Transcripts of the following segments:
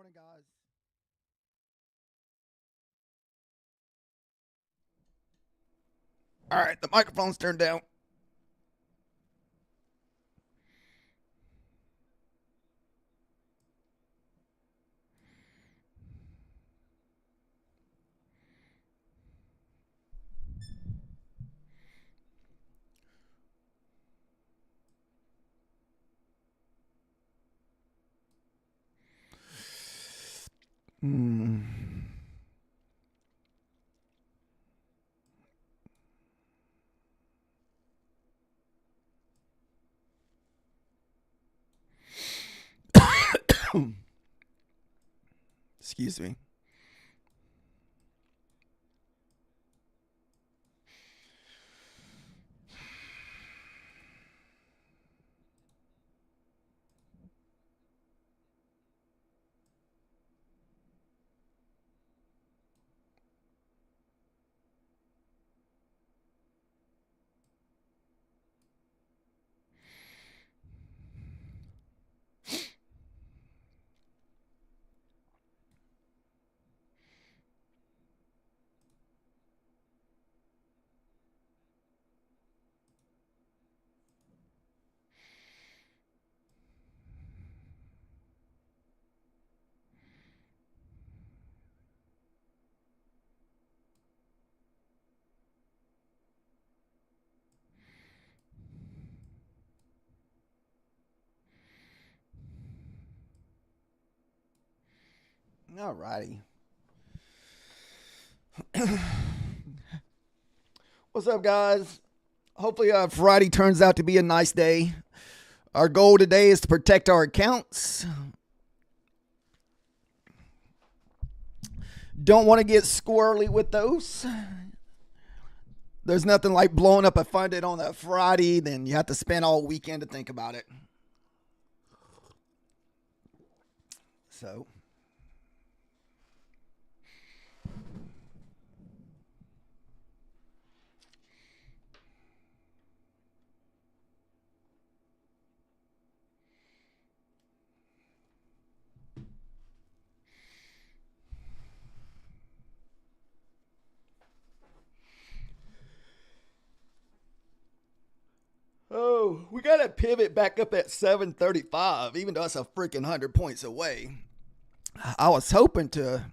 Morning, guys. All right, the microphone's turned down. Hmm. Excuse me. All righty. What's up, guys? Hopefully, Friday turns out to be a nice day. Our goal today is to protect our accounts. Don't want to get squirrely with those. There's nothing like blowing up a funded on a Friday, then you have to spend all weekend to think about it. So, oh, we got to pivot back up at 735, even though it's a freaking 100 points away. I was hoping to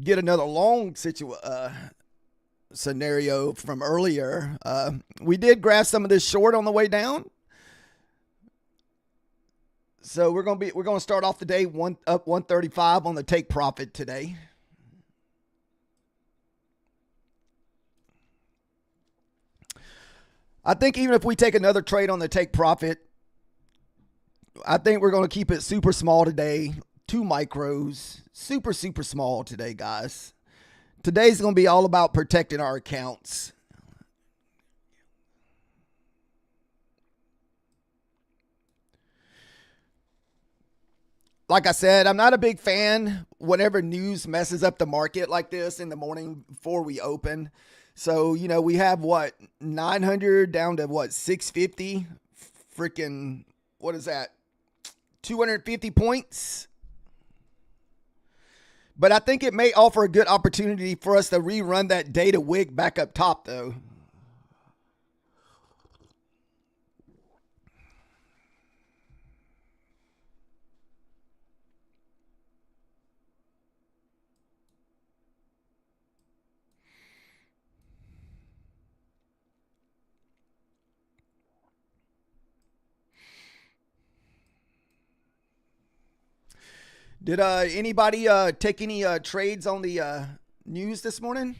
get another long scenario from earlier. We did grab some of this short on the way down, so we're gonna start off the day up 135 on the take profit today. I think even if we take another trade on the take profit, I think we're going to keep it super small today. 2 micros, super small today, guys. Today's going to be all about protecting our accounts. Like I said, I'm not a big fan whenever news messes up the market like this in the morning before we open. So, we have what, 900 down to what, 650? Freaking, what is that? 250 points. But I think it may offer a good opportunity for us to rerun that data wick back up top, though. Did anybody take any trades on the news this morning?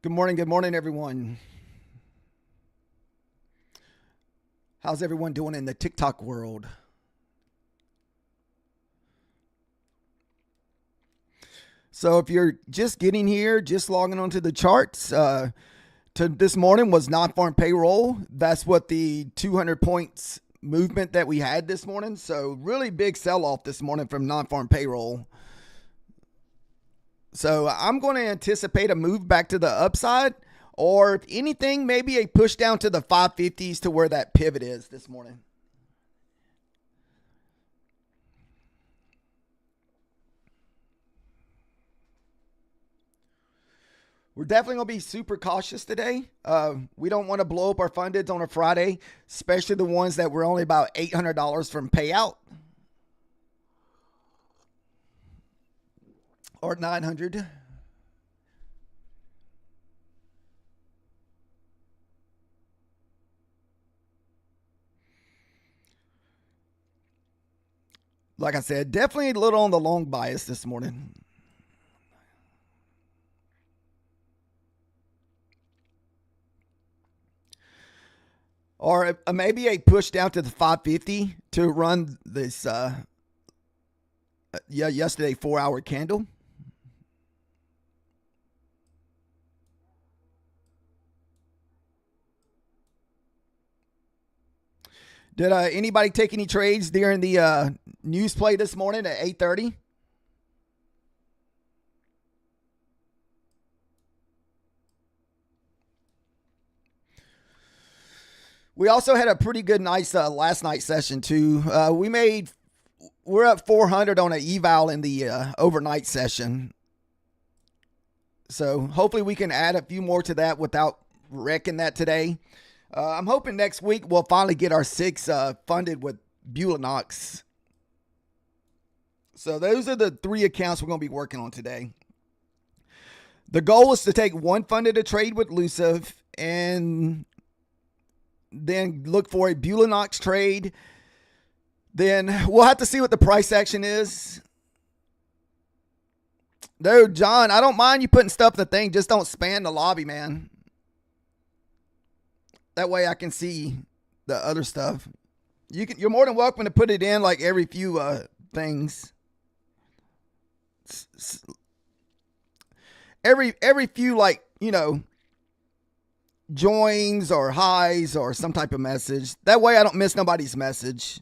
Good morning, everyone. How's everyone doing in the TikTok world? So if you're just getting here, just logging onto the charts, to this morning was non-farm payroll. That's what the 200 points movement that we had this morning. So really big sell-off this morning from non-farm payroll. So I'm going to anticipate a move back to the upside, or if anything, maybe a push down to the 550s to where that pivot is this morning. We're definitely going to be super cautious today. We don't want to blow up our fundeds on a Friday, especially the ones that were only about $800 from payout. Or 900. Like I said, definitely a little on the long bias this morning. Or maybe a push down to the 550 to run this yesterday 4-hour candle. Did anybody take any trades during the news play this morning at 8:30? We also had a pretty good, nice last night session too. We're up 400 on an eval in the overnight session. So hopefully we can add a few more to that without wrecking that today. I'm hoping next week we'll finally get our 6 funded with Bulanox. So those are the 3 accounts we're going to be working on today. The goal is to take 1 funded a trade with Luciv and then look for a Bulanox trade. Then we'll have to see what the price action is. Dude, John, I don't mind you putting stuff in the thing. Just don't spam the lobby, man. That way I can see the other stuff. You're more than welcome to put it in like every few things. Every few, like, joins or highs or some type of message. That way I don't miss nobody's message.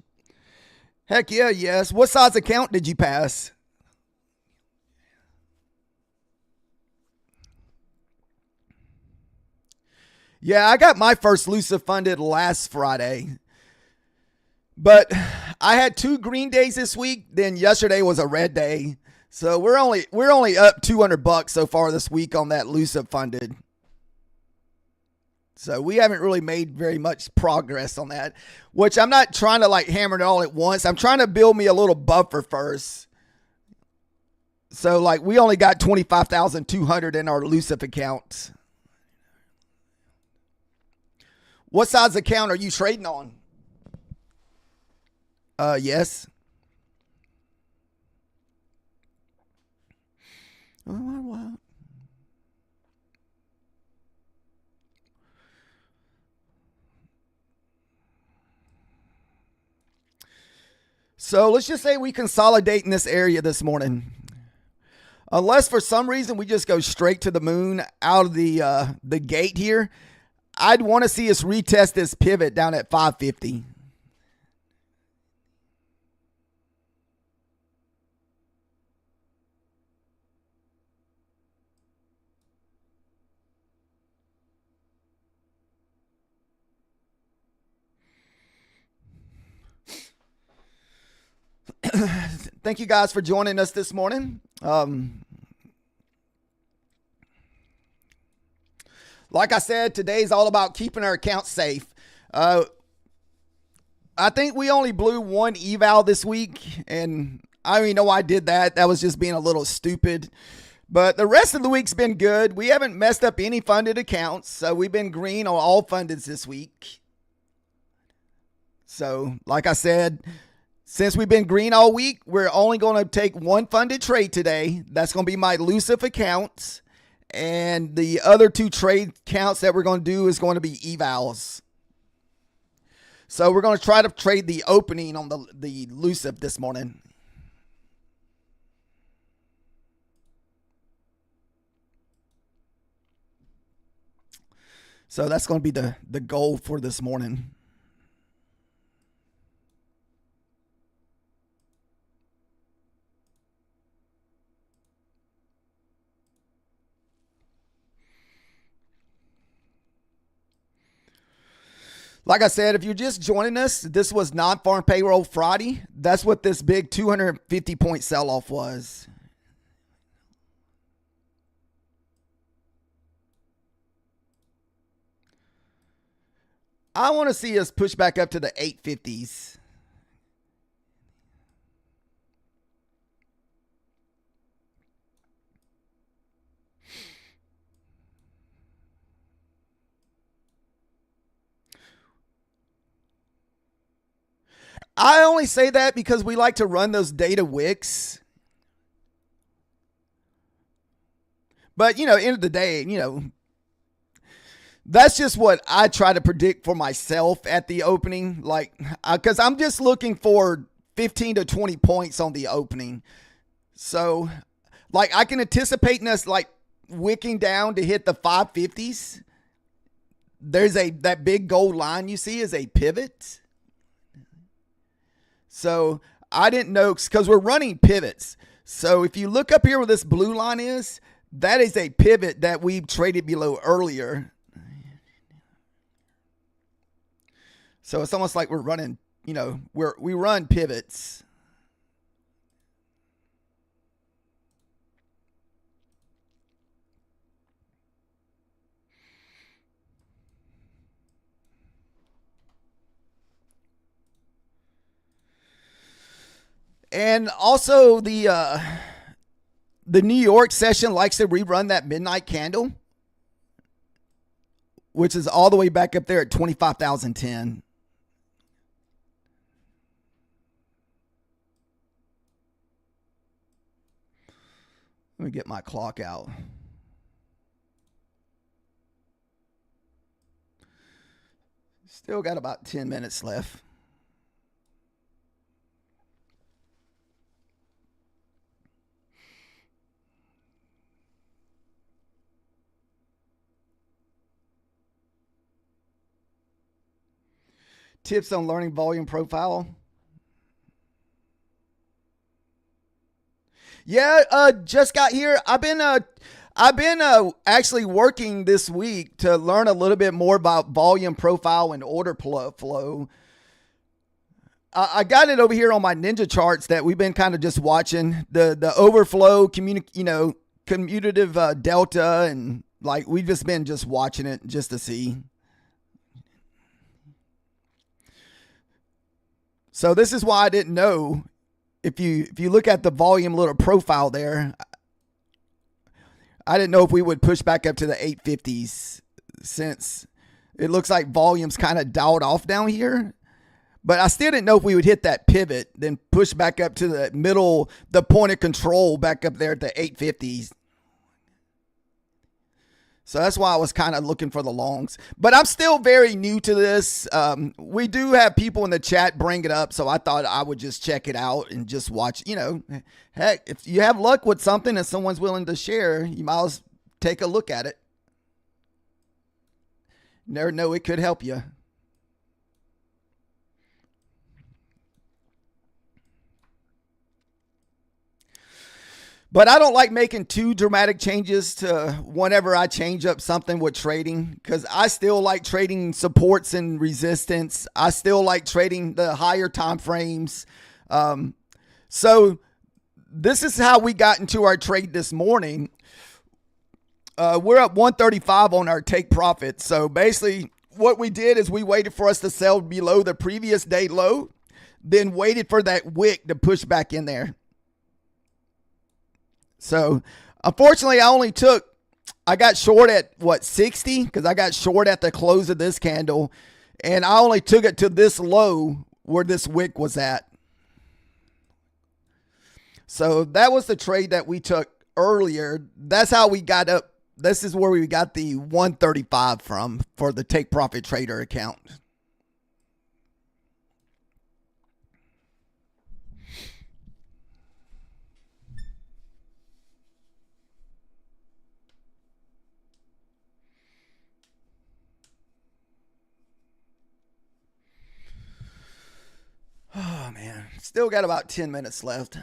Heck yeah, yes. What size account did you pass? Yeah, I got my first Luciv funded last Friday. But I had 2 green days this week. Then yesterday was a red day. So we're only up $200 so far this week on that Luciv funded. So we haven't really made very much progress on that, which I'm not trying to like hammer it all at once. I'm trying to build me a little buffer first. So like we only got 25,200 in our Luciv account. What size account are you trading on? Yes. Wow. So let's just say we consolidate in this area this morning. Unless for some reason we just go straight to the moon out of the gate here, I'd want to see us retest this pivot down at 550. Thank you guys for joining us this morning. Like I said, today's all about keeping our accounts safe. I think we only blew 1 eval this week, and I don't even know why I did that. That was just being a little stupid. But the rest of the week's been good. We haven't messed up any funded accounts, so we've been green on all fundeds this week. So, like I said, since we've been green all week, we're only going to take 1 funded trade today. That's going to be my Luciv accounts. And the other two trade counts that we're going to do is going to be evals. So we're going to try to trade the opening on the elusive this morning. So that's going to be the goal for this morning. Like I said, if you're just joining us, this was non-farm payroll Friday. That's what this big 250 point sell-off was. I want to see us push back up to the 850s. I only say that because we like to run those data wicks. But, end of the day, that's just what I try to predict for myself at the opening. Like, because I'm just looking for 15 to 20 points on the opening. So, like, I can anticipate us, like, wicking down to hit the 550s. There's that big gold line you see is a pivot. So I didn't know, because we're running pivots. So if you look up here where this blue line is, that is a pivot that we traded below earlier. So it's almost like we're running, we run pivots. And also the New York session likes to rerun that midnight candle, which is all the way back up there at 25,010. Let me get my clock out. Still got about 10 minutes left. Tips on learning volume profile. Yeah, just got here. I've been actually working this week to learn a little bit more about volume profile and order flow. I got it over here on my ninja charts that we've been kind of just watching the overflow, commutative delta, and like we've just been just watching it just to see. So this is why I didn't know if you look at the volume little profile there, I didn't know if we would push back up to the 850s since it looks like volume's kind of dialed off down here. But I still didn't know if we would hit that pivot, then push back up to the middle, the point of control back up there at the 850s. So that's why I was kind of looking for the longs. But I'm still very new to this. We do have people in the chat bring it up, so I thought I would just check it out and just watch. Heck, if you have luck with something and someone's willing to share, you might as well take a look at it. Never know, it could help you. But I don't like making too dramatic changes to whenever I change up something with trading, because I still like trading supports and resistance. I still like trading the higher time frames. So this is how we got into our trade this morning. We're up 135 on our take profit. So basically what we did is we waited for us to sell below the previous day low, then waited for that wick to push back in there. So, unfortunately, I got short at, 60? Because I got short at the close of this candle. And I only took it to this low where this wick was at. So, that was the trade that we took earlier. That's how we got up This is where we got the 135 from for the Take Profit Trader account. Oh, man. Still got about 10 minutes left.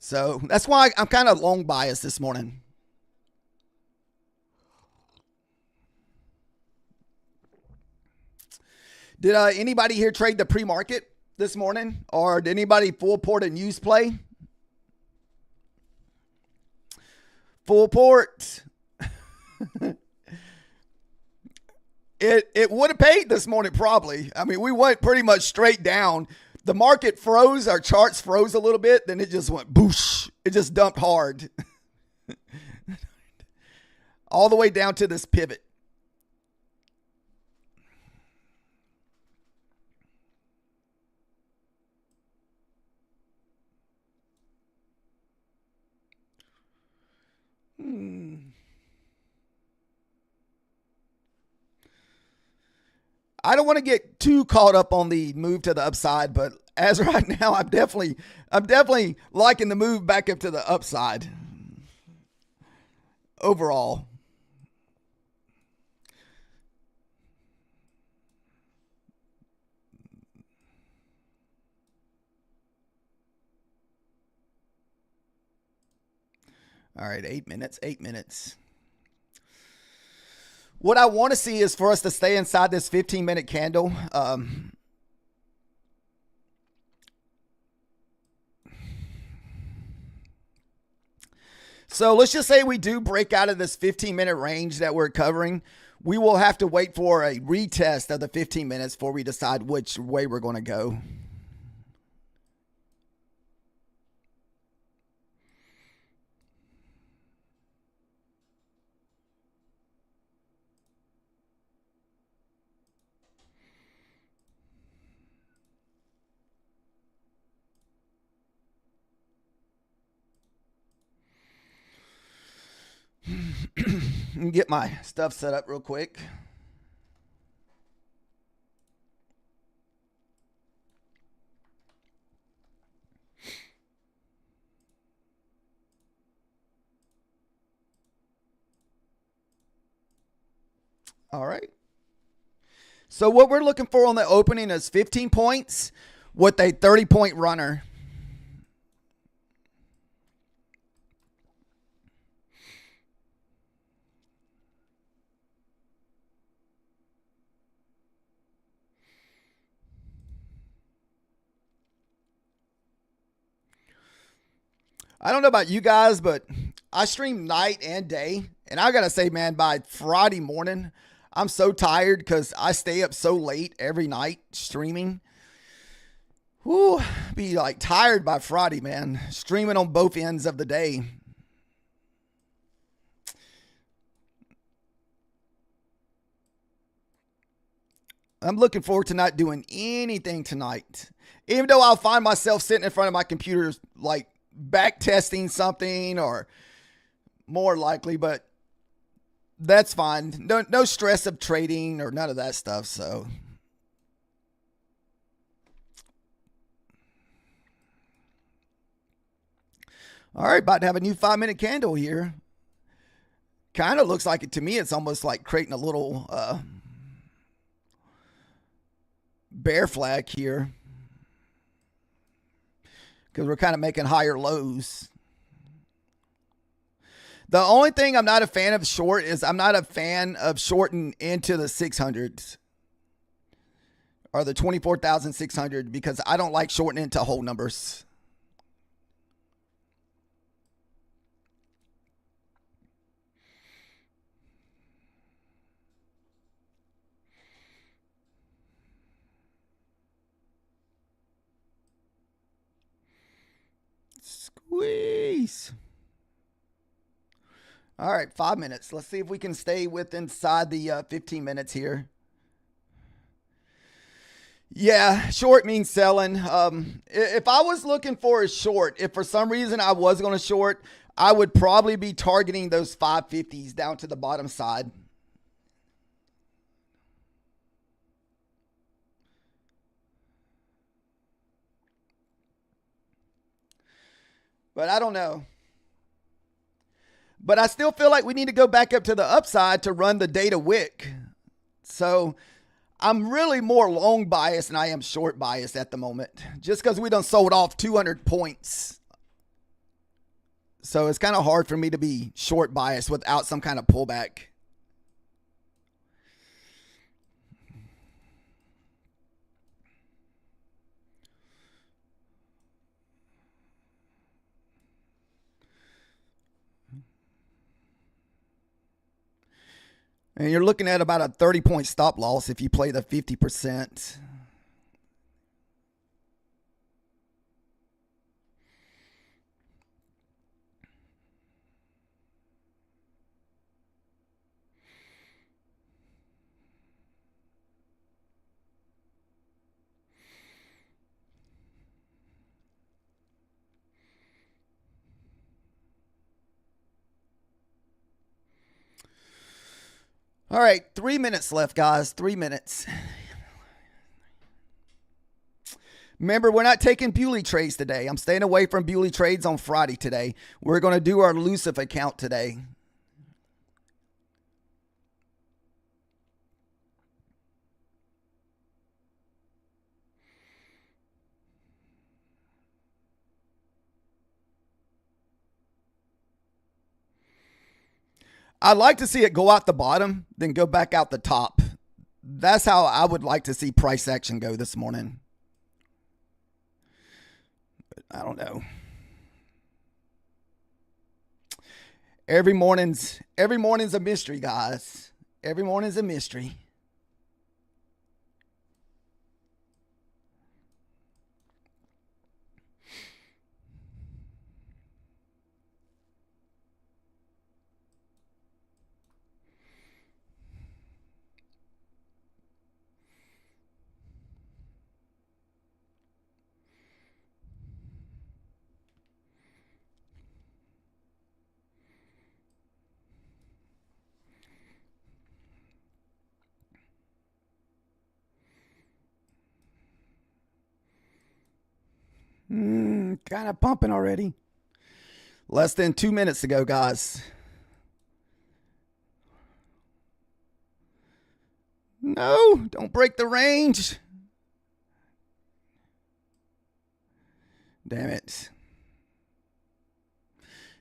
So that's why I'm kind of long biased this morning. Did anybody here trade the pre-market this morning? Or did anybody full port and use play? Full port. It would have paid this morning probably. I mean, we went pretty much straight down. The market froze. Our charts froze a little bit. Then it just went boosh. It just dumped hard. All the way down to this pivot. I don't want to get too caught up on the move to the upside, but as right now, I'm definitely liking the move back up to the upside overall. All right, 8 minutes, 8 minutes. What I want to see is for us to stay inside this 15-minute candle. So let's just say we do break out of this 15-minute range that we're covering. We will have to wait for a retest of the 15 minutes before we decide which way we're going to go. Get my stuff set up real quick. All right. So what we're looking for on the opening is 15 points with a 30-point runner. I don't know about you guys, but I stream night and day. And I got to say, man, by Friday morning, I'm so tired because I stay up so late every night streaming. Whew, be like tired by Friday, man. Streaming on both ends of the day. I'm looking forward to not doing anything tonight. Even though I'll find myself sitting in front of my computer, like back testing something or more likely, but that's fine. No stress of trading or none of that stuff. So all right, about to have a new 5-minute candle here. Kind of looks like it to me. It's almost like creating a little bear flag here because we're kind of making higher lows. The only thing I'm not a fan of short is I'm not a fan of shorting into the 600s or the 24,600 because I don't like shorting into whole numbers. Squeeze. All right, 5 minutes. Let's see if we can stay with inside the 15 minutes here. Yeah, short means selling. If I was looking for a short, if for some reason I was going to short, I would probably be targeting those 550s down to the bottom side. But I don't know. But I still feel like we need to go back up to the upside to run the data wick. So I'm really more long biased than I am short biased at the moment, just because we done sold off 200 points. So it's kind of hard for me to be short biased without some kind of pullback. And you're looking at about a 30-point stop loss if you play the 50%. All right, 3 minutes left, guys. 3 minutes. Remember, we're not taking Bewley trades today. I'm staying away from Bewley trades on Friday today. We're going to do our elusive account today. I'd like to see it go out the bottom, then go back out the top. That's how I would like to see price action go this morning. I don't know. Every morning's a mystery, guys. Every morning's a mystery. Kind of pumping already. Less than 2 minutes ago, guys. No, don't break the range. Damn it.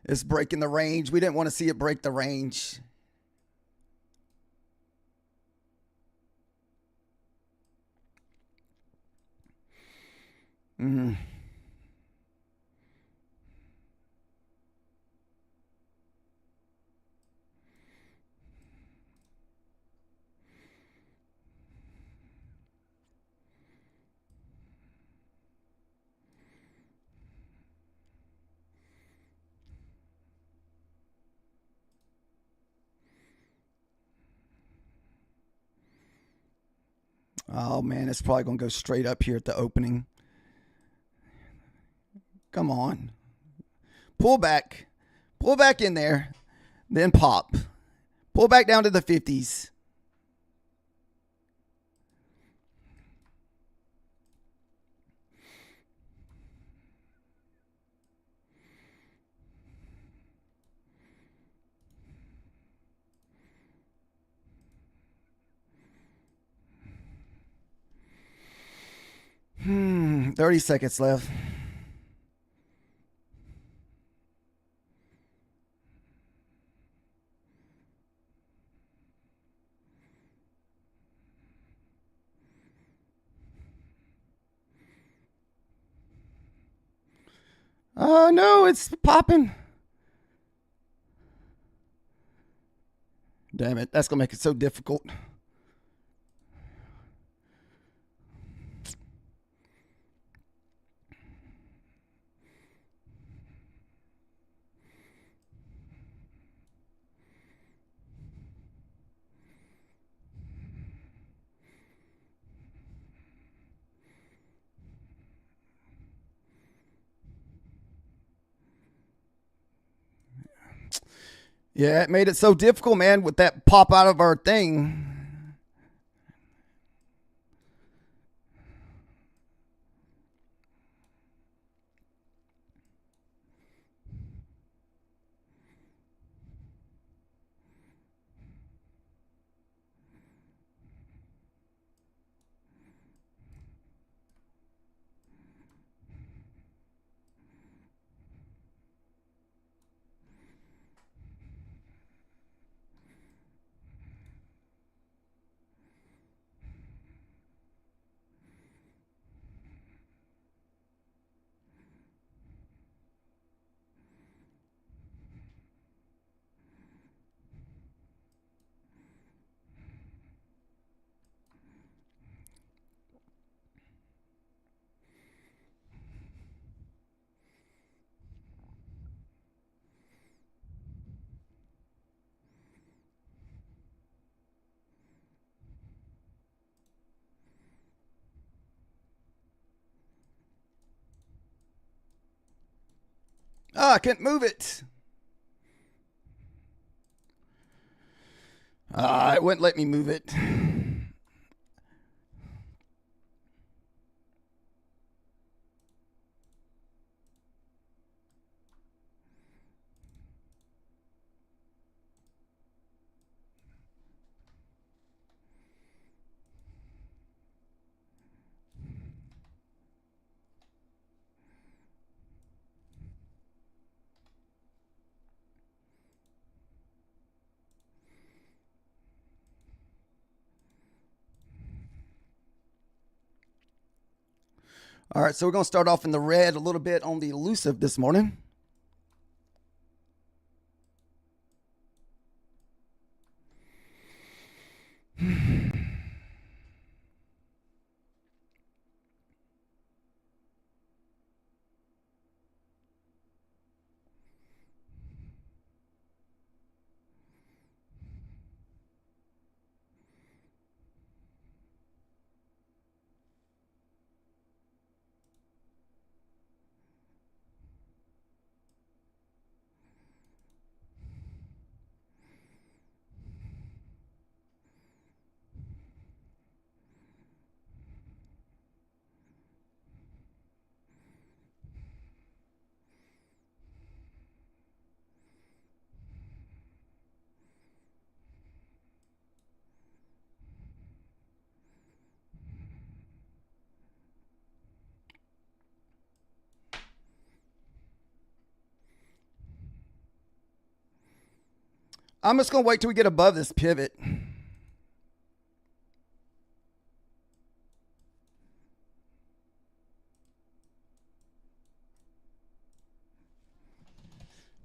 It's breaking the range. We didn't want to see it break the range. Mm-hmm. Oh, man, it's probably going to go straight up here at the opening. Come on. Pull back. Pull back in there. Then pop. Pull back down to the 50s. Hmm. 30 seconds left. Oh, no, it's popping. Damn it. That's going to make it so difficult. Yeah, it made it so difficult, man, with that pop out of our thing. Oh, I couldn't move it. It wouldn't let me move it. All right, so we're going to start off in the red a little bit on the elusive this morning. I'm just going to wait till we get above this pivot.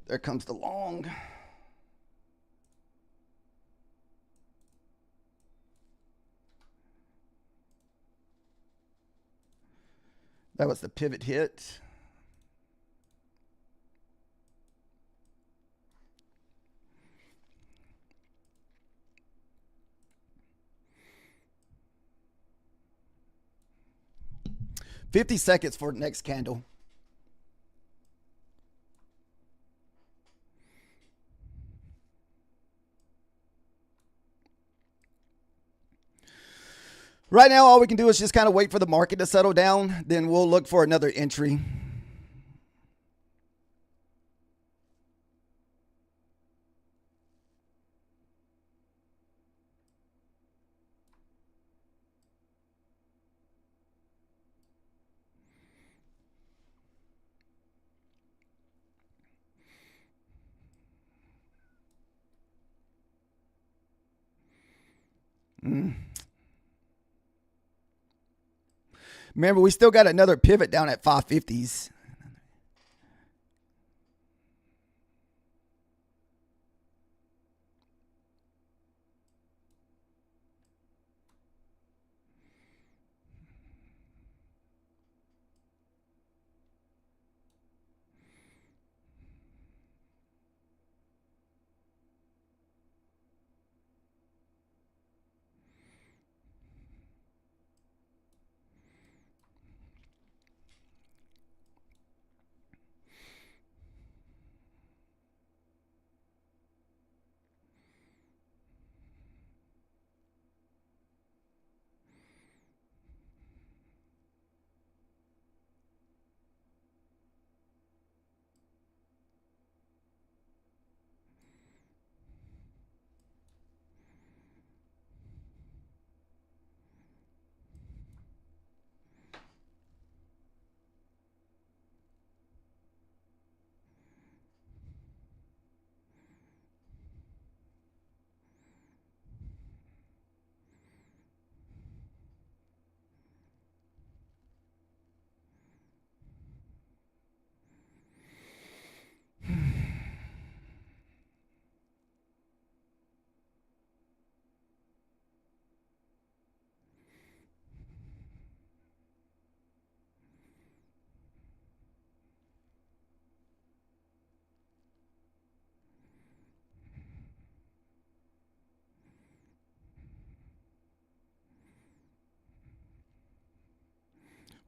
There comes the long. That was the pivot hit. $50 seconds for the next candle. Right now, all we can do is just kind of wait for the market to settle down. Then we'll look for another entry. Remember, we still got another pivot down at 550s.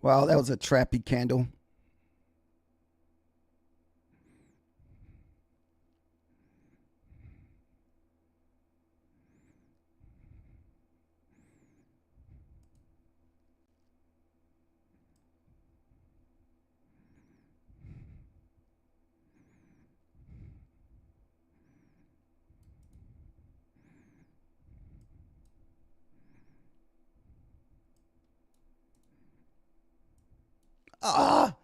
Wow, that was a trappy candle. Ah!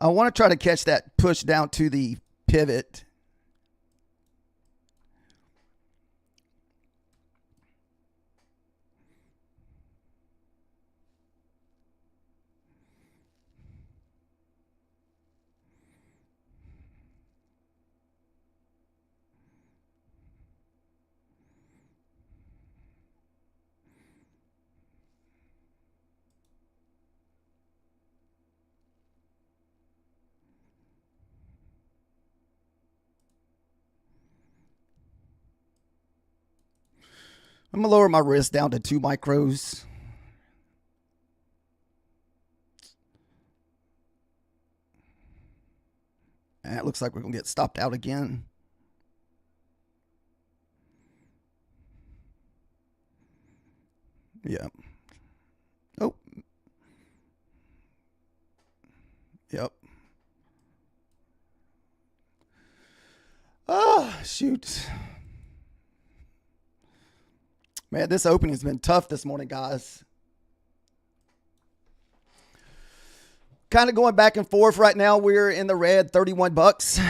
I want to try to catch that push down to the pivot. I'm going to lower my risk down to 2 micros. And it looks like we're going to get stopped out again. Yeah. Oh. Yep. Oh, shoot. Man, this opening has been tough this morning, guys. Kind of going back and forth right now. We're in the red, 31 bucks.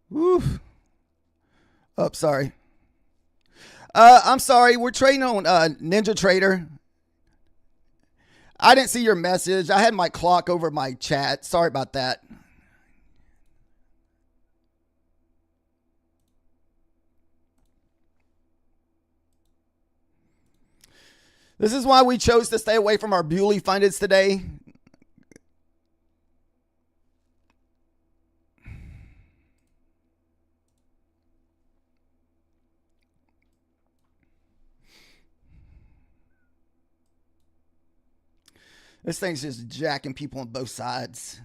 Woof. Oh, sorry. I'm sorry. We're trading on Ninja Trader. I didn't see your message. I had my clock over my chat. Sorry about that. This is why we chose to stay away from our Bewley fundeds today. This thing's just jacking people on both sides.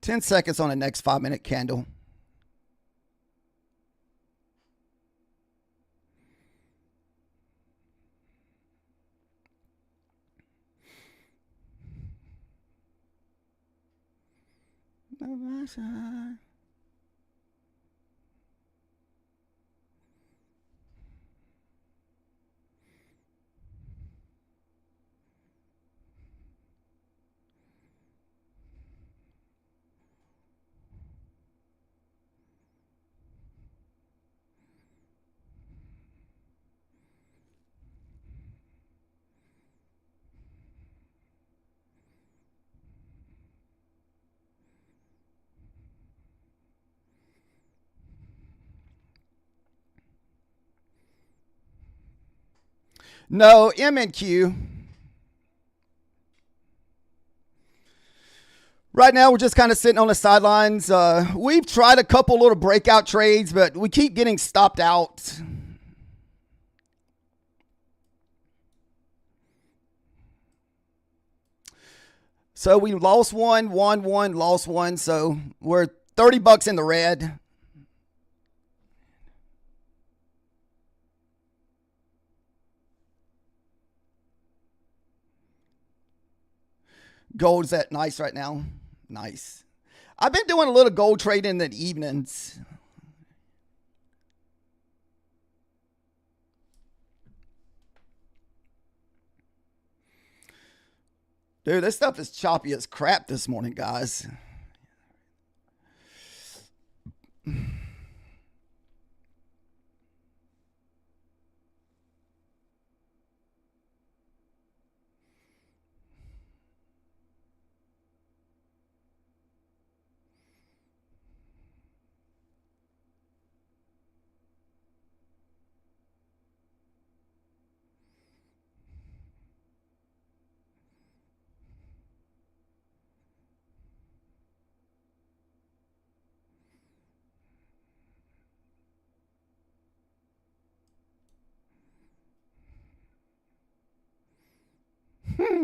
Ten seconds on the next 5-minute candle. No, M and Q. Right now, we're just kind of sitting on the sidelines. We've tried a couple little breakout trades, but we keep getting stopped out. So we lost one, won one, lost one. So we're 30 bucks in the red. Gold's at nice right now. Nice. I've been doing a little gold trading in the evenings. Dude, this stuff is choppy as crap this morning, guys.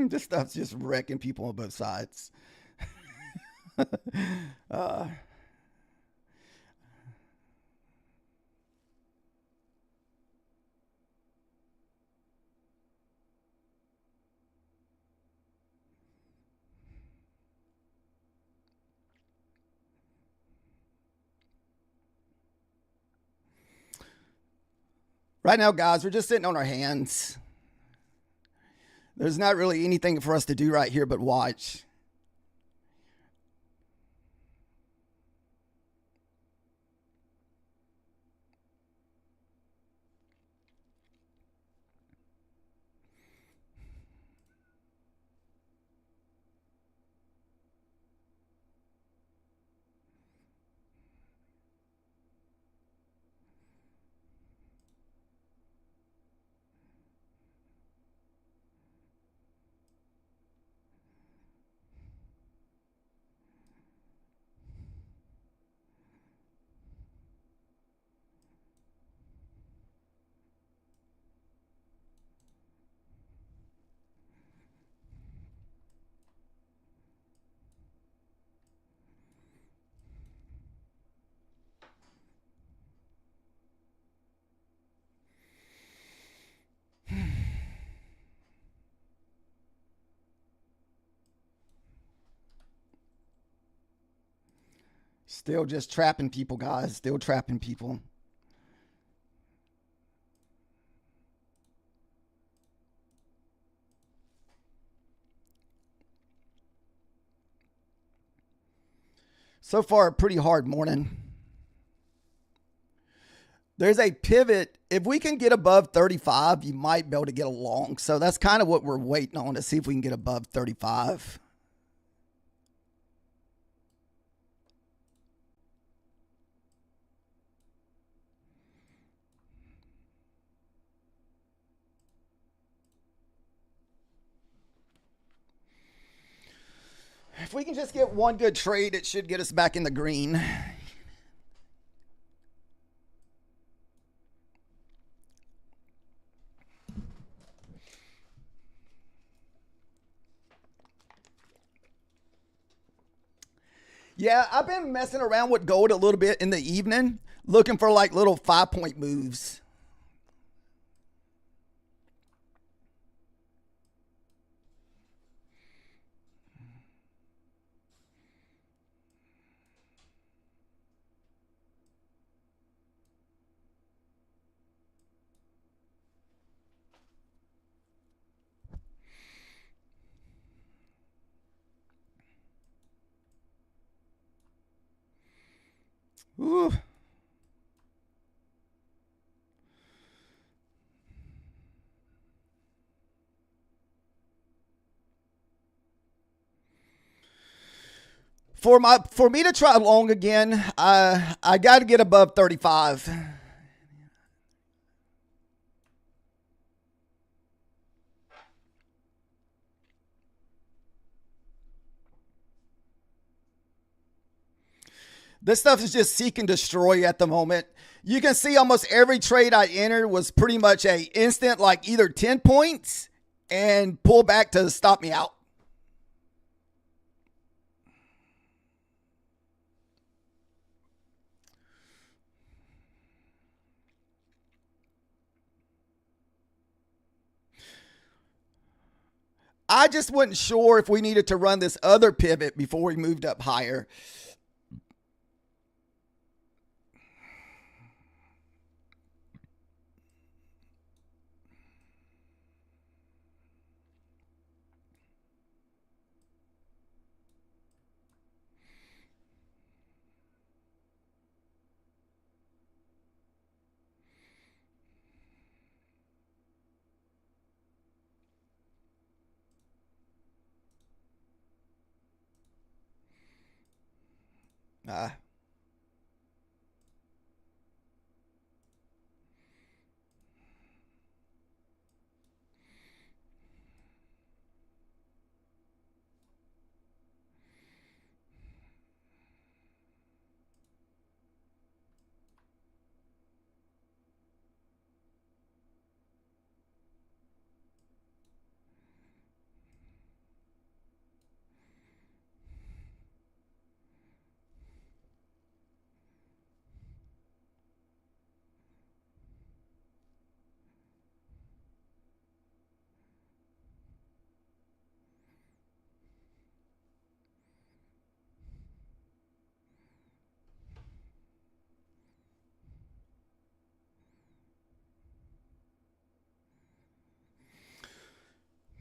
This stuff's just wrecking people on both sides. uh, right now, guys, we're just sitting on our hands. There's not really anything for us to do right here but watch. Still just trapping people, guys. Still trapping people. So far, a pretty hard morning. There's a pivot. If we can get above 35, you might be able to get along. So that's kind of what we're waiting on, to see if we can get above 35. If we can just get one good trade, it should get us back in the green. Yeah, I've been messing around with gold a little bit in the evening, looking for like little 5-point moves. Ooh. For me to try long again, I got to get above 35. This stuff is just seek and destroy at the moment. You can see almost every trade I entered was pretty much a instant, like either 10 points and pull back to stop me out. I just wasn't sure if we needed to run this other pivot before we moved up higher. Ah.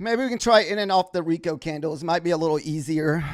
Maybe we can try in and off the Rico candles. Might be a little easier.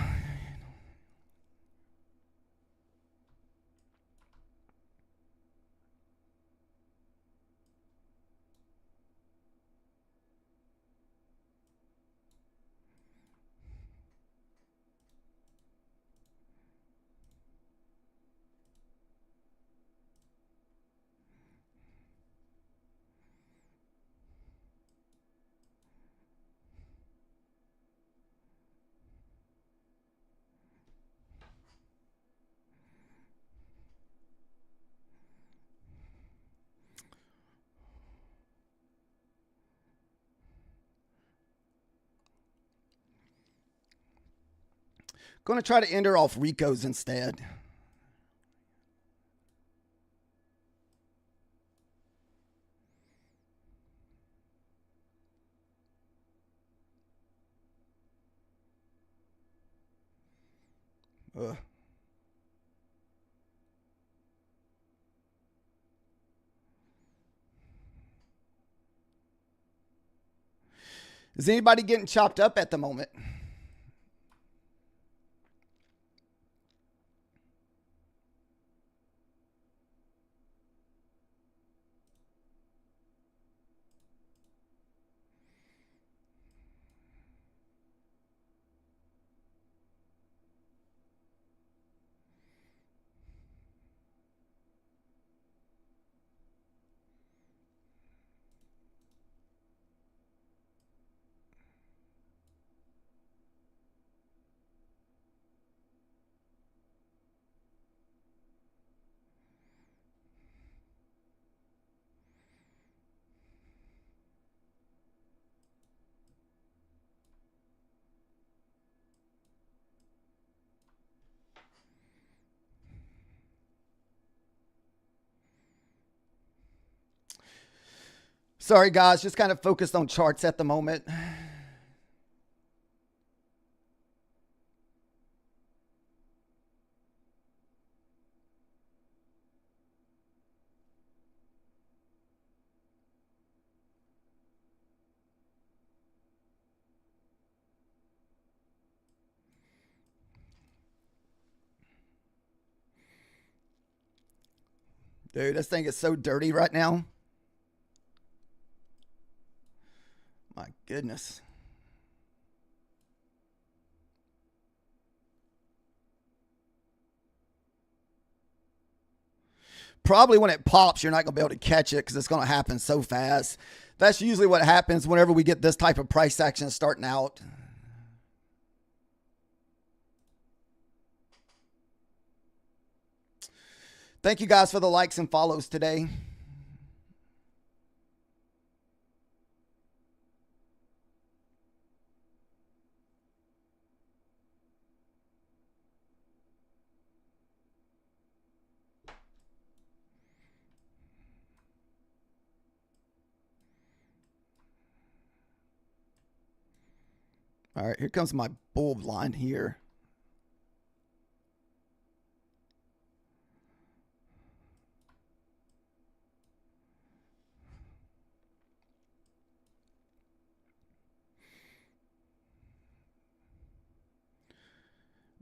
Going to try to enter off Ricos instead. Ugh. Is anybody getting chopped up at the moment? Sorry, guys. Just kind of focused on charts at the moment. Dude, this thing is so dirty right now. My goodness. Probably when it pops, you're not going to be able to catch it because it's going to happen so fast. That's usually what happens whenever we get this type of price action starting out. Thank you guys for the likes and follows today. All right, here comes my bulb line here.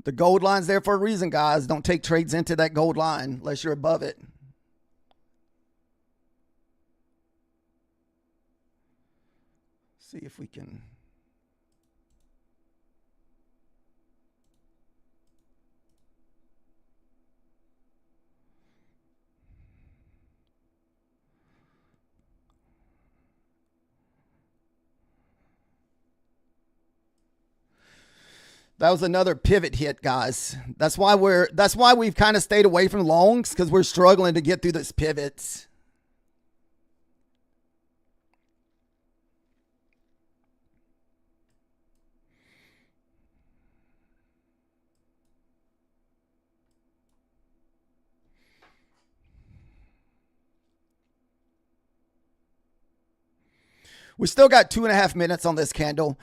The gold line's there for a reason, guys. Don't take trades into that gold line unless you're above it. See if we can. That was another pivot hit, guys. That's why we've kind of stayed away from longs, because we're struggling to get through this pivots. We still got 2.5 minutes on this candle.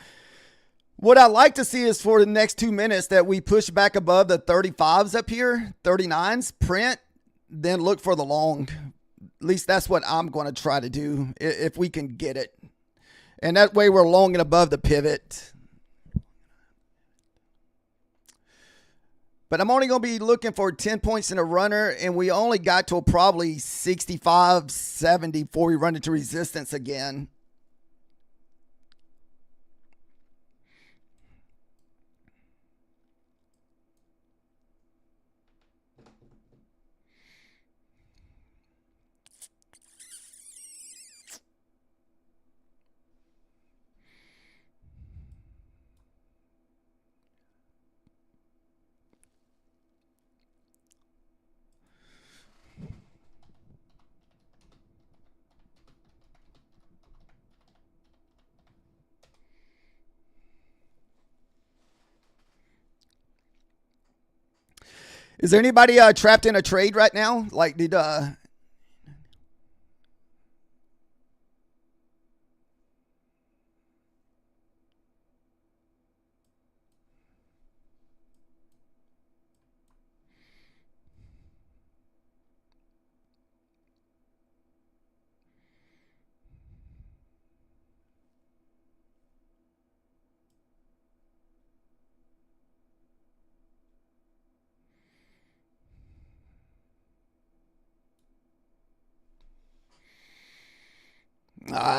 What I like to see is for the next 2 minutes that we push back above the 35s up here, 39s, print, then look for the long. At least that's what I'm going to try to do if we can get it. And that way we're long and above the pivot. But I'm only going to be looking for 10 points in a runner, and we only got to probably 65, 70 before we run into resistance again. Is there anybody trapped in a trade right now? Like, did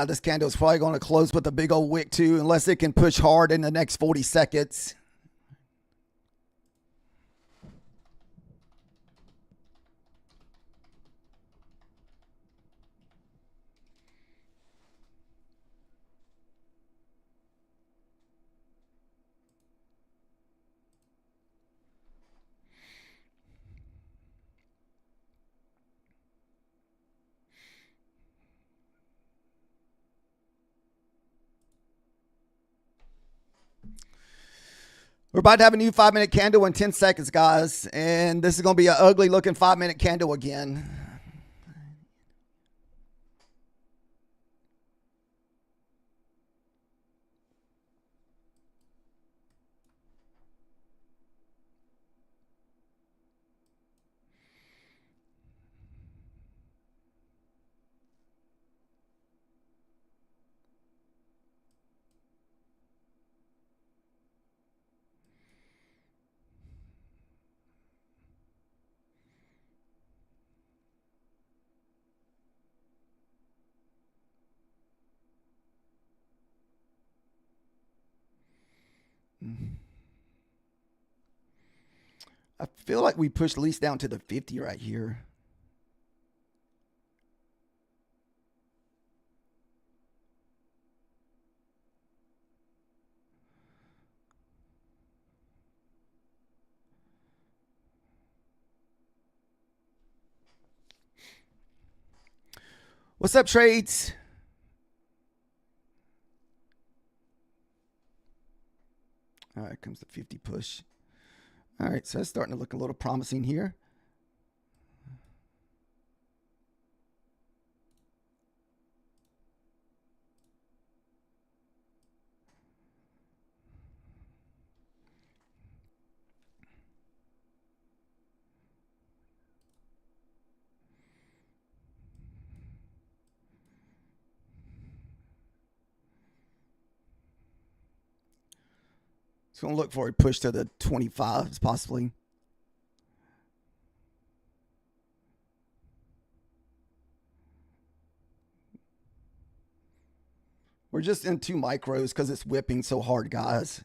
this candle is probably going to close with a big old wick too, unless it can push hard in the next 40 seconds. We're about to have a new 5-minute candle in 10 seconds, guys. And this is going to be an ugly looking 5-minute candle again. I feel like we pushed at least down to the 50 right here. What's up, trades? All right, comes the 50 push. All right, so it's starting to look a little promising here. It's going to look for a push to the 25s, possibly. We're just in 2 micros because it's whipping so hard, guys.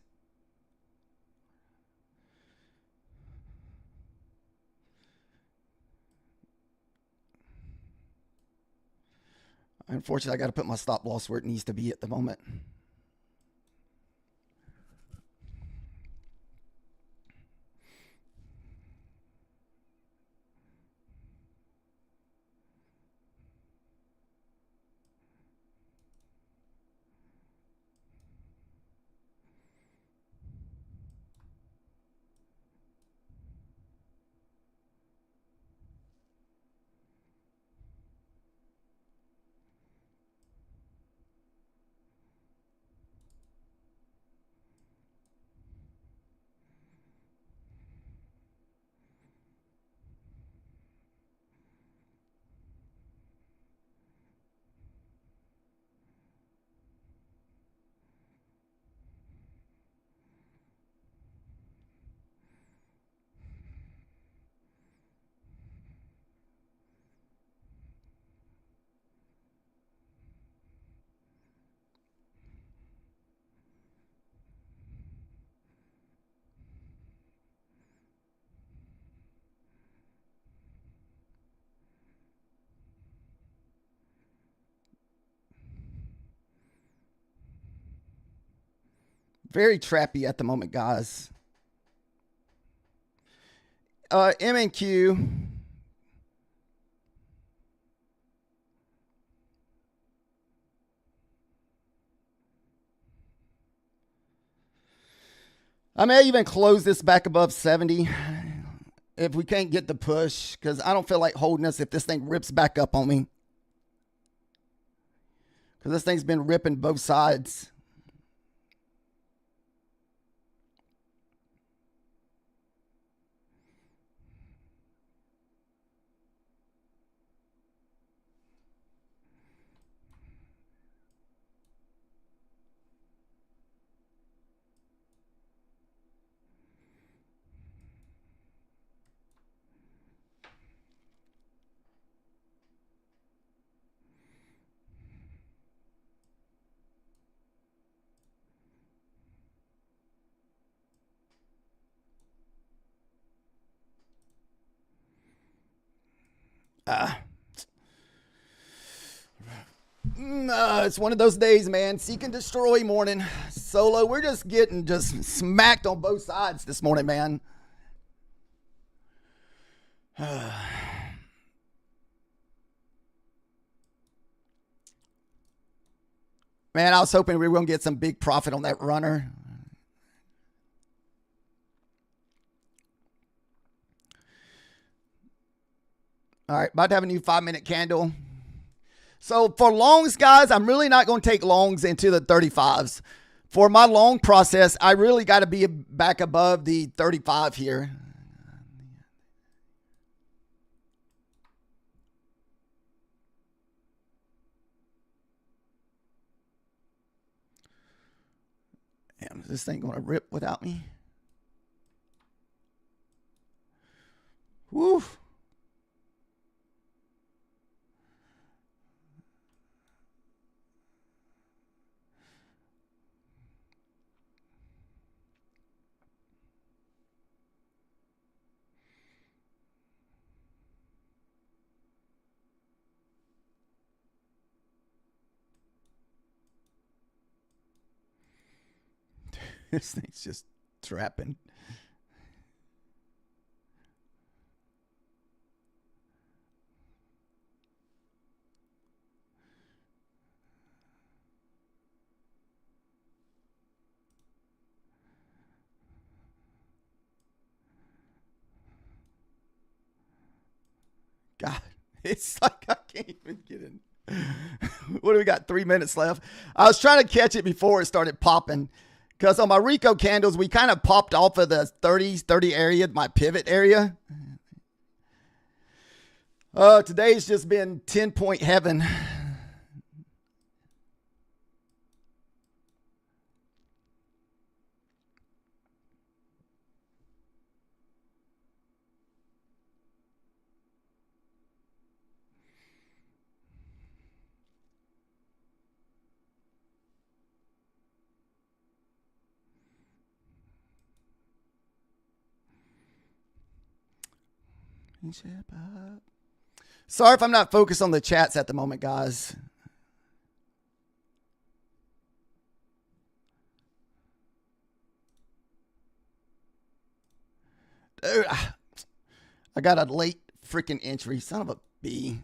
Unfortunately, I got to put my stop loss where it needs to be at the moment. Very trappy at the moment, guys. M&Q. I may even close this back above 70 if we can't get the push, because I don't feel like holding this if this thing rips back up on me. Because this thing's been ripping both sides. It's one of those days, man. Seek and destroy morning. Solo, we're just getting smacked on both sides this morning, man. Man, I was hoping we were going to get some big profit on that runner. All right, about to have a new 5-minute candle. So for longs, guys, I'm really not going to take longs into the 35s. For my long process, I really got to be back above the 35 here. Damn, is this thing going to rip without me? Woo. This thing's just trapping. God, it's like I can't even get in. What do we got? 3 minutes left. I was trying to catch it before it started popping. Because on my Rico candles, we kind of popped off of the 30 area, my pivot area. Today's just been 10-point heaven. Sorry if I'm not focused on the chats at the moment, guys. Dude, I got a late freaking entry. Son of a B.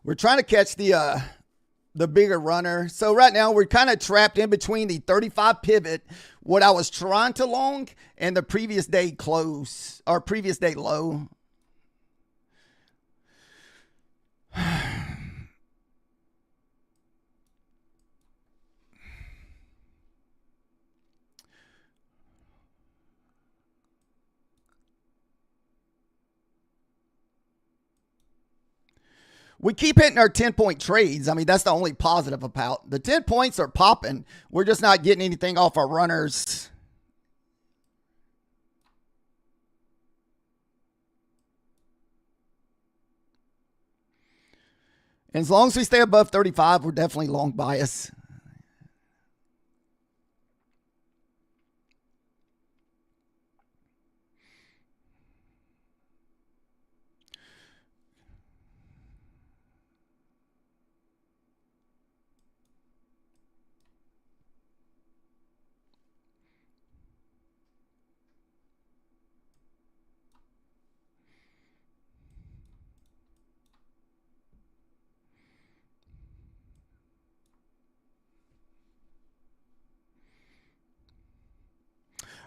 We're trying to catch the bigger runner. So right now we're kind of trapped in between the 35 pivot, what I was trying to long, and the previous day close or previous day low. We keep hitting our 10-point trades. I mean, that's the only positive about. The 10 points are popping. We're just not getting anything off our runners. And as long as we stay above 35, we're definitely long bias.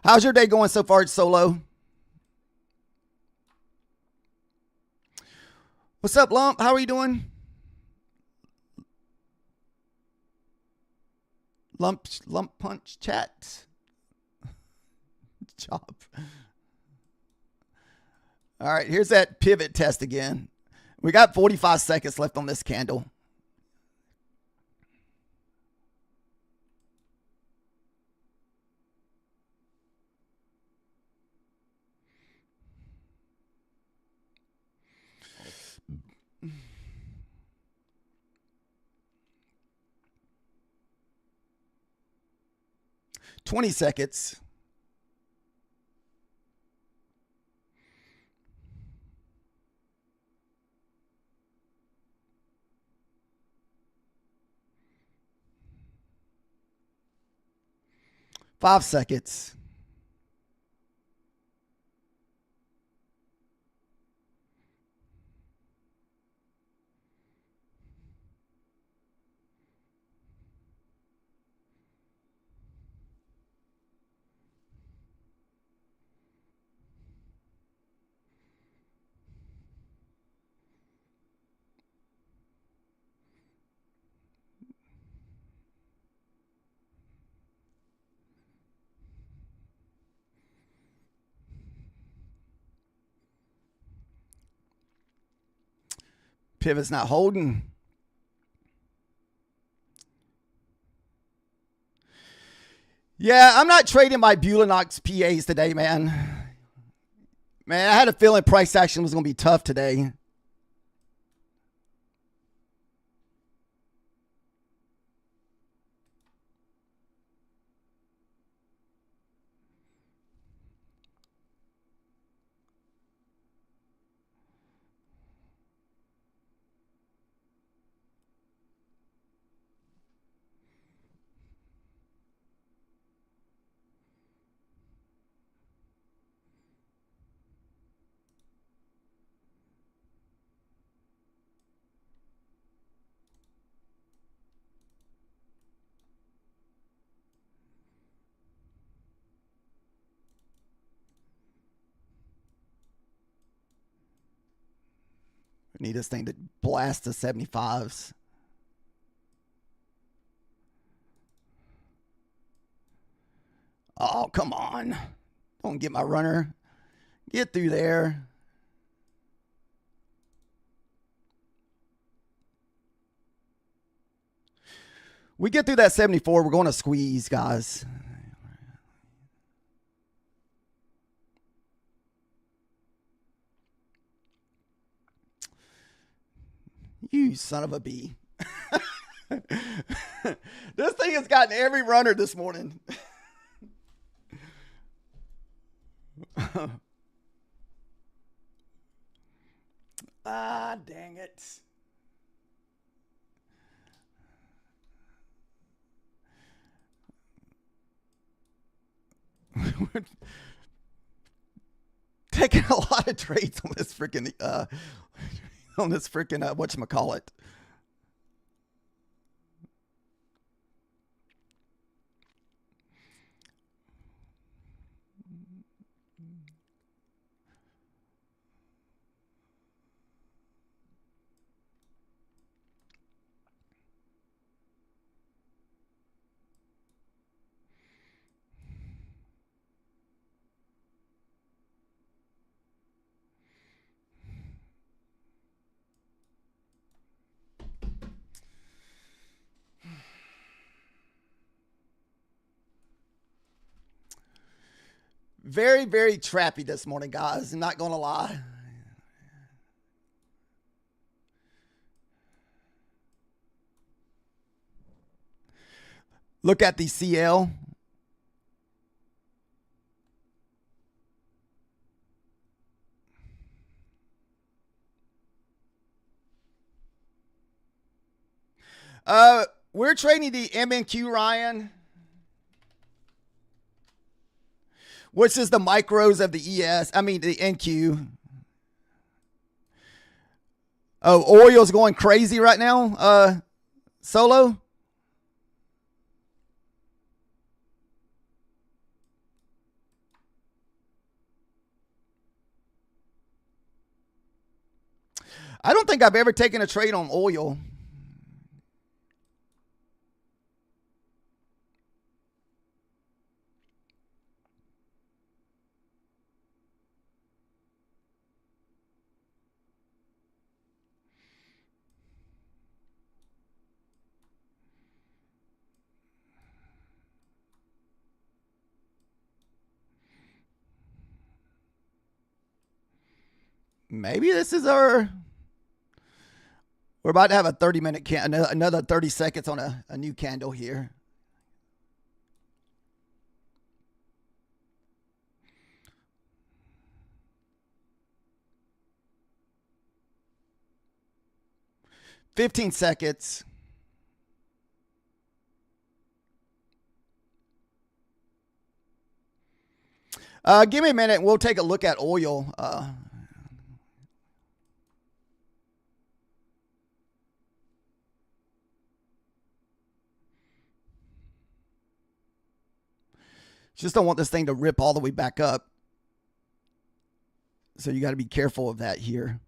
How's your day going so far, Solo? What's up, Lump? How are you doing? Lump punch chat. Chop. All right, here's that pivot test again. We got 45 seconds left on this candle. $20 seconds. $5 seconds. Pivot's not holding. Yeah, I'm not trading my Bulenox PAs today, man. Man, I had a feeling price action was going to be tough today. Need this thing to blast the 75s. Oh, come on. Don't get my runner. Get through there. We get through that 74, we're going to squeeze, guys. You son of a bee. This thing has gotten every runner this morning. Ah, dang it. We're taking a lot of trades on this freaking whatchamacallit. Very, very trappy this morning, guys. I'm not going to lie. Look at the CL. We're trading the MNQ, Ryan, which is the micros of the ES. I mean, the NQ. Oh, oil's going crazy right now. Solo. I don't think I've ever taken a trade on oil. Maybe this is our... We're about to have a 30-minute another 30 seconds on a new candle here. $15 seconds. Give me a minute. We'll take a look at oil. Just don't want this thing to rip all the way back up. So you got to be careful of that here.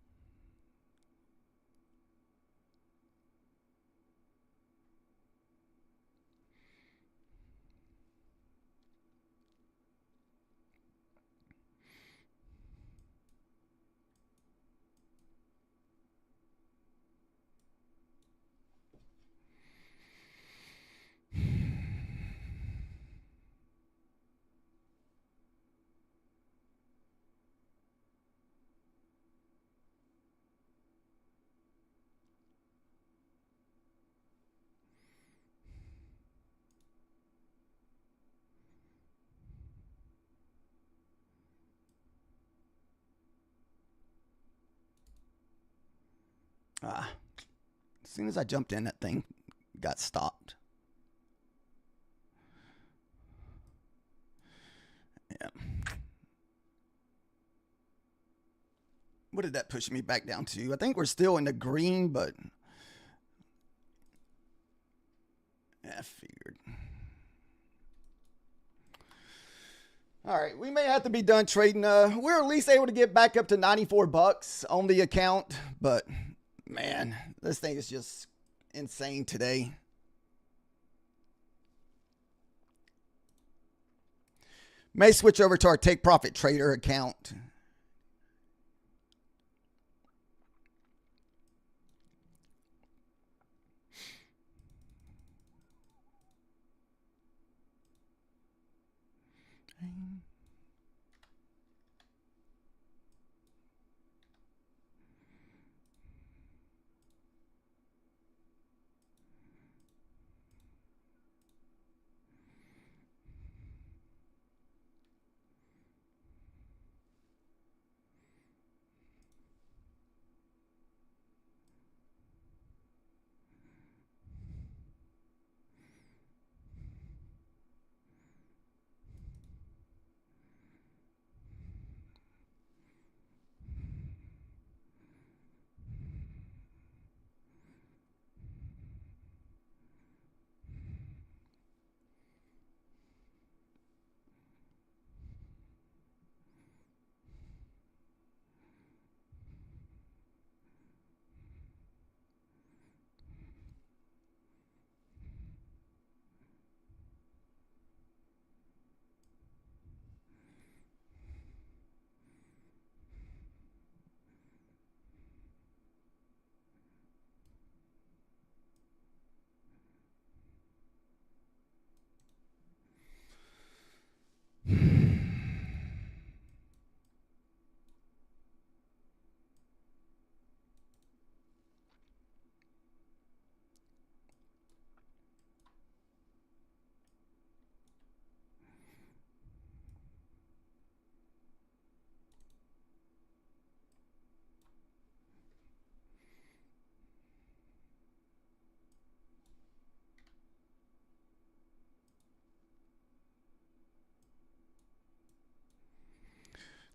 As soon as I jumped in, that thing got stopped. Yeah. What did that push me back down to? I think we're still in the green, but yeah, I figured. All right, we may have to be done trading. We're at least able to get back up to 94 bucks on the account, but man, this thing is just insane today. May switch over to our Take Profit Trader account.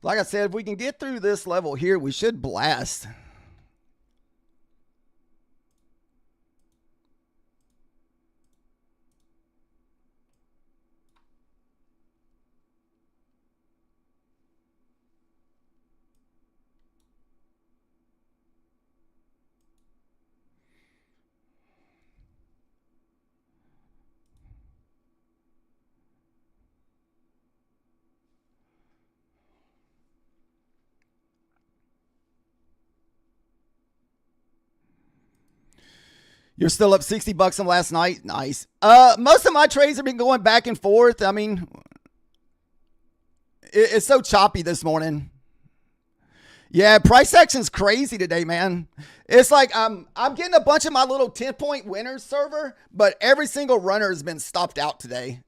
Like I said, if we can get through this level here, we should blast. You're still up 60 bucks from last night. Nice. Most of my trades have been going back and forth. I mean, it's so choppy this morning. Yeah, price action's crazy today, man. It's like I'm getting a bunch of my little 10-point winners server, but every single runner has been stopped out today.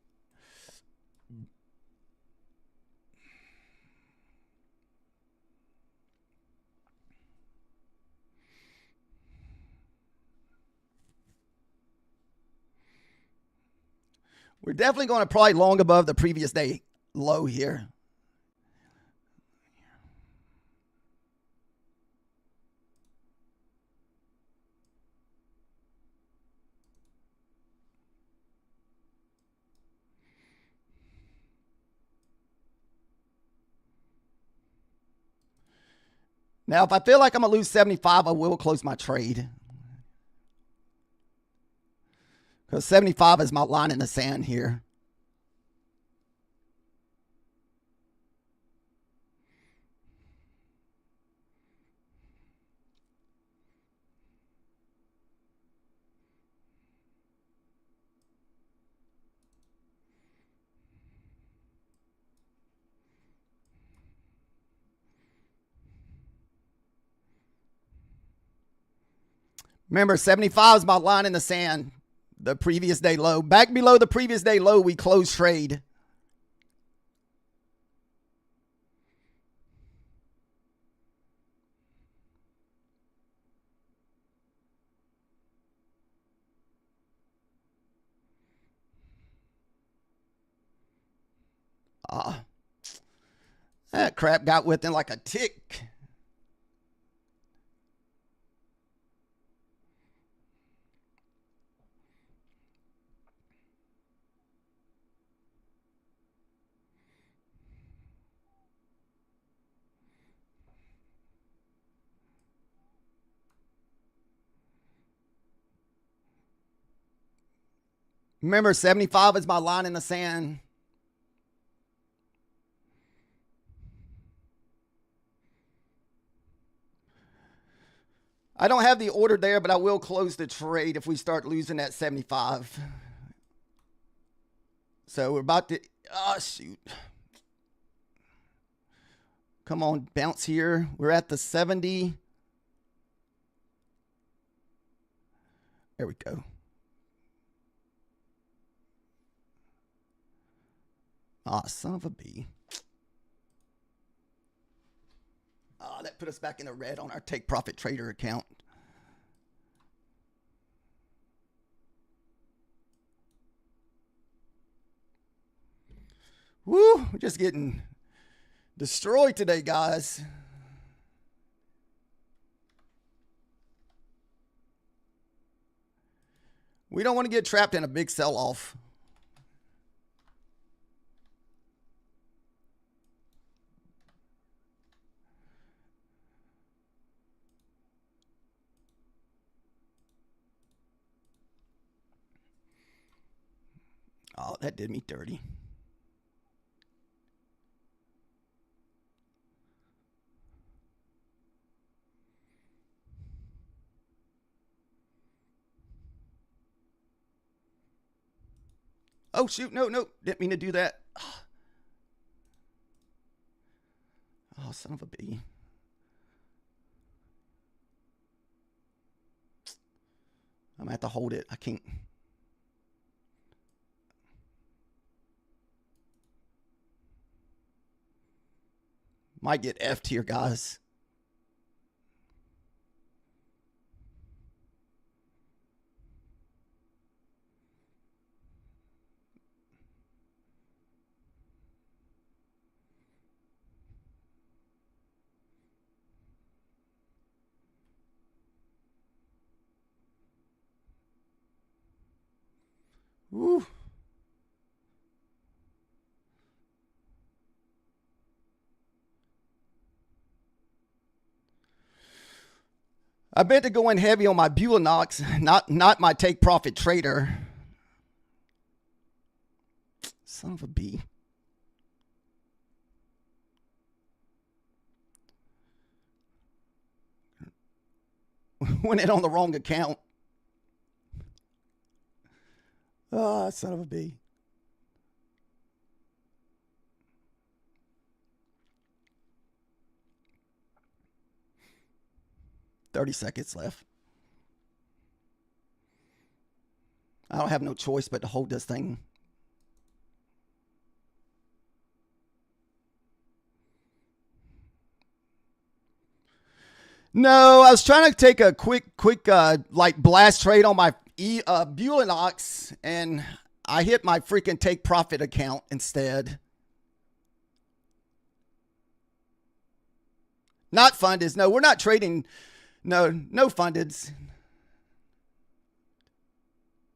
We're definitely going to probably long above the previous day low here. Now, if I feel like I'm going to lose 75, I will close my trade. Because 75 is my line in the sand here. Remember, 75 is my line in the sand. The previous day low. Back below the previous day low, we close trade. That crap got within like a tick. Remember, 75 is my line in the sand. I don't have the order there, but I will close the trade if we start losing that 75. So we're about to... Oh, shoot. Come on, bounce here. We're at the 70. There we go. Ah, son of a bee. That put us back in the red on our Take Profit Trader account. Woo, we're just getting destroyed today, guys. We don't want to get trapped in a big sell-off. Oh, that did me dirty. Oh, shoot. No. Didn't mean to do that. Oh, son of a bee. I'm going to have to hold it. I can't. Might get F'd here, guys. Woo. I bet to go in heavy on my Bulanox, not my take profit trader. Son of a B. Went it on the wrong account. Oh, son of a B. $30 seconds left. I don't have no choice but to hold this thing. No, I was trying to take a quick like blast trade on my Bulanox, and I hit my freaking take profit account instead. Not fundeds. No, we're not trading. No fundeds.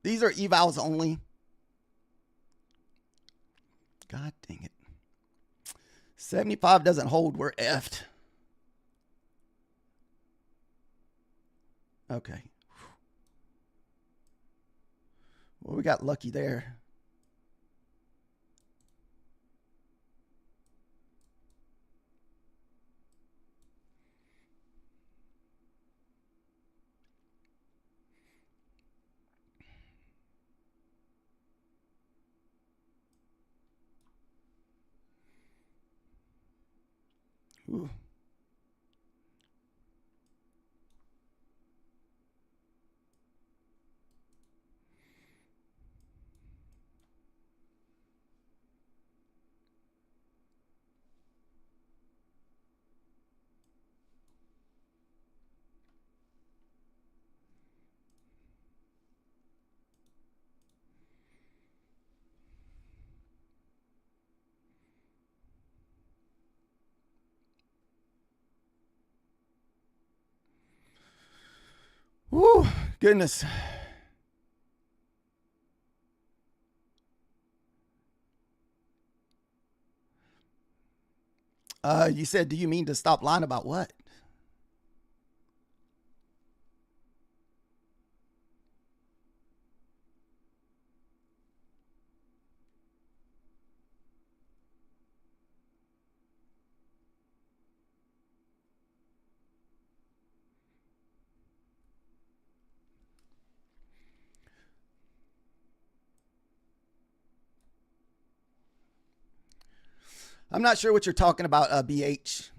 These are evals only. God dang it. 75 doesn't hold. We're effed. Okay. Well, we got lucky there. Ooh. Woo, goodness. You said, do you mean to stop lying about what? I'm not sure what you're talking about, BH.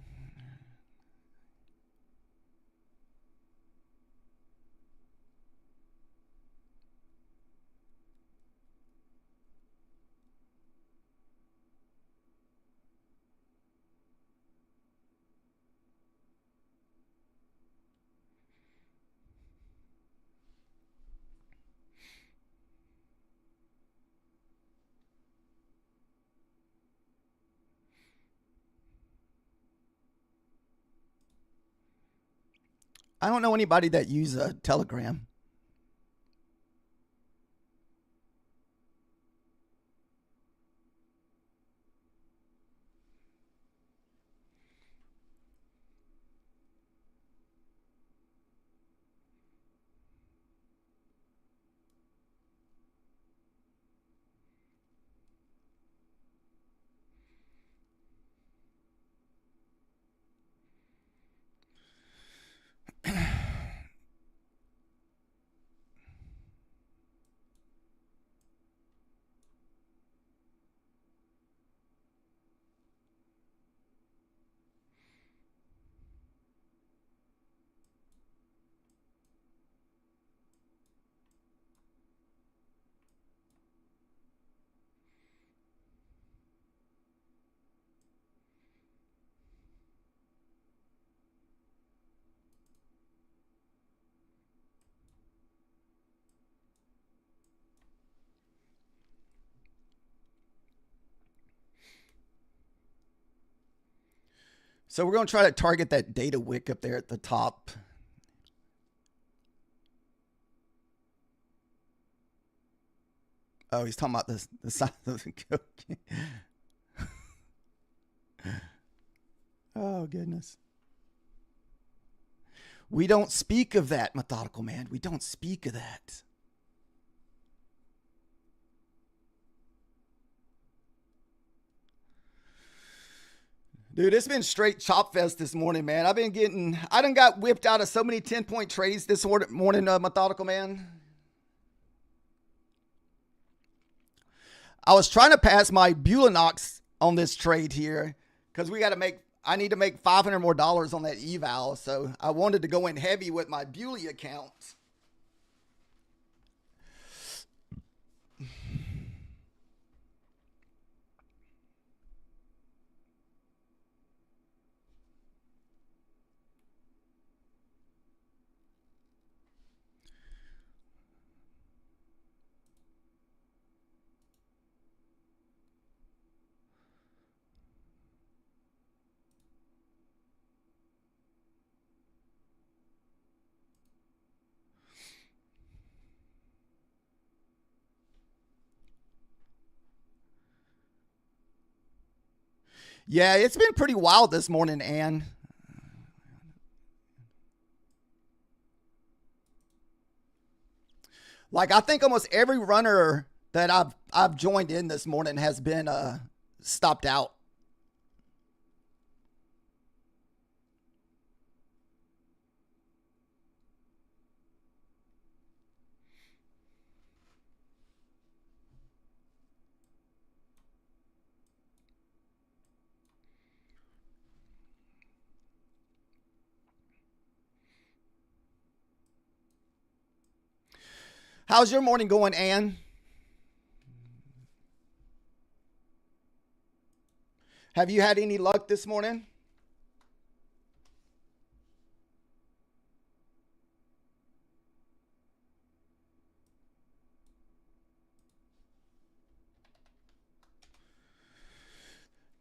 I don't know anybody that uses a Telegram. So we're going to try to target that data wick up there at the top. Oh, he's talking about the size of the cocaine. Oh, goodness. We don't speak of that, methodical man. We don't speak of that. Dude, it's been straight chop fest this morning, man. I done got whipped out of so many 10-point trades this morning, methodical man. I was trying to pass my Bulinox on this trade here because I need to make $500 more on that eval. So I wanted to go in heavy with my Bewley account. Yeah, it's been pretty wild this morning, Ann. Like, I think almost every runner that I've joined in this morning has been stopped out. How's your morning going, Ann? Have you had any luck this morning?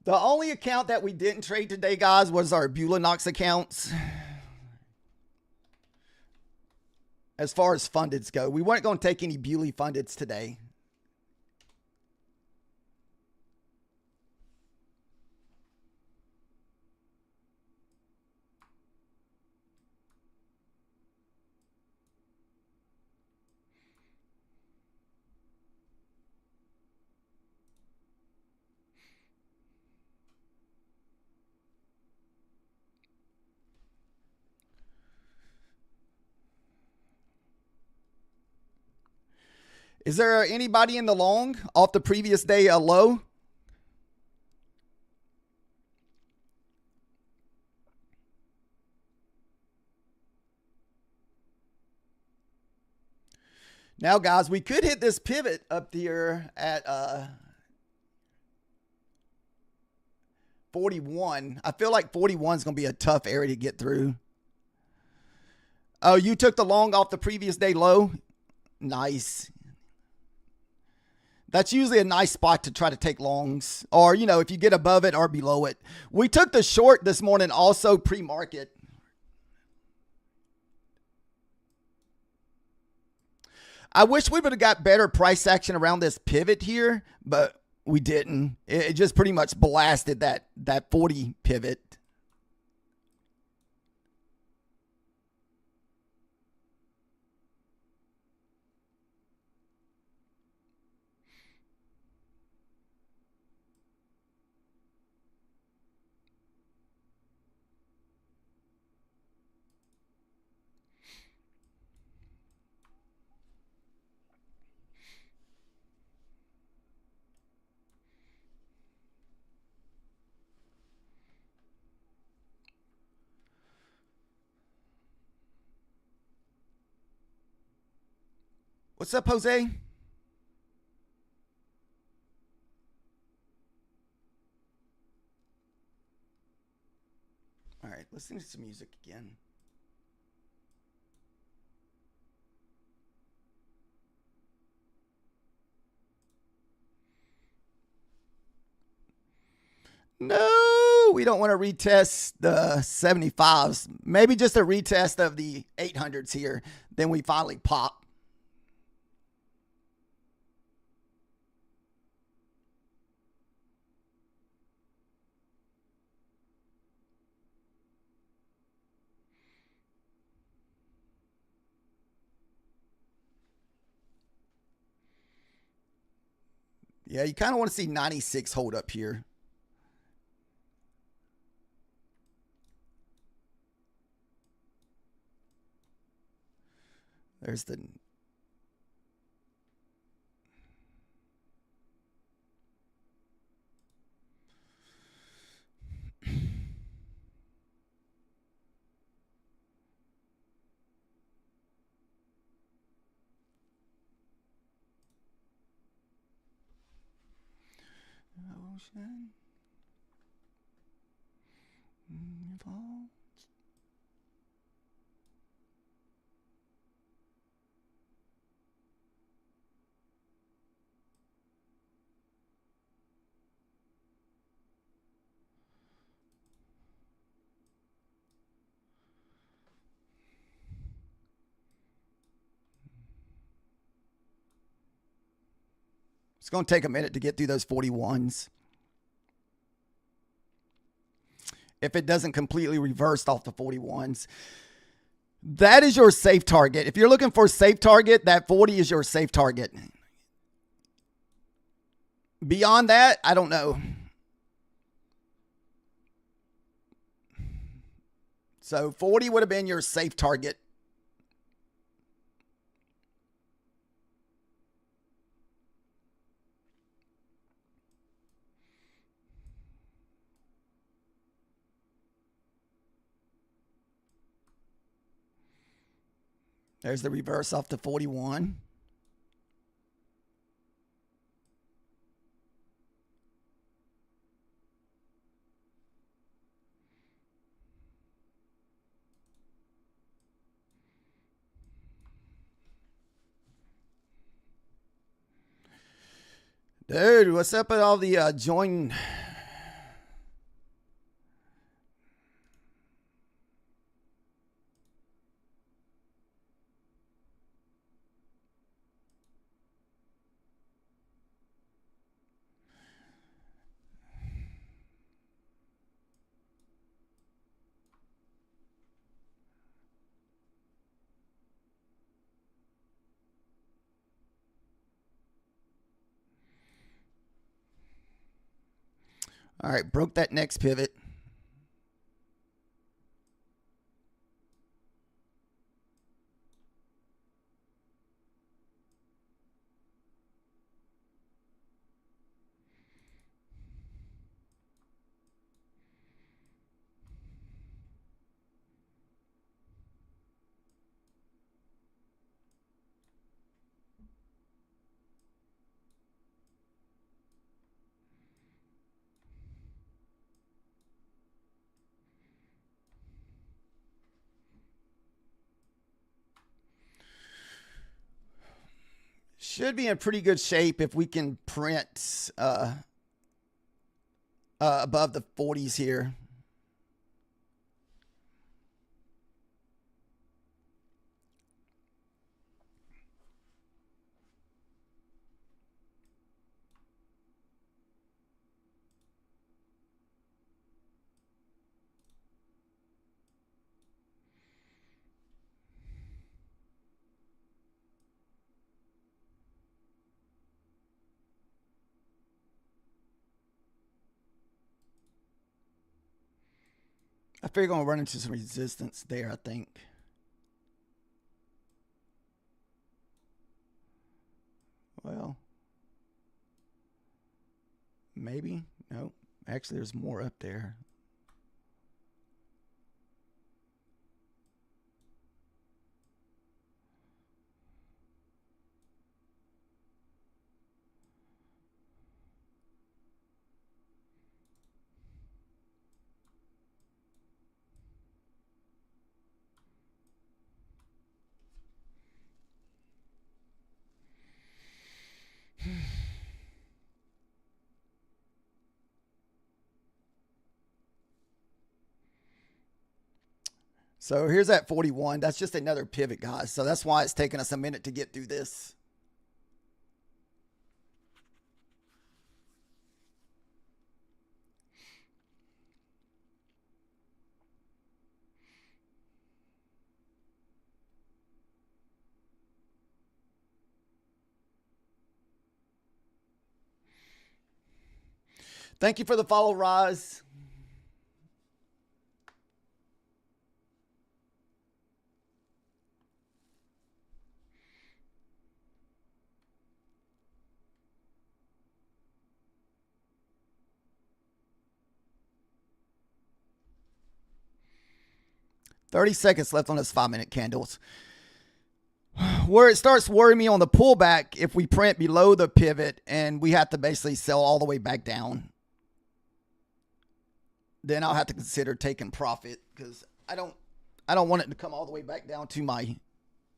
The only account that we didn't trade today, guys, was our Bulinox accounts. As far as fundeds go, we weren't going to take any Bewley fundeds today. Is there anybody in the long off the previous day low? Now, guys, we could hit this pivot up here at 41. I feel like 41 is going to be a tough area to get through. Oh, you took the long off the previous day low? Nice. That's usually a nice spot to try to take longs. Or, you know, if you get above it or below it. We took the short this morning also pre-market. I wish we would have got better price action around this pivot here, but we didn't. It just pretty much blasted that 40 pivot. What's up, Jose? All right, listen to some music again. No, we don't want to retest the 75s. Maybe just a retest of the 800s here. Then we finally pop. Yeah, you kind of want to see 96 hold up here. There's the ocean. It's going to take a minute to get through those 41s. If it doesn't completely reverse off the 41s. That is your safe target. If you're looking for a safe target, that 40 is your safe target. Beyond that, I don't know. So 40 would have been your safe target. There's the reverse off the 41. Dude, what's up with all the join? All right, broke that next pivot. Should be in pretty good shape if we can print above the 40s here. I figure we're going to run into some resistance there, I think. Well, maybe. No, actually, there's more up there. So here's that 41. That's just another pivot, guys. So that's why it's taking us a minute to get through this. Thank you for the follow, Roz. $30 left on this 5-minute candles. Where it starts worrying me on the pullback, if we print below the pivot and we have to basically sell all the way back down, then I'll have to consider taking profit, because I don't want it to come all the way back down to my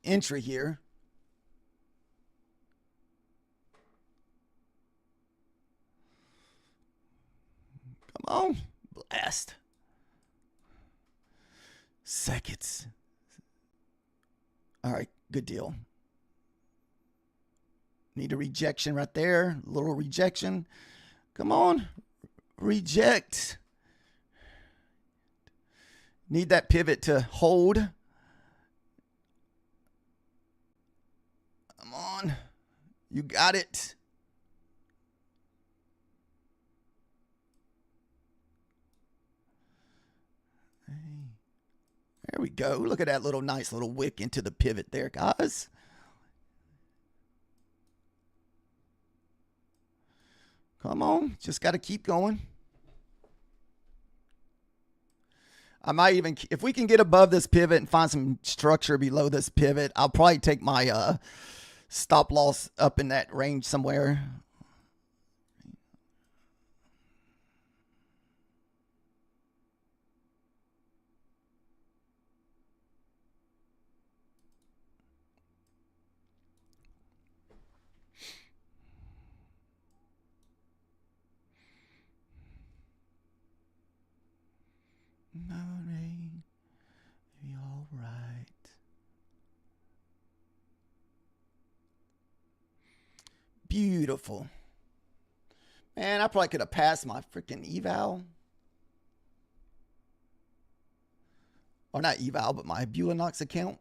entry here. Come on, blast. Seconds. All right, good deal. Need a rejection right there. A little rejection. Come on. Reject. Need that pivot to hold. Come on. You got it. There we go. Look at that little nice little wick into the pivot there, guys. Come on. Just got to keep going. I might even, if we can get above this pivot and find some structure below this pivot, I'll probably take my stop loss up in that range somewhere. Morning, be all right. Beautiful. Man, I probably could have passed my freaking eval. Or not eval, but my Bulinox account.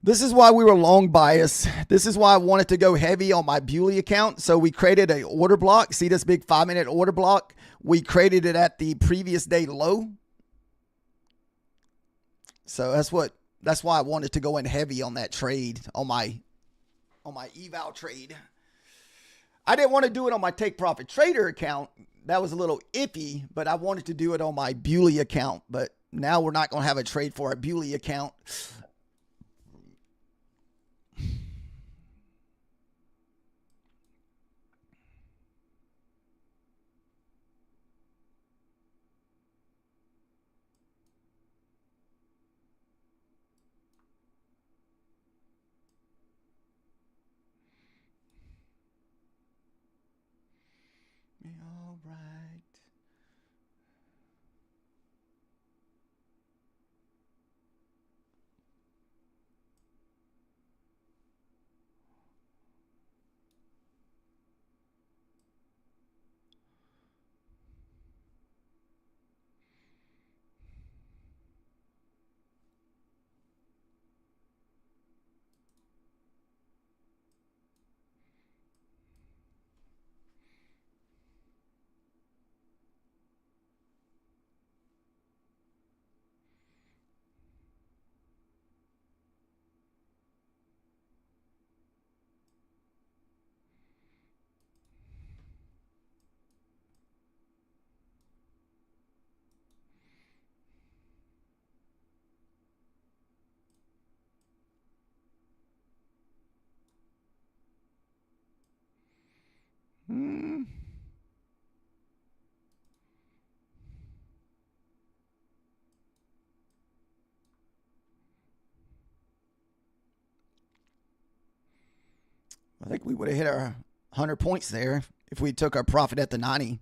This is why we were long bias. This is why I wanted to go heavy on my Bewley account. So we created an order block. See this big 5-minute order block? We created it at the previous day low. So that's why I wanted to go in heavy on that trade, on my eval trade. I didn't want to do it on my take profit trader account. That was a little iffy, but I wanted to do it on my Bewley account. But now we're not going to have a trade for our Bewley account. All right. I think we would have hit our 100 points there if we took our profit at the 90.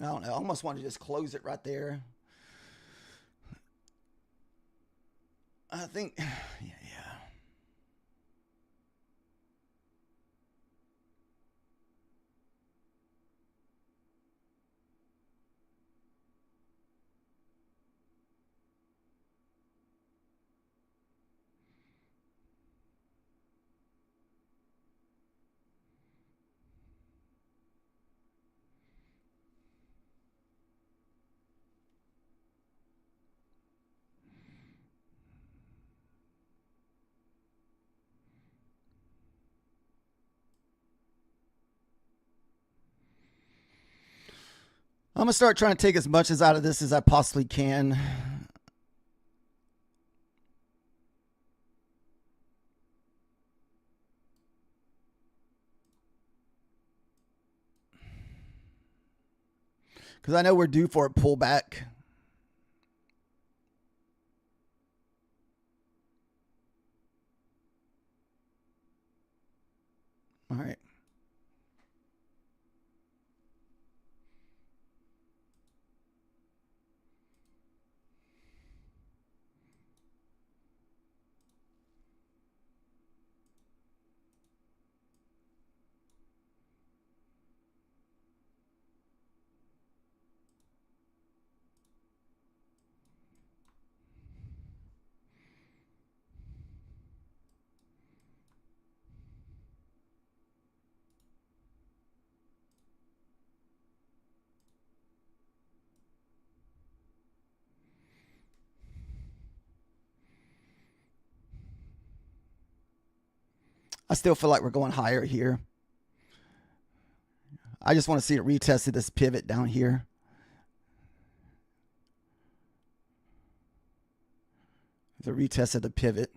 I don't know. I almost want to just close it right there. I think, yeah. I'm going to start trying to take as much as out of this as I possibly can. Because I know we're due for a pullback. All right. I still feel like we're going higher here. I just want to see it retested this pivot down here. The retest of the pivot.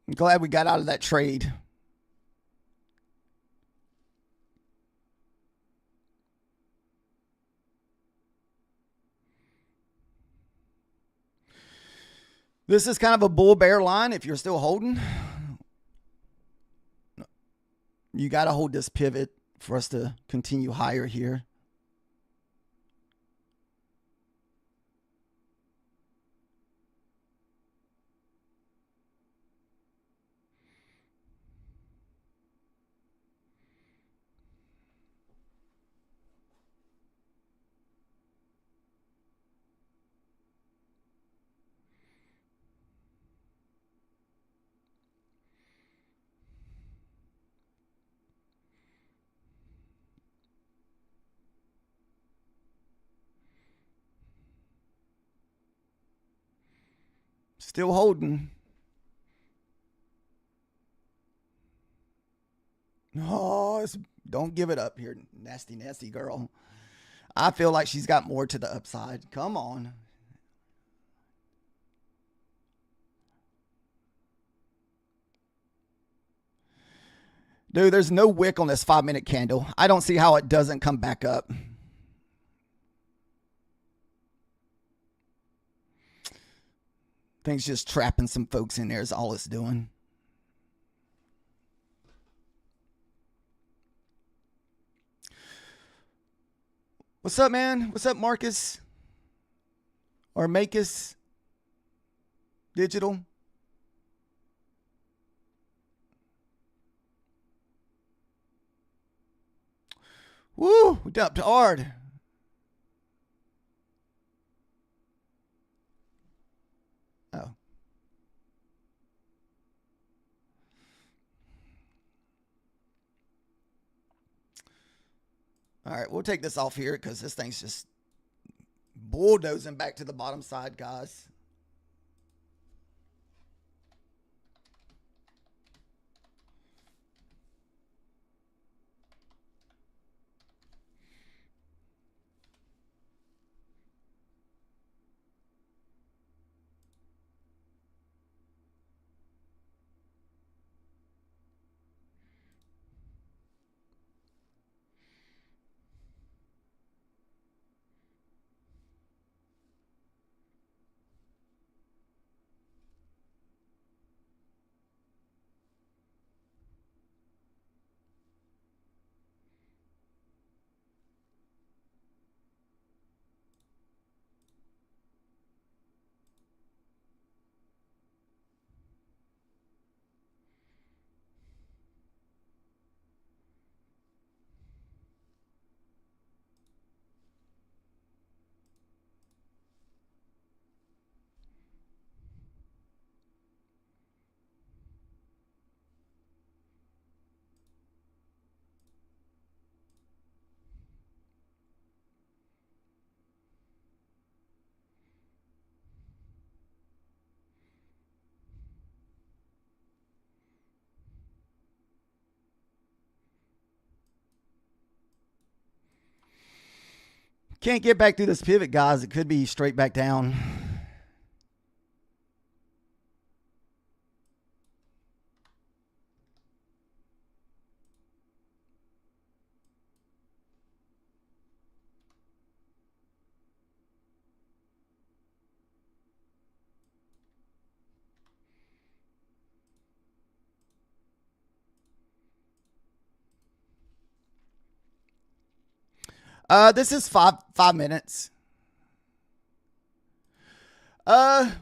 I'm glad we got out of that trade. This is kind of a bull bear line if you're still holding. You got to hold this pivot for us to continue higher here. Still holding. Oh, don't give it up here, nasty, nasty girl. I feel like she's got more to the upside. Come on. Dude, there's no wick on this 5-minute candle. I don't see how it doesn't come back up. Thing's just trapping some folks in there is all it's doing. What's up, man? What's up, Marcus? Or Makis Digital? Woo, we dumped hard. Oh. All right, we'll take this off here because this thing's just bulldozing back to the bottom side, guys. can't get back through this pivot, guys, it could be straight back down. This is five minutes. It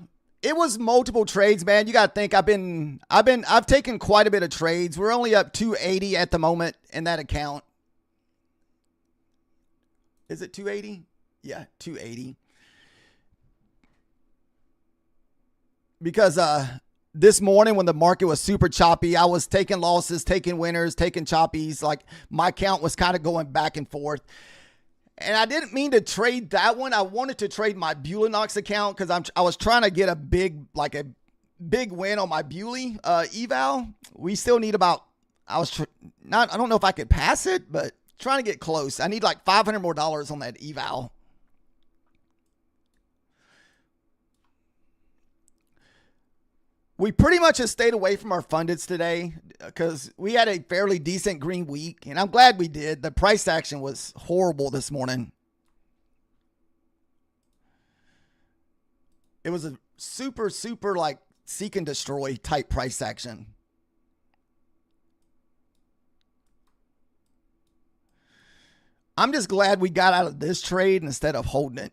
was multiple trades, man. You got to think I've taken quite a bit of trades. We're only up 280 at the moment in that account. Is it 280? Yeah, 280. Because this morning when the market was super choppy, I was taking losses, taking winners, taking choppies. Like my account was kind of going back and forth. And I didn't mean to trade that one. I wanted to trade my Bulenox account because I was trying to get a big win on my Bewley eval. We still need about I don't know if I could pass it, but trying to get close. I need like $500 more on that eval. We pretty much have stayed away from our fundeds today because we had a fairly decent green week, and I'm glad we did. The price action was horrible this morning. It was a super like seek and destroy type price action. I'm just glad we got out of this trade instead of holding it.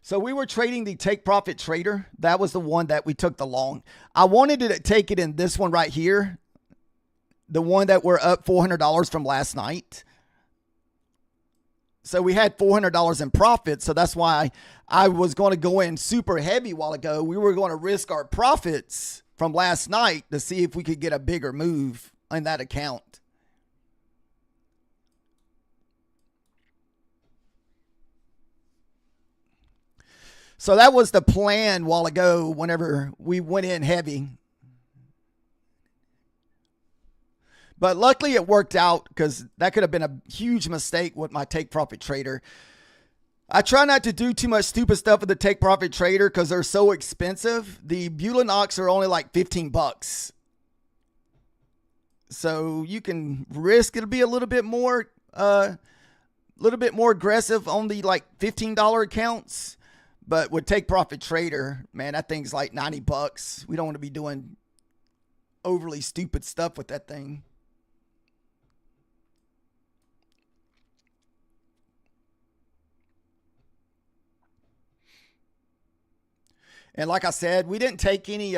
So we were trading the take profit trader. That was the one that we took the long. I wanted to take it in this one right here. The one that we're up $400 from last night. So we had $400 in profit. So that's why I was going to go in super heavy a while ago. We were going to risk our profits from last night to see if we could get a bigger move in that account. So that was the plan a while ago whenever we went in heavy. But luckily it worked out because that could have been a huge mistake with my take profit trader. I try not to do too much stupid stuff with the take profit trader because they're so expensive. The Bulenox are only like $15. So you can risk it'll be a little bit more aggressive on the like $15 accounts. But with take profit trader, man, that thing's like $90. We don't want to be doing overly stupid stuff with that thing. And like I said, we didn't take any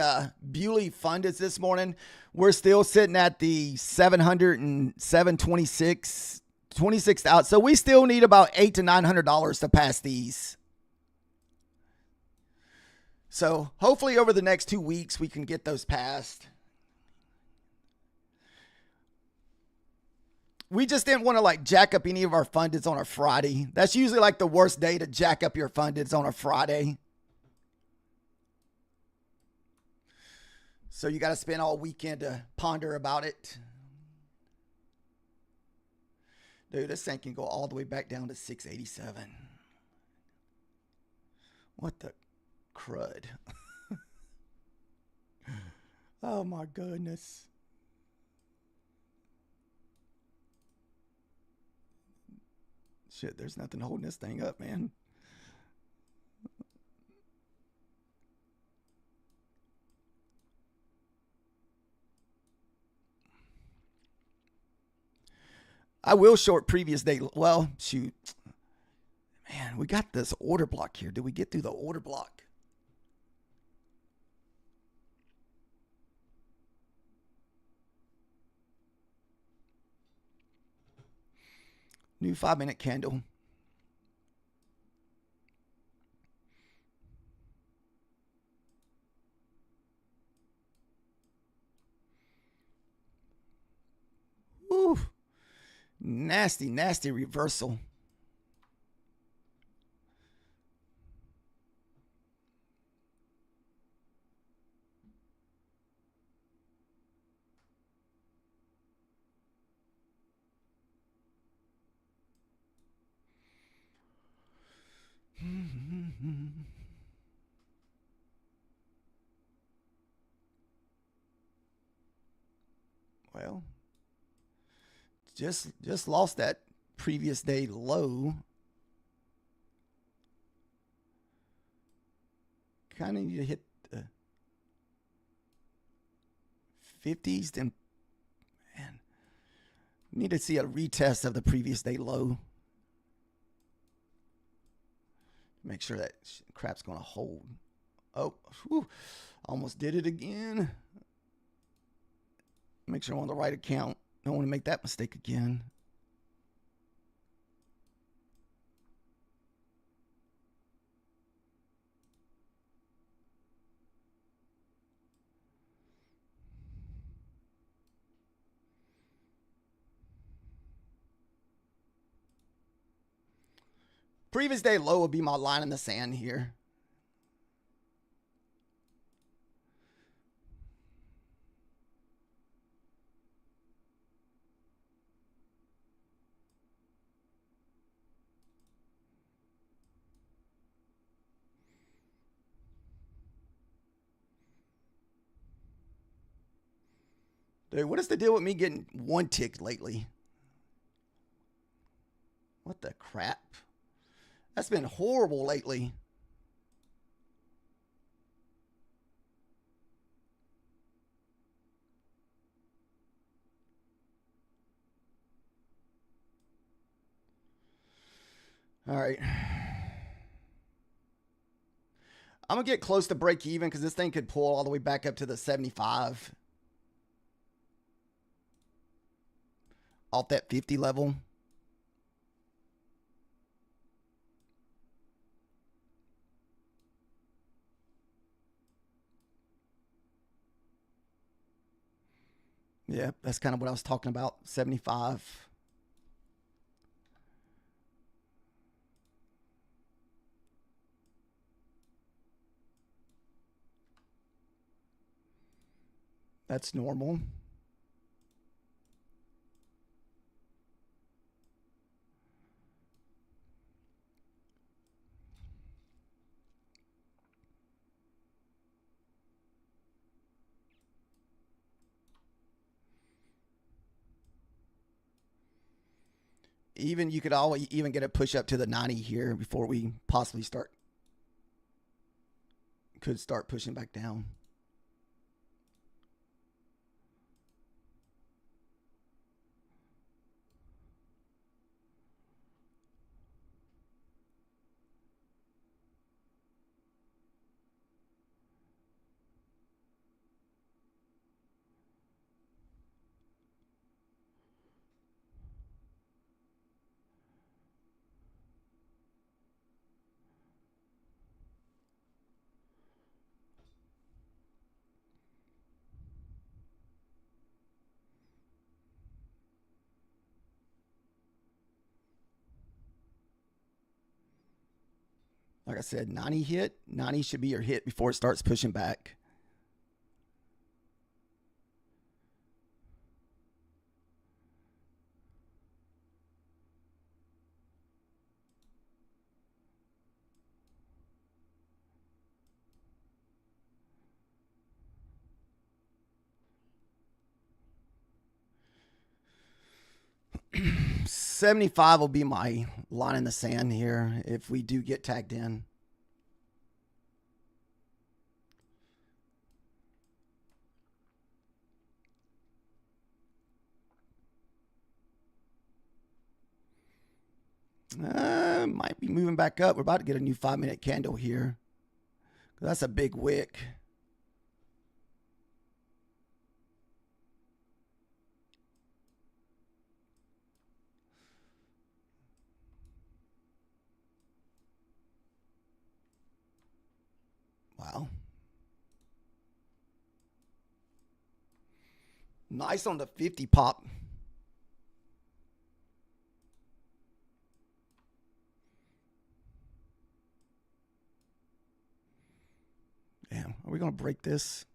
Bewley fundeds this morning. We're still sitting at the 726 out. So we still need about $800 to $900 to pass these. So hopefully over the next 2 weeks, we can get those passed. We just didn't want to like jack up any of our fundeds on a Friday. That's usually like the worst day to jack up your fundeds on a Friday. So you got to spend all weekend to ponder about it. Dude, this thing can go all the way back down to 687. What the crud. Oh my goodness. Shit, there's nothing holding this thing up, man. I will short previous day. Well, shoot. Man, we got this order block here. Did we get through the order block? New 5-minute candle. Ooh. Nasty reversal. Just lost that previous day low. Kind of need to hit the 50s. Then, man, need to see a retest of the previous day low. Make sure that crap's going to hold. Oh, whew, almost did it again. Make sure I'm on the right account. Don't want to make that mistake again. Previous day low will be my line in the sand here. Dude, what is the deal with me getting one tick lately? What the crap? That's been horrible lately. All right. I'm going to get close to break even because this thing could pull all the way back up to the 75. Off that 50 level. Yeah, that's kind of what I was talking about. 75. That's normal. Even you could always even get a push up to the 90 here before we possibly could start pushing back down. Like I said, 90 hit. 90 should be your hit before it starts pushing back. $75 will be my line in the sand here if we do get tagged in. Might be moving back up. We're about to get a new 5-minute candle here. That's a big wick. Wow. Nice on the 50 pop. Damn, are we going to break this?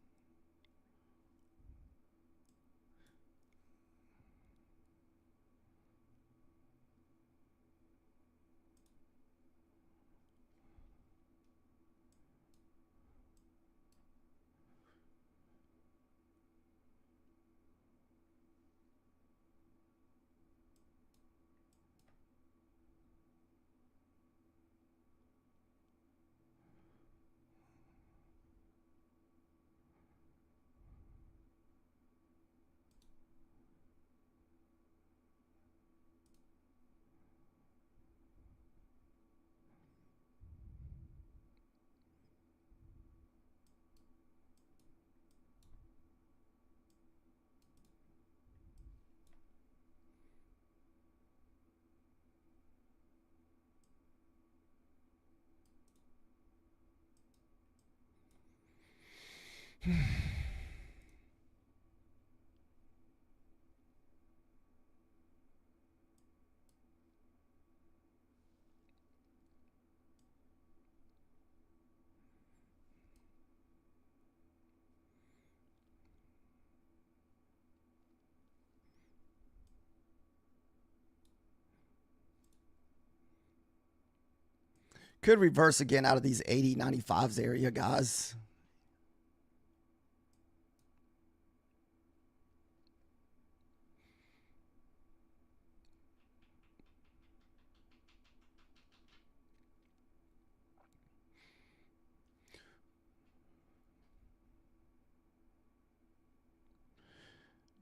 Could reverse again out of these 80, 95s area, guys.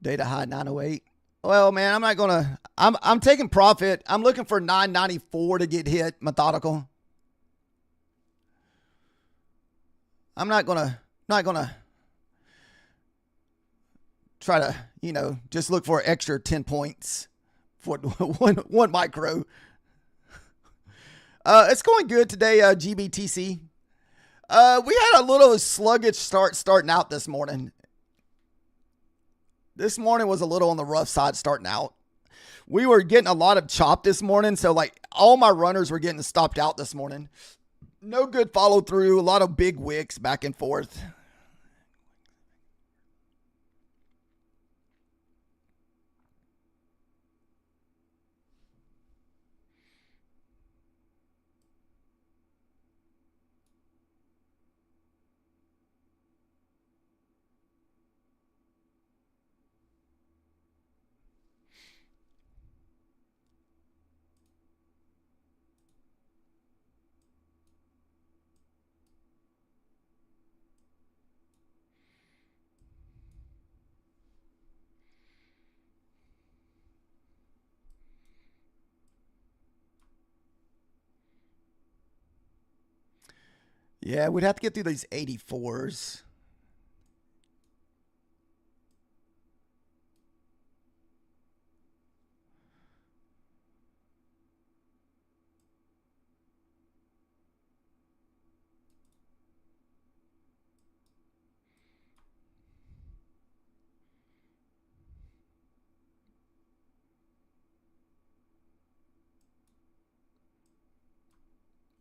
Data high 908. Well, man, I'm not gonna. I'm taking profit. I'm looking for 994 to get hit. Methodical. I'm not gonna try to, just look for extra 10 points for one micro. It's going good today, GBTC. We had a little sluggish starting out this morning. This morning was a little on the rough side starting out. We were getting a lot of chop this morning, so like all my runners were getting stopped out this morning. No good follow through, a lot of big wicks back and forth. Yeah, we'd have to get through these 84s.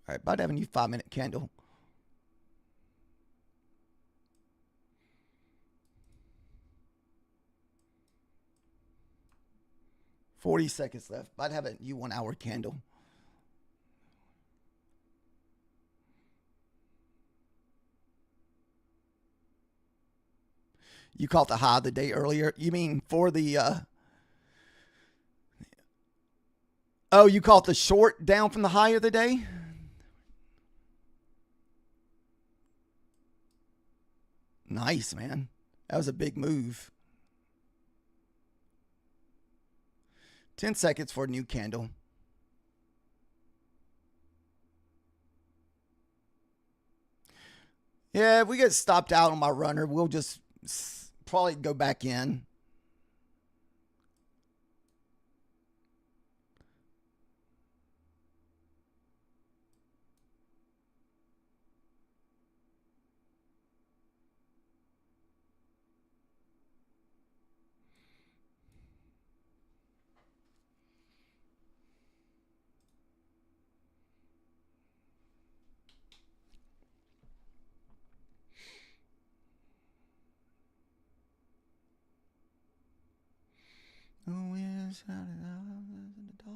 All right, about having you 5-minute candle. $40 seconds left. I'd have a you 1 hour candle. You caught the high the day earlier. You mean for the oh, you caught the short down from the high of the day? Nice, man. That was a big move. 10 seconds for a new candle. Yeah, if we get stopped out on my runner, we'll just probably go back in. Oh, yes, the dog.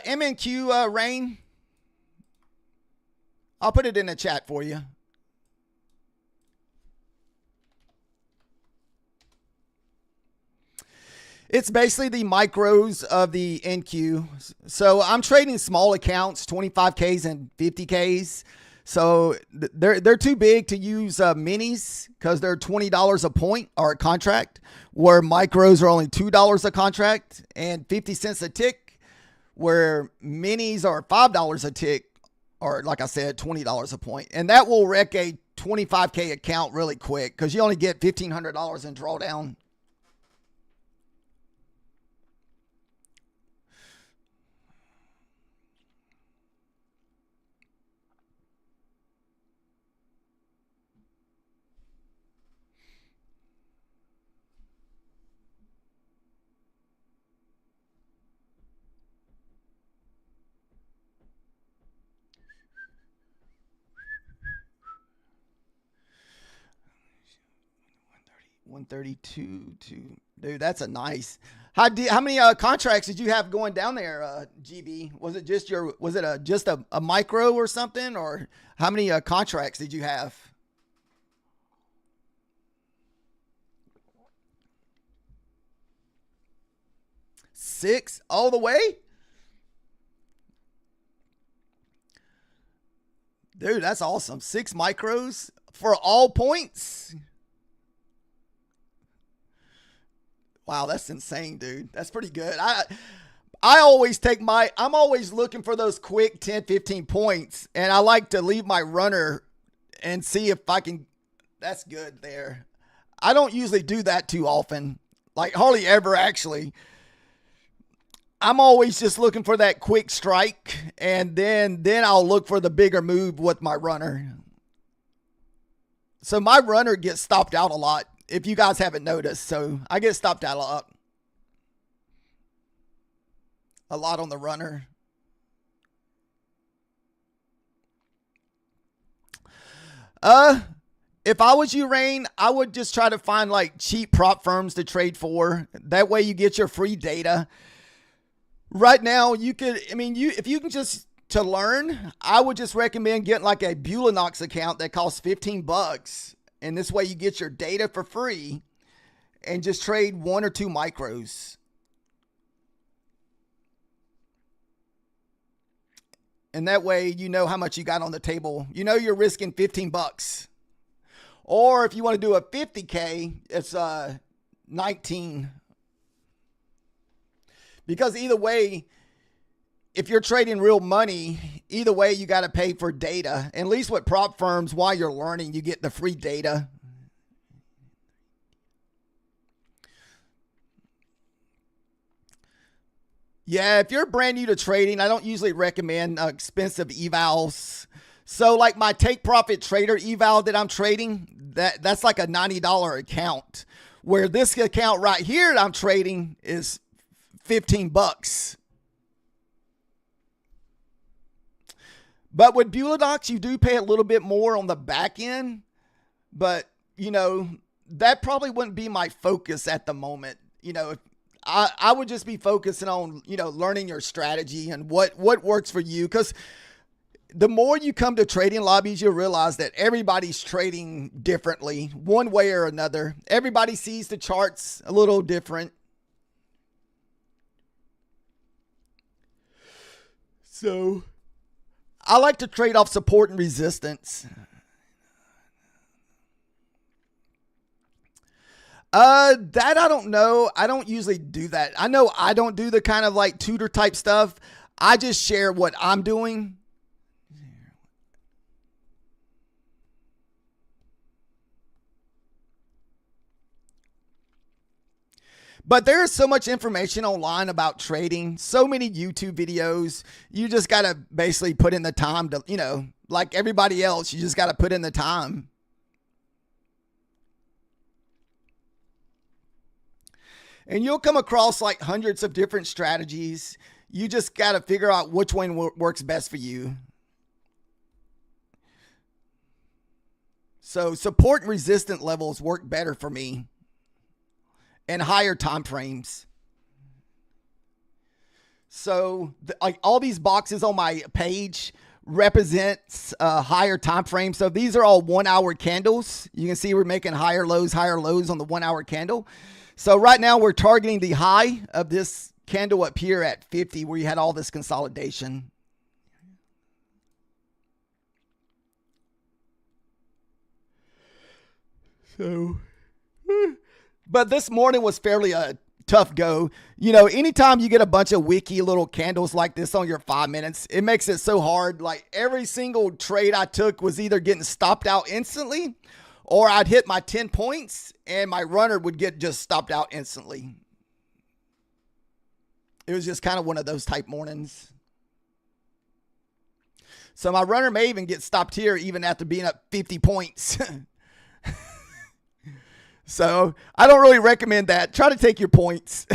MNQ Rain. I'll put it in the chat for you. It's basically the micros of the NQ. So I'm trading small accounts, 25Ks and 50Ks. So they're too big to use minis because they're $20 a point or a contract, where micros are only $2 a contract and 50 cents a tick. where minis are $5 a tick, or like I said, $20 a point. And that will wreck a 25K account really quick because you only get $1,500 in drawdown. $132 to dude, that's a nice. How many contracts did you have going down there, GB? Was it just just a micro or something, or how many contracts did you have? 6 all the way? Dude, that's awesome. 6 micros for all points. Wow, that's insane, dude. That's pretty good. I always I'm always looking for those quick 10, 15 points, and I like to leave my runner and see if I can. That's good there. I don't usually do that too often, like hardly ever actually. I'm always just looking for that quick strike, and then I'll look for the bigger move with my runner. So my runner gets stopped out a lot, if you guys haven't noticed. So I get stopped out a lot on the runner. If I was you, Rain, I would just try to find like cheap prop firms to trade for. That way you get your free data. Right now, if you can just to learn, I would just recommend getting like a Bulanox account that costs $15. And this way you get your data for free and just trade 1 or 2 micros. And that way you know how much you got on the table. You know you're risking $15. Or if you want to do a 50K, it's 19. Because either way, if you're trading real money, either way, you got to pay for data. At least with prop firms, while you're learning, you get the free data. Yeah, if you're brand new to trading, I don't usually recommend expensive evals. So like my Take Profit Trader eval that I'm trading, that's like a $90 account. Where this account right here that I'm trading is $15. But with Bulanox, you do pay a little bit more on the back end. But, that probably wouldn't be my focus at the moment. I would just be focusing on, learning your strategy and what works for you. Because the more you come to trading lobbies, you'll realize that everybody's trading differently, one way or another. Everybody sees the charts a little different. So I like to trade off support and resistance. That I don't know. I don't usually do that. I know I don't do the kind of like tutor type stuff. I just share what I'm doing. But there is so much information online about trading, so many YouTube videos. You just got to basically put in the time to, like everybody else, you just got to put in the time. And you'll come across like hundreds of different strategies. You just got to figure out which one works best for you. So support and resistance levels work better for me. And higher time frames. So like all these boxes on my page represents higher time frames. So these are all 1 hour candles. You can see we're making higher lows on the 1 hour candle. So right now we're targeting the high of this candle up here at 50 where you had all this consolidation. So... But this morning was fairly tough go. You know, anytime you get a bunch of wicky little candles like this on your 5 minutes, it makes it so hard. Like every single trade I took was either getting stopped out instantly or I'd hit my 10 points and my runner would get just stopped out instantly. It was just kind of one of those type mornings. So my runner may even get stopped here even after being up 50 points. So I don't really recommend that. Try to take your points.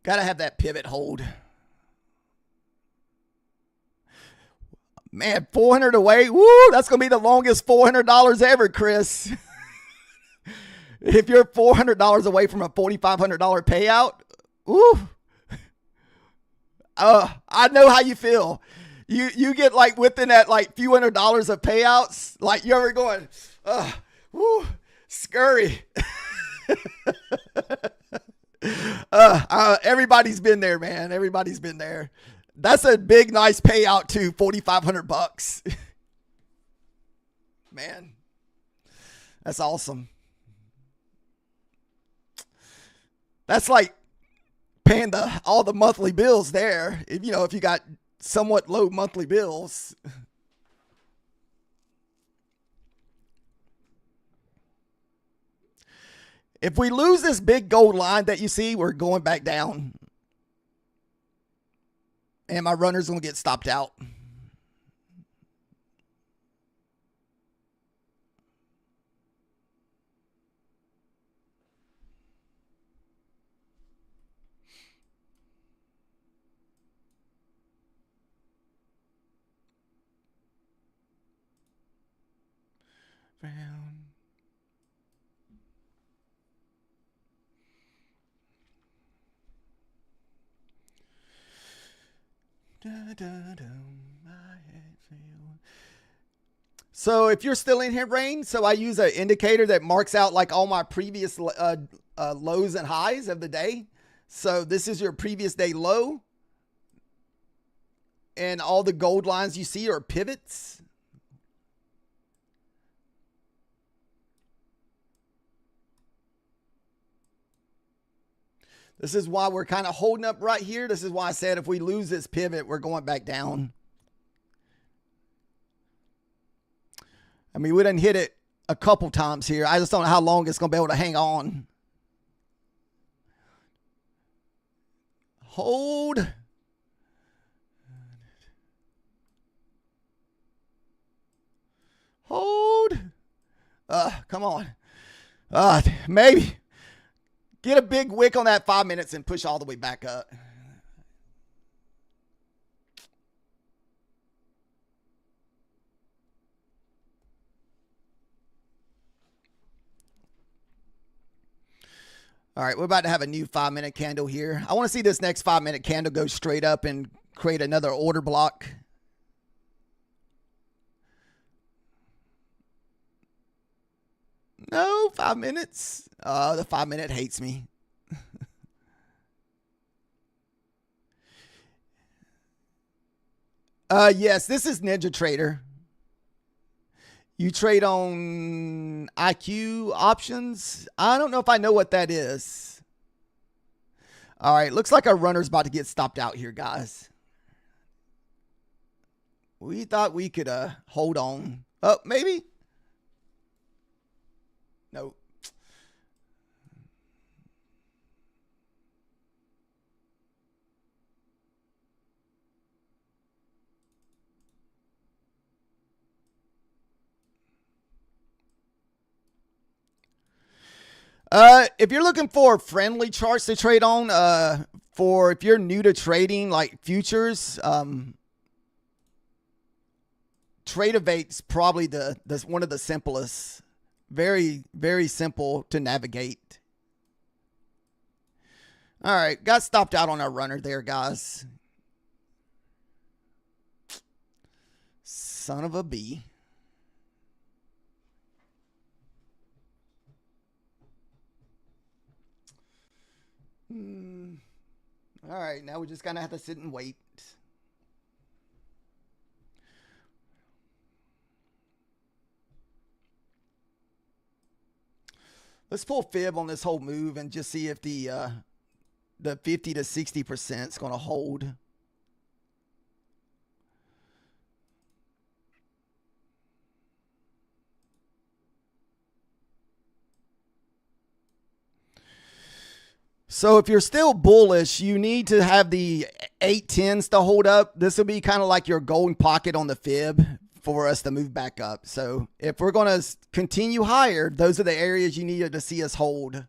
Got to have that pivot hold. Man, 400 away. Woo, that's going to be the longest $400 ever, Chris. If you're $400 away from a $4,500 payout, woo. I know how you feel. You get like within that like few $100s of payouts, like you're ever going, woo, scurry. Everybody's been there, man. Everybody's been there. That's a big, nice payout too. $4,500. Man, that's awesome. That's like paying all the monthly bills there. If you got somewhat low monthly bills. If we lose this big gold line that you see, we're going back down. And my runner's going to get stopped out. So if you're still in here, Rain, so I use an indicator that marks out like all my previous lows and highs of the day. So this is your previous day low. And all the gold lines you see are pivots. This is why we're kind of holding up right here. This is why I said if we lose this pivot, we're going back down. I mean, we done hit it a couple times here. I just don't know how long it's going to be able to hang on. Hold. Hold. Come on. Maybe. Get a big wick on that 5 minutes and push all the way back up. All right, we're about to have a new 5 minute candle here. I want to see this next 5 minute candle go straight up and create another order block. No, 5 minutes. The 5 minute hates me. Yes, this is Ninja Trader. You trade on IQ options. I don't know if I know what that is. All right, looks like our runner's about to get stopped out here, guys. We thought we could hold on. Oh, maybe. No. If you're looking for friendly charts to trade on, if you're new to trading like futures, Tradeovate's probably the one of the simplest. Very, very simple to navigate. All right, got stopped out on our runner there, guys. Son of a bee. All right, now we just kind of have to sit and wait. Let's pull fib on this whole move and just see if the 50 to 60% is going to hold. So if you're still bullish, you need to have the 810s to hold up. This will be kind of like your golden pocket on the fib for us to move back up. So if we're going to continue higher, those are the areas you needed to see us hold.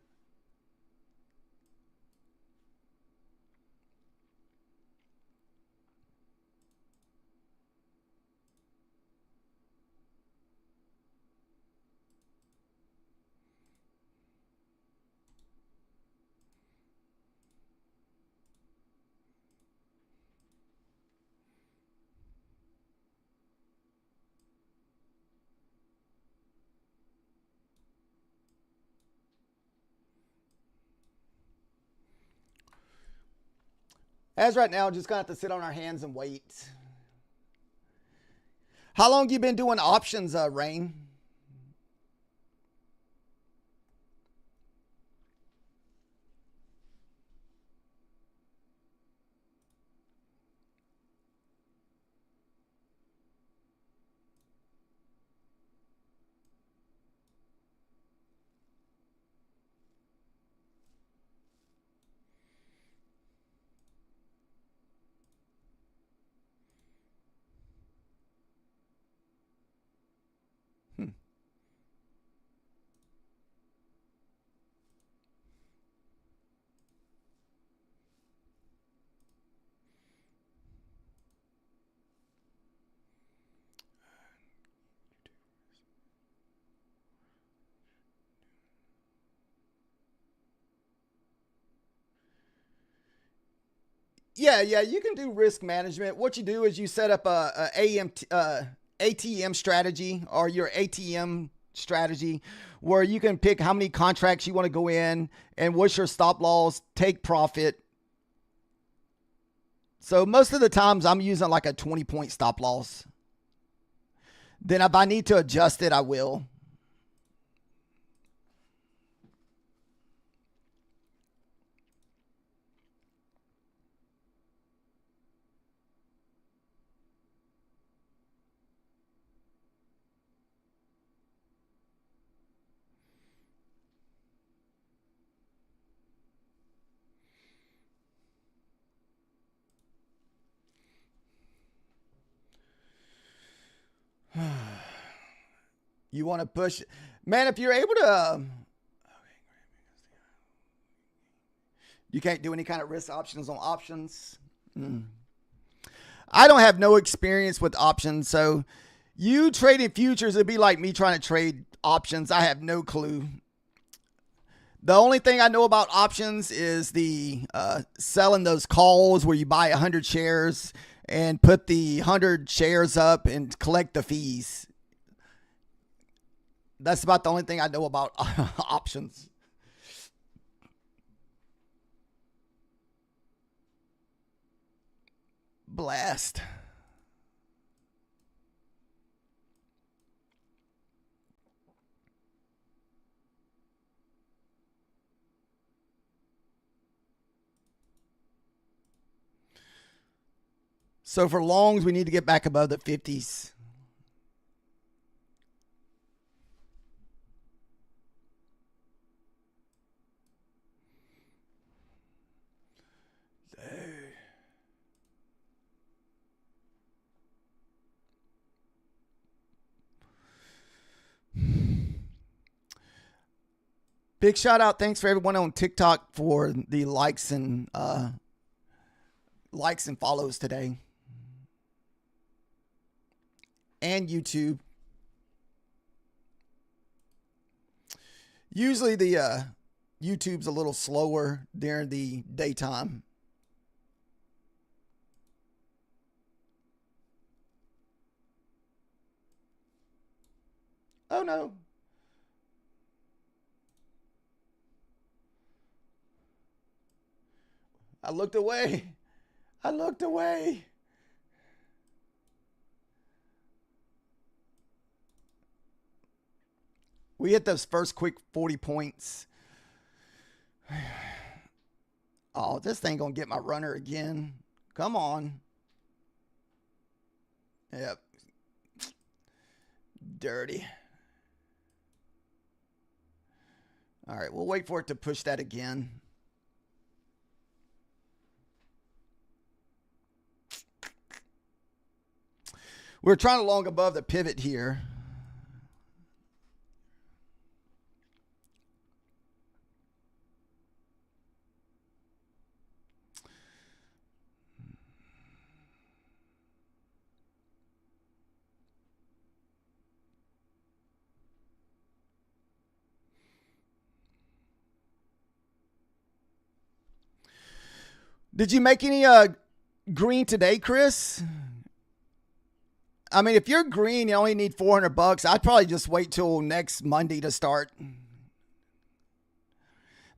As right now, just going to have to sit on our hands and wait. How long you been doing options, Rain? Yeah, you can do risk management. What you do is you set up a ATM strategy or your ATM strategy where you can pick how many contracts you want to go in and what's your stop loss, take profit. So most of the times I'm using like a 20-point stop loss. Then if I need to adjust it, I will. You want to push, man, if you're able to, you can't do any kind of risk options on options. I don't have no experience with options. So you trading futures, it'd be like me trying to trade options. I have no clue. The only thing I know about options is the selling those calls where you buy 100 shares and put the 100 shares up and collect the fees. That's about the only thing I know about options. Blast. So for longs, we need to get back above the 50s. Big shout out. Thanks for everyone on TikTok for the likes and follows today. And YouTube. Usually the YouTube's a little slower during the daytime. Oh no. I looked away. I looked away. We hit those first quick 40 points. Oh, this thing gonna get my runner again. Come on. Yep. Dirty. All right, we'll wait for it to push that again. We're trying to long above the pivot here. Did you make any green today, Chris? I mean, if you're green, you only need $400. I'd probably just wait till next Monday to start.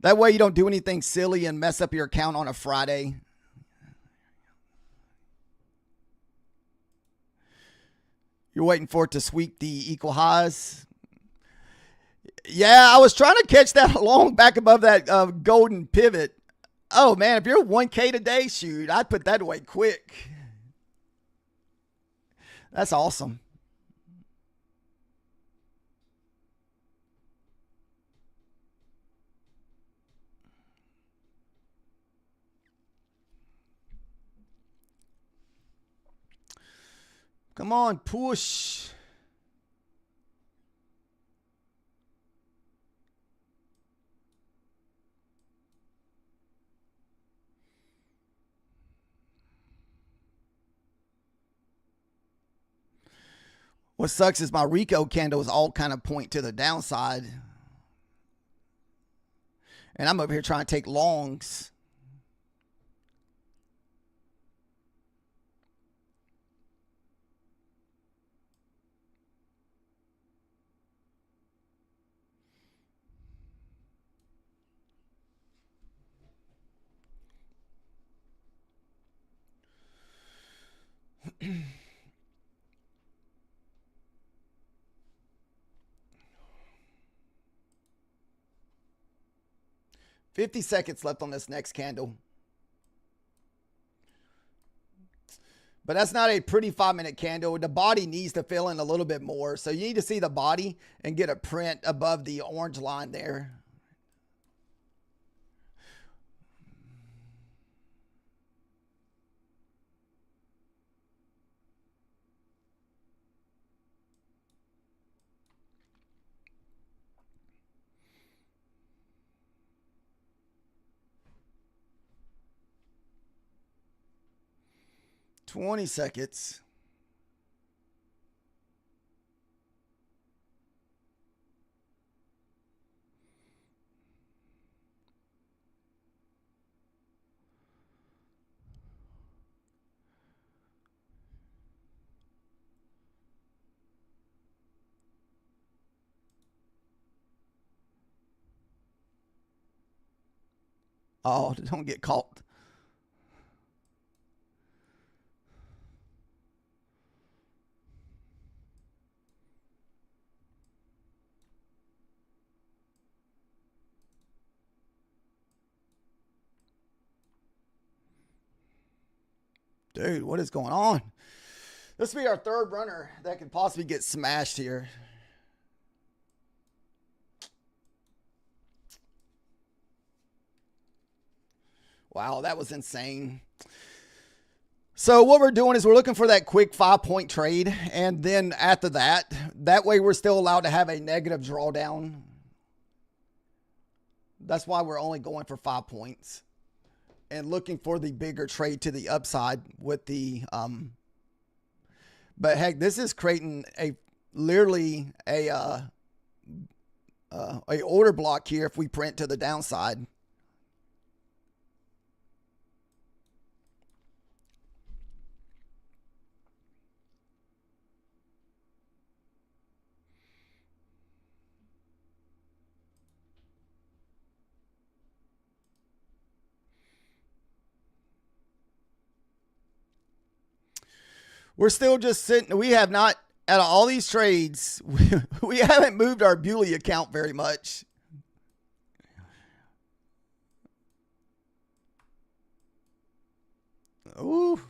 That way you don't do anything silly and mess up your account on a Friday. You're waiting for it to sweep the equal highs. Yeah, I was trying to catch that along back above that golden pivot. Oh, man, if you're 1K today, shoot, I'd put that away quick. That's awesome. Come on, push. What sucks is my Rico candles all kind of point to the downside. And I'm over here trying to take longs. $50 seconds left on this next candle. But that's not a pretty 5-minute candle. The body needs to fill in a little bit more. So you need to see the body and get a print above the orange line there. $20 seconds. Oh, don't get caught. Dude, what is going on? This will be our third runner that could possibly get smashed here. Wow, that was insane. So what we're doing is we're looking for that quick 5-point trade. And then after that way we're still allowed to have a negative drawdown. That's why we're only going for 5 points. And looking for the bigger trade to the upside with the, but heck, this is creating literally a order block here if we print to the downside. We're still just sitting. We have not, out of all these trades, we haven't moved our Bewley account very much. Ooh.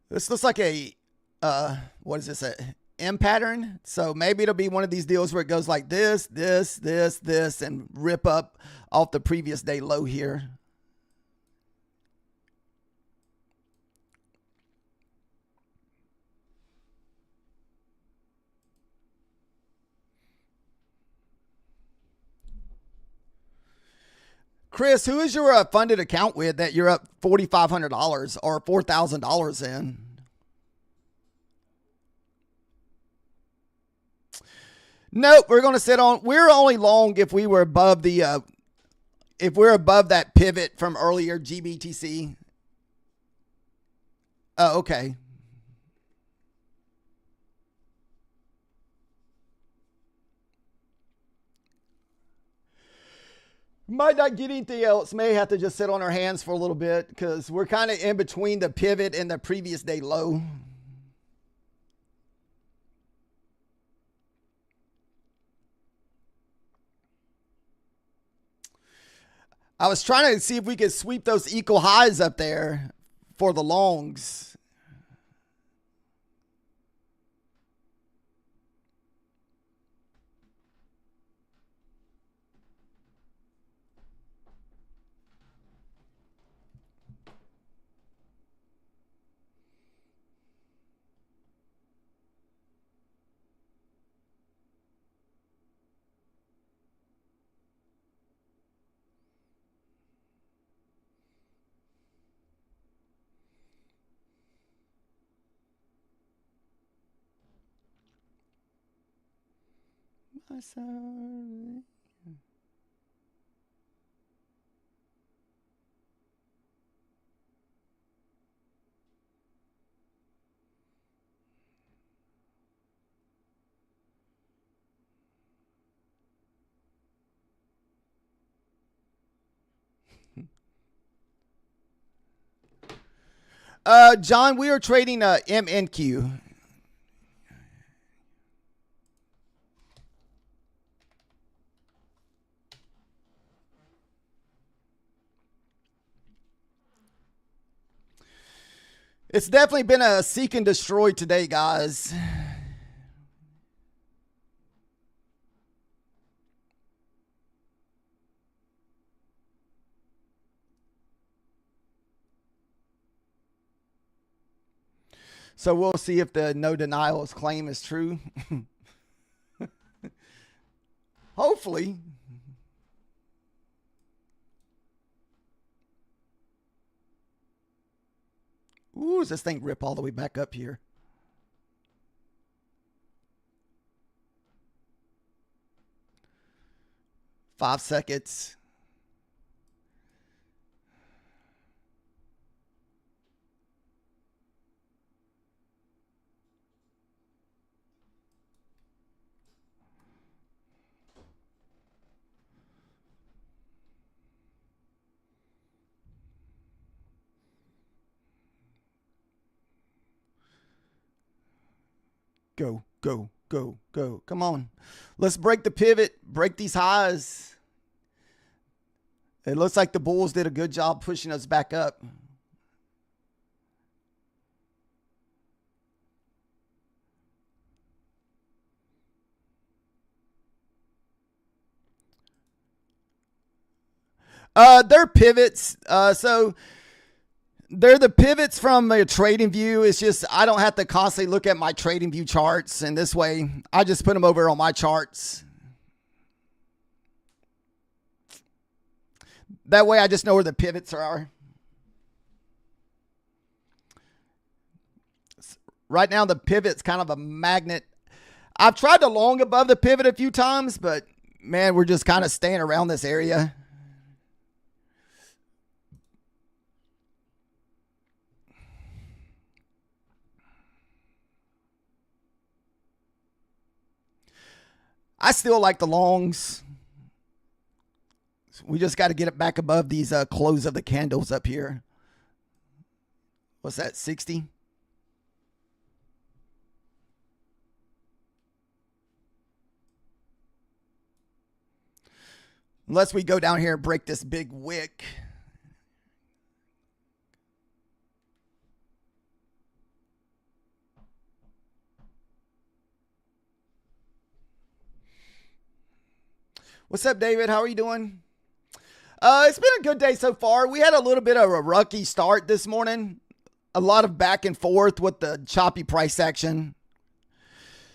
This looks like a, what is this, a M pattern? So maybe it'll be one of these deals where it goes like this, this, this, this, and rip up off the previous day low here. Chris, who is your funded account with that you're up $4,500 or $4,000 in? Nope, we're going to sit on. We're only long if we were above the, if we're above that pivot from earlier GBTC. Oh, okay. Might not get anything else. May have to just sit on our hands for a little bit because we're kind of in between the pivot and the previous day low. I was trying to see if we could sweep those equal highs up there for the longs. John, we are trading MNQ. It's definitely been a seek and destroy today, guys. So we'll see if the no denials claim is true. Hopefully. Ooh, does this thing rip all the way back up here? Five seconds. Go, go, go, go. Come on. Let's break the pivot, break these highs. It looks like the Bulls did a good job pushing us back up. They're pivots. So they're the pivots from a trading view. It's just I don't have to constantly look at my trading view charts. And this way, I just put them over on my charts. That way, I just know where the pivots are. Right now, the pivot's kind of a magnet. I've tried to long above the pivot a few times, but man, we're just kind of staying around this area. I still like the longs. We just got to get it back above these close of the candles up here. What's that, 60? Unless we go down here and break this big wick. What's up, David? How are you doing? It's been a good day so far. We had a little bit of a rocky start this morning. A lot of back and forth with the choppy price action.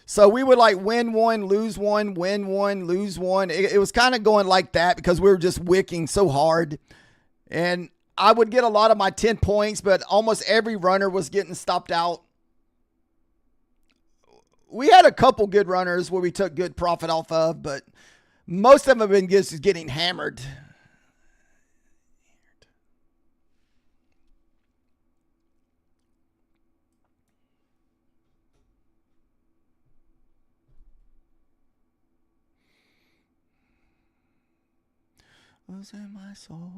So we would like win one, lose one, win one, lose one. It was kind of going like that because we were just wicking so hard. And I would get a lot of my 10 points, but almost every runner was getting stopped out. We had a couple good runners where we took good profit off of, but most of them have been just getting hammered. Was in my soul.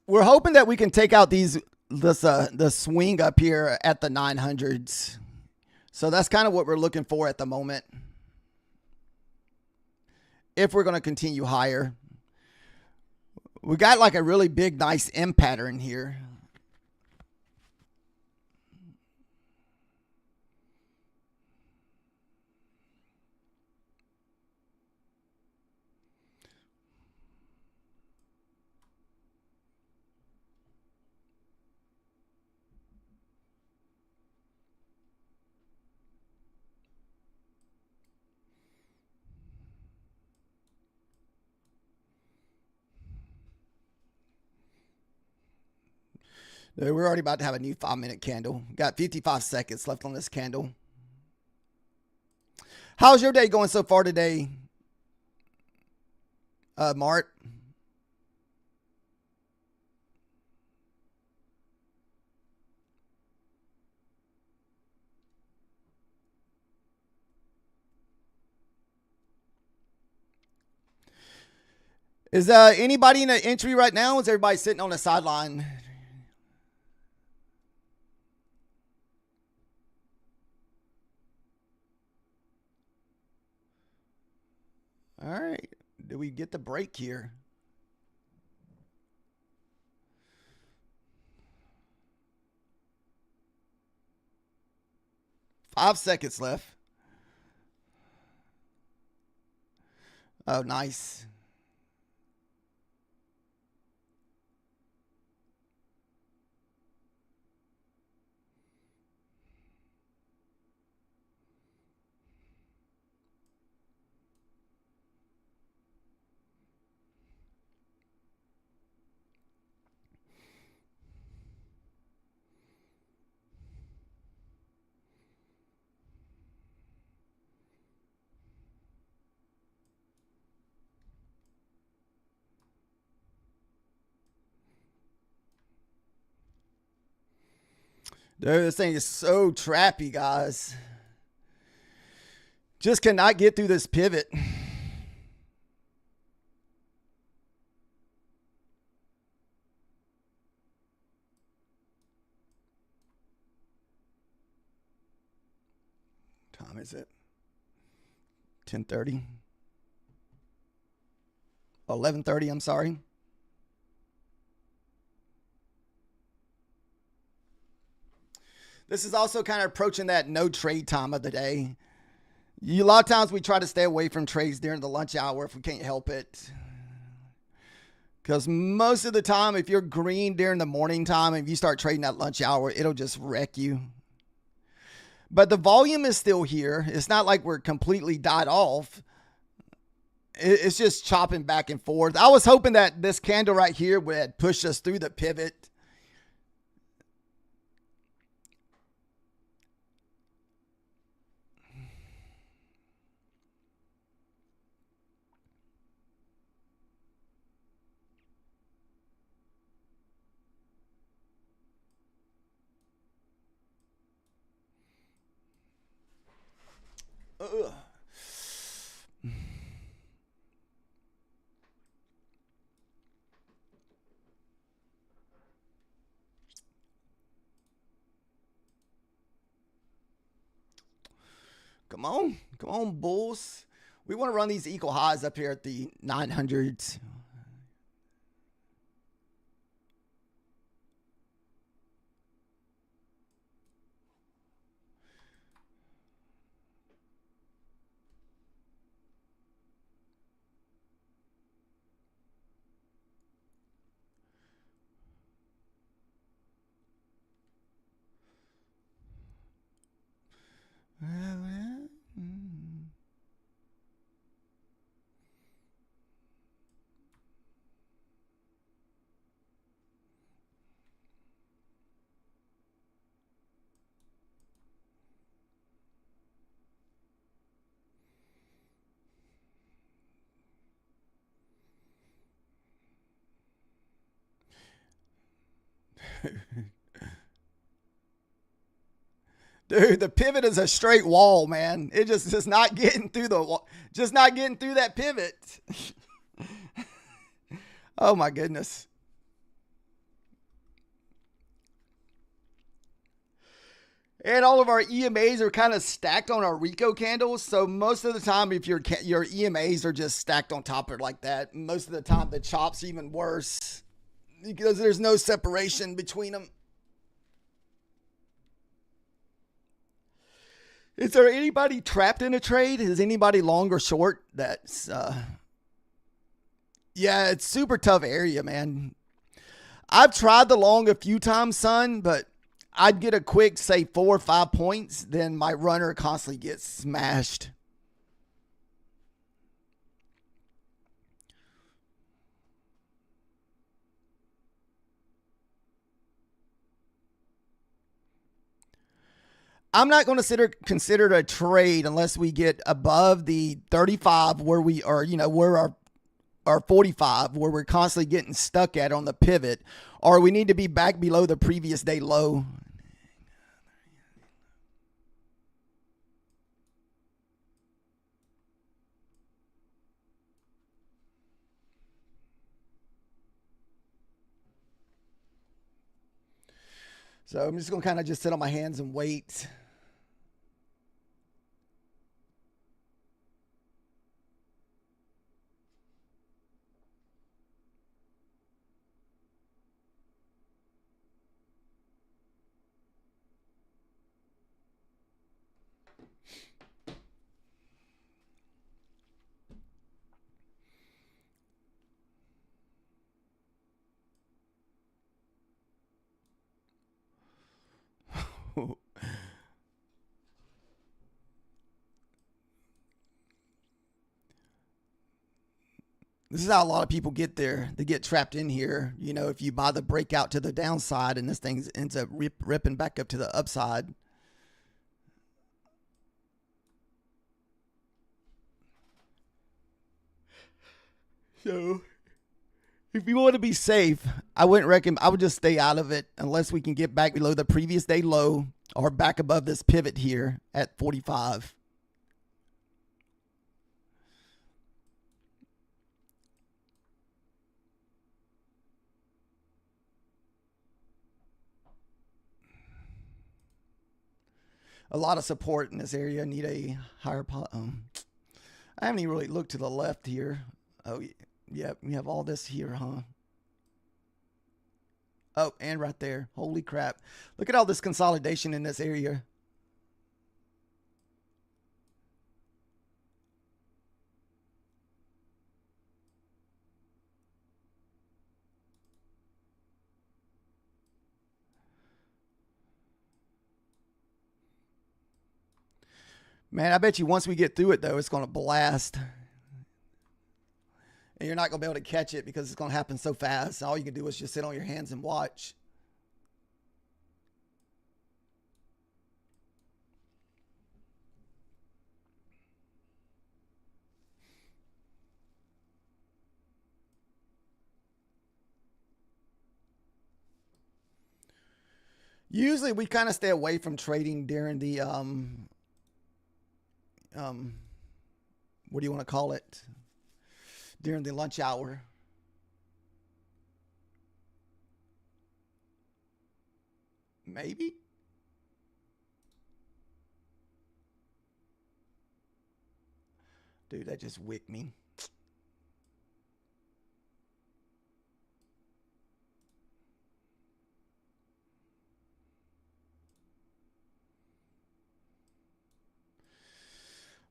We're hoping that we can take out the swing up here at the 900s. So that's kind of what we're looking for at the moment. If we're going to continue higher. We got like a really big, nice M pattern here. We're already about to have a new 5-minute candle. Got 55 seconds left on this candle. How's your day going so far today, Mart? Is anybody in the entry right now? Is everybody sitting on the sideline? All right. Do we get the break here? Five seconds left. Oh, nice. Dude, this thing is so trappy, guys. Just cannot get through this pivot. What time is it? 10:30. 11:30, I'm sorry. This is also kind of approaching that no trade time of the day. A lot of times we try to stay away from trades during the lunch hour if we can't help it. Because most of the time, if you're green during the morning time and if you start trading at lunch hour, it'll just wreck you. But the volume is still here. It's not like we're completely died off. It's just chopping back and forth. I was hoping that this candle right here would push us through the pivot. Ugh. Come on, bulls. We want to run these equal highs up here at the 900s. Dude, the pivot is a straight wall, man. It just not getting through the wall, just not getting through that pivot. Oh my goodness. And all of our EMAs are kind of stacked on our Rico candles. So most of the time, if your EMAs are just stacked on top of it like that, most of the time the chop's even worse because there's no separation between them. Is there anybody trapped in a trade? Is anybody long or short? That's yeah, it's super tough area, man. I've tried the long a few times, son, but I'd get a quick, say 4 or 5 points, then my runner constantly gets smashed. I'm not going to consider it a trade unless we get above the 35 where we are, where our 45 where we're constantly getting stuck at on the pivot, or we need to be back below the previous day low. So I'm just going to kind of just sit on my hands and wait. This is how a lot of people get there. They get trapped in here. If you buy the breakout to the downside and this thing ends up ripping back up to the upside. So if you want to be safe, I wouldn't recommend. I would just stay out of it unless we can get back below the previous day low or back above this pivot here at 45. A lot of support in this area. Need a higher. I haven't even really looked to the left here. Oh, yeah, we have all this here, huh? Oh, and right there. Holy crap. Look at all this consolidation in this area. Man, I bet you once we get through it, though, it's going to blast. And you're not going to be able to catch it because it's going to happen so fast. All you can do is just sit on your hands and watch. Usually we kind of stay away from trading during the, what do you want to call it? During the lunch hour. Maybe. Dude, that just wicked me.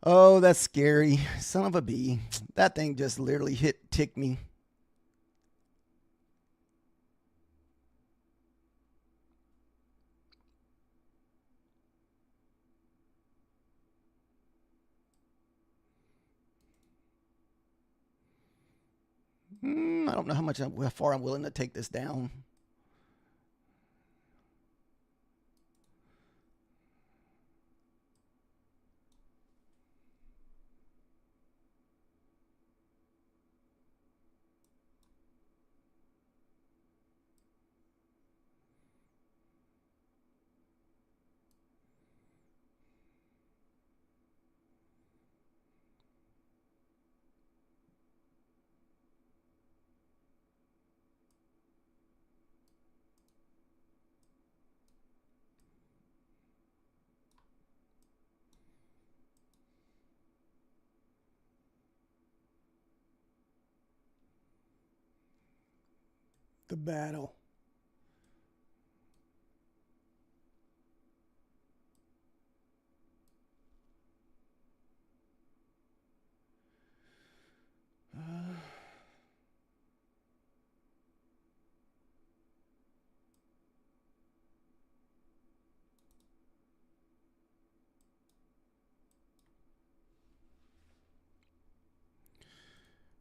Oh, that's scary. Son of a bee. That thing just literally ticked me. I don't know how far I'm willing to take this down. The battle.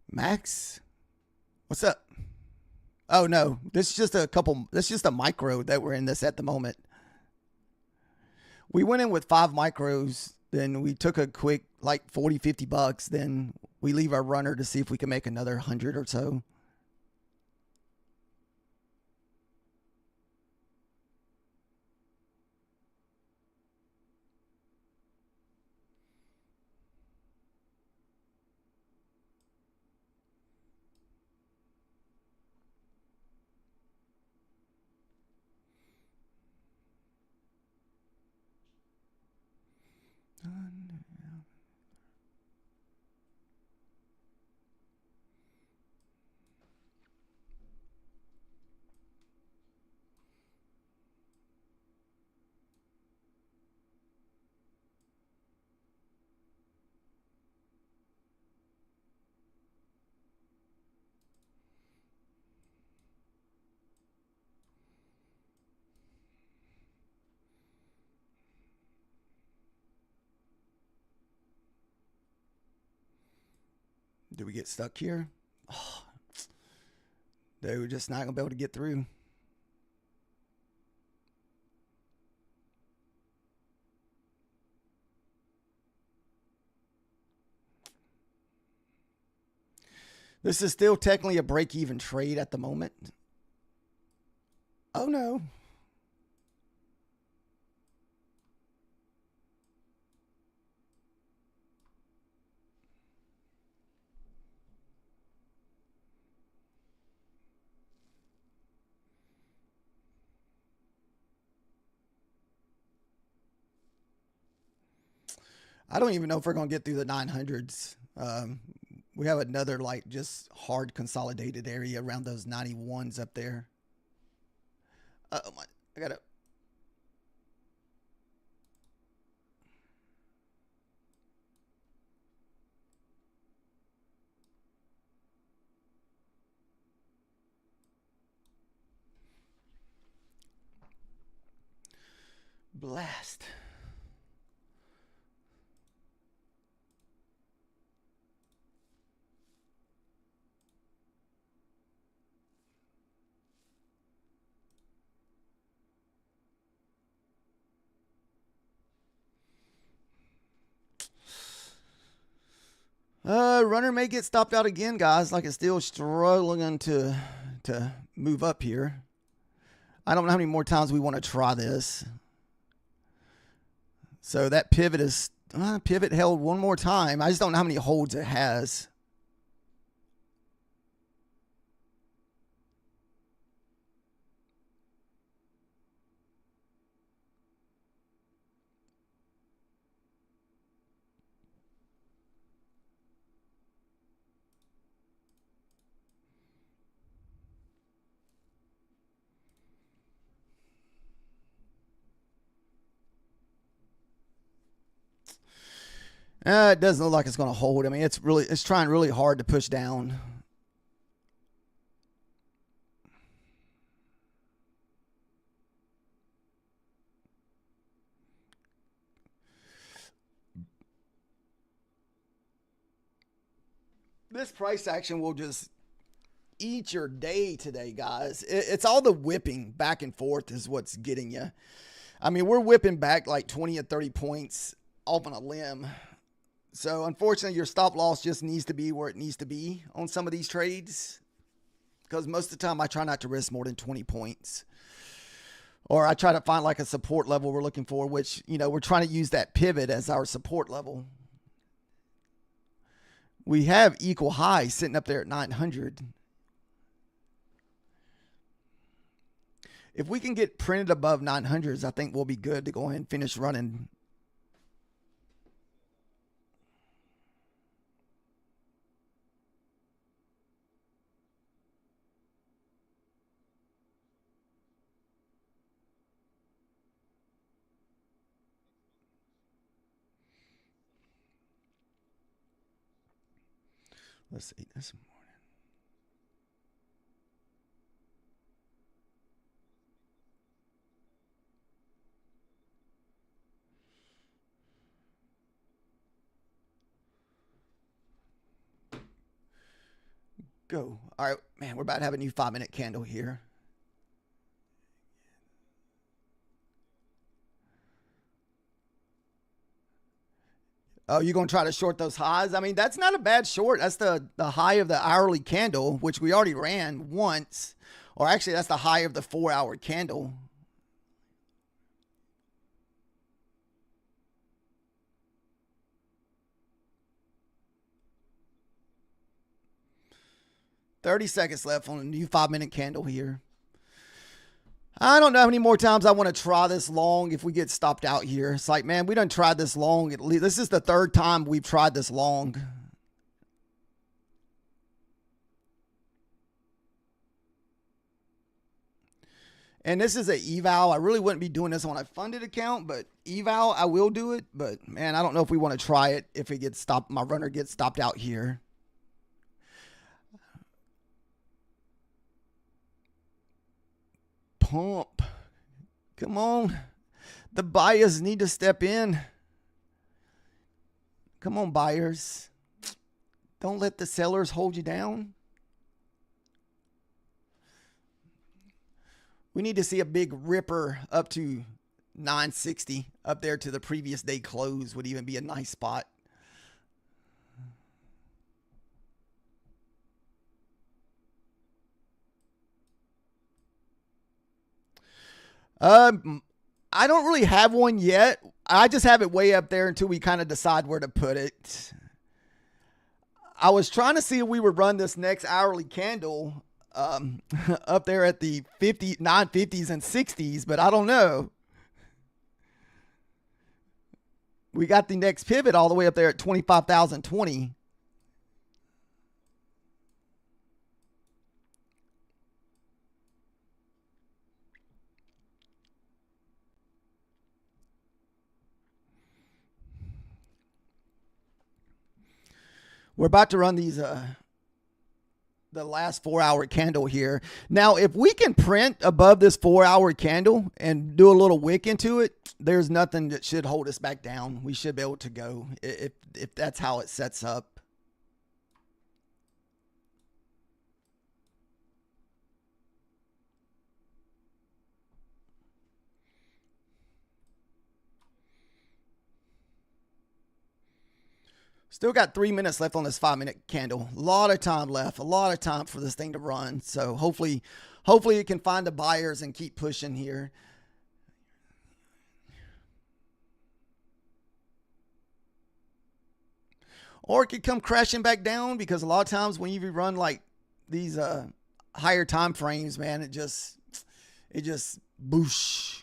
Max, what's up? Oh no, this is just this is just a micro that we're in this at the moment. We went in with 5 micros, then we took a quick like 40, 50 bucks, then we leave our runner to see if we can make another 100 or so. Do we get stuck here? Oh, they were just not going to be able to get through. This is still technically a break-even trade at the moment. Oh, no. I don't even know if we're going to get through the 900s. We have another like just hard consolidated area around those 91s up there. Oh my, I got to. Blast. Runner may get stopped out again, guys. Like it's still struggling to move up here. I don't know how many more times we want to try this. So that pivot is pivot held one more time. I just don't know how many holds it has. It doesn't look like it's going to hold. I mean, it's trying really hard to push down. This price action will just eat your day today, guys. It's all the whipping back and forth is what's getting you. I mean, we're whipping back like 20 or 30 points off on a limb. So, unfortunately, your stop loss just needs to be where it needs to be on some of these trades. Because most of the time, I try not to risk more than 20 points. Or I try to find like a support level we're looking for, which, you know, we're trying to use that pivot as our support level. We have equal highs sitting up there at 900. If we can get printed above 900s, I think we'll be good to go ahead and finish running. Let's see this morning. Go. All right, man, we're about to have a new 5-minute candle here. Oh, you're going to try to short those highs? I mean, that's not a bad short. That's the high of the hourly candle, which we already ran once. Or actually, that's the high of the 4-hour candle. $30 seconds left on a new 5-minute candle here. I don't know how many more times I want to try this long if we get stopped out here. It's like, man, we done tried this long. At least this is the third time we've tried this long. And this is an eval. I really wouldn't be doing this on a funded account, but eval, I will do it. But man, I don't know if we want to try it if it gets stopped. My runner gets stopped out here. Pump. Come on. The buyers need to step in. Come on, buyers. Don't let the sellers hold you down. We need to see a big ripper up to 960 up there to the previous day close would even be a nice spot. I don't really have one yet. I just have it way up there until we kind of decide where to put it. I was trying to see if we would run this next hourly candle up there at the 950s and 60s, but I don't know. We got the next pivot all the way up there at 25,020. We're about to run these the last 4-hour candle here. Now, if we can print above this 4-hour candle and do a little wick into it, there's nothing that should hold us back down. We should be able to go if that's how it sets up. Still got 3 minutes left on this 5-minute candle. A lot of time left. A lot of time for this thing to run. So hopefully it can find the buyers and keep pushing here. Or it could come crashing back down, because a lot of times when you run like these higher time frames, man, it just boosh.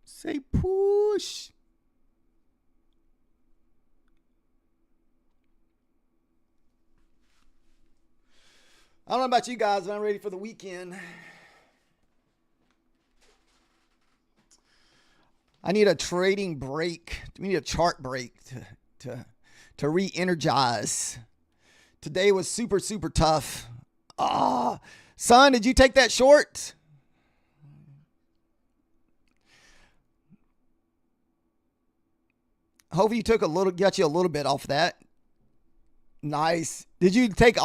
Say push. I don't know about you guys, but I'm ready for the weekend. I need a trading break. We need a chart break to re-energize. Today was super, super tough. Son, did you take that short? Hopefully you took got you a little bit off that. Nice. Did you get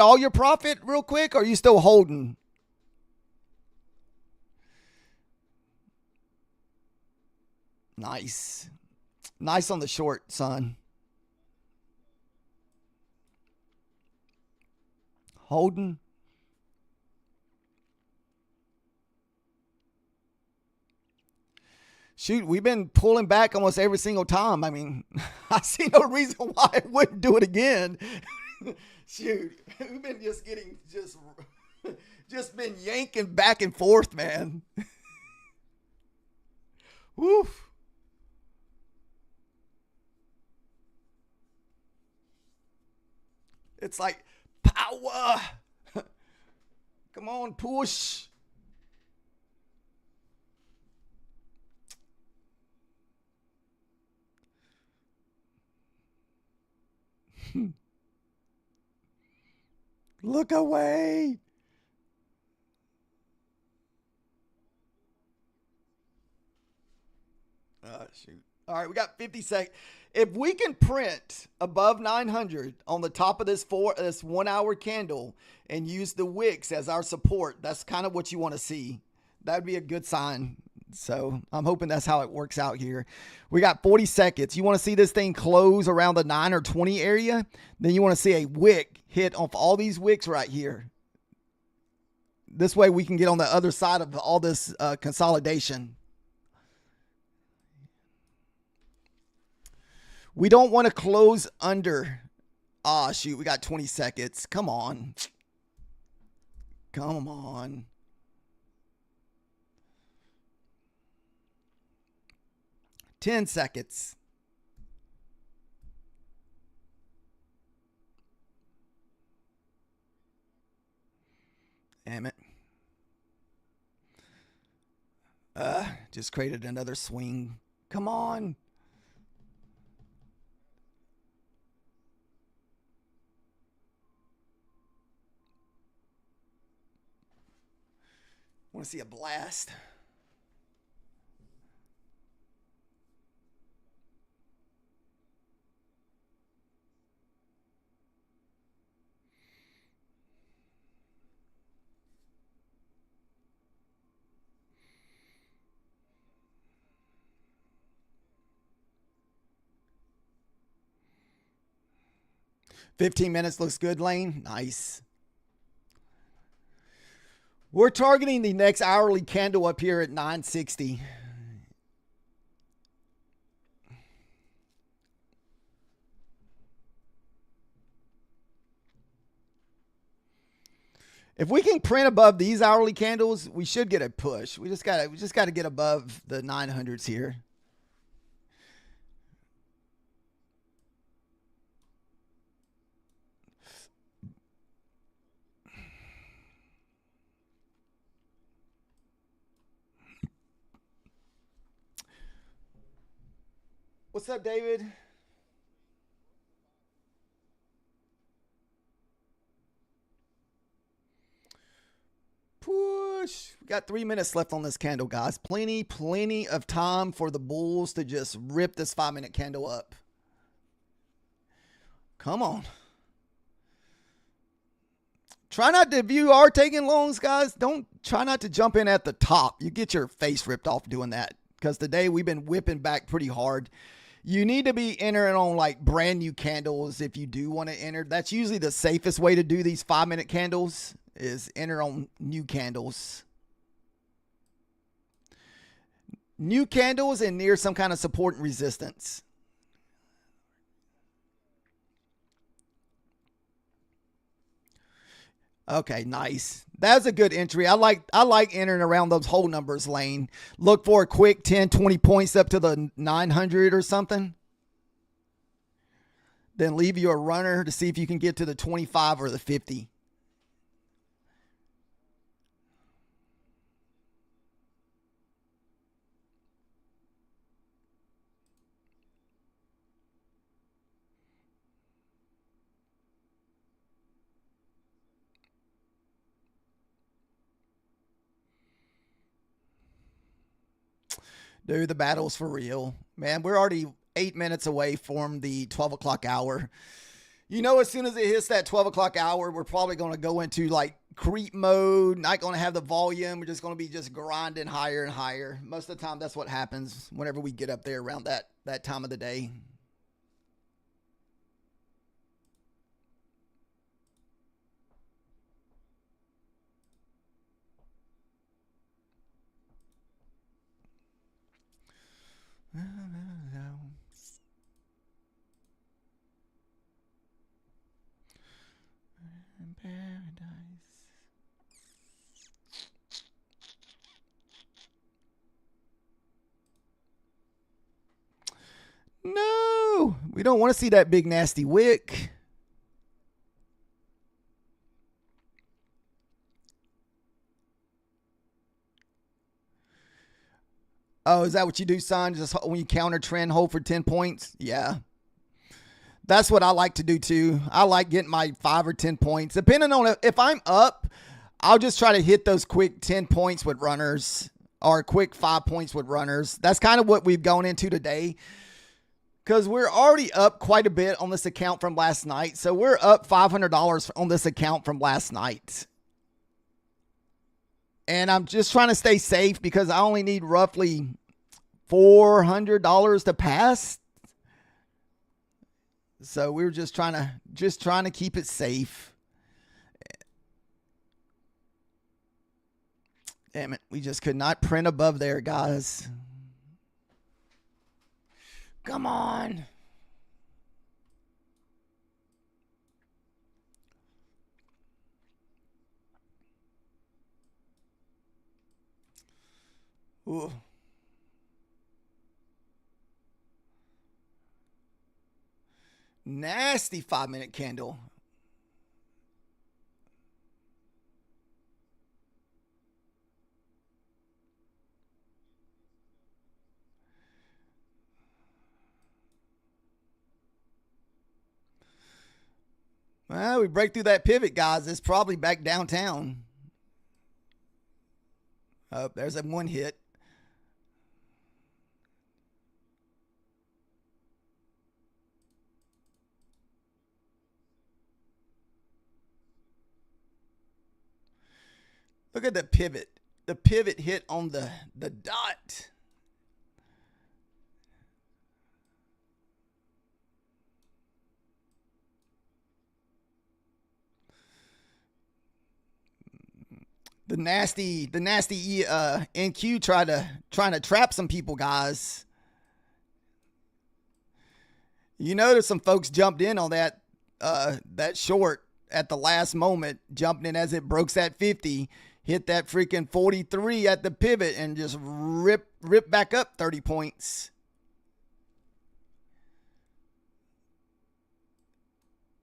all your profit real quick, or are you still holding? Nice. Nice on the short, son. Holding. Shoot, we've been pulling back almost every single time. I mean, I see no reason why I wouldn't do it again. Shoot, we've been just been yanking back and forth, man. Woof. It's like power. Come on, push. Look away. Oh, shoot. All right, we got 50 seconds. If we can print above 900 on the top of this 1 hour candle and use the wicks as our support, that's kind of what you want to see. That would be a good sign. So I'm hoping that's how it works out here. We got 40 seconds. You want to see this thing close around the 9 or 20 area? Then you want to see a wick hit off all these wicks right here. This way we can get on the other side of all this consolidation. We don't want to close under. Shoot, we got 20 seconds. Come on. Come on. Ten seconds. Damn it. Just created another swing. Come on. Want to see a blast. $15 minutes looks good, Lane. Nice. We're targeting the next hourly candle up here at 960. If we can print above these hourly candles, we should get a push. We just gotta get above the 900s here. What's up, David? Push. We got 3 minutes left on this candle, guys. Plenty of time for the bulls to just rip this 5-minute candle up. Come on. Try not to, if you are taking longs, guys, try not to jump in at the top. You get your face ripped off doing that, because today we've been whipping back pretty hard. You need to be entering on like brand new candles if you do want to enter. That's usually the safest way to do these 5-minute candles, is enter on new candles. New candles and near some kind of support and resistance. Okay, nice. That's a good entry. I like entering around those whole numbers lane. Look for a quick 10, 20 points up to the 900 or something. Then leave you a runner to see if you can get to the 25 or the 50. Dude, the battle's for real. Man, we're already 8 minutes away from the 12 o'clock hour. You know, as soon as it hits that 12 o'clock hour, we're probably going to go into like creep mode. Not going to have the volume. We're just going to be just grinding higher and higher. Most of the time, that's what happens whenever we get up there around that time of the day. Paradise. No, we don't want to see that big nasty wick. Oh, is that what you do, son? Just when you counter trend, hold for 10 points? Yeah. That's what I like to do too. I like getting my 5 or 10 points. Depending on if I'm up, I'll just try to hit those quick 10 points with runners or quick 5 points with runners. That's kind of what we've gone into today, because we're already up quite a bit on this account from last night. So we're up $500 on this account from last night. And I'm just trying to stay safe because I only need roughly $400 to pass. So we were just trying to keep it safe. Damn it, we just could not print above there, guys. Come on. Ooh. Nasty 5-minute candle. Well, we break through that pivot, guys. It's probably back downtown. Oh, there's that one hit. Look at the pivot. The pivot hit on the dot. The nasty NQ trying to trap some people, guys. You know, there's some folks jumped in on that short at the last moment, jumped in as it broke that 50, hit that freaking 43 at the pivot, and just rip back up 30 points.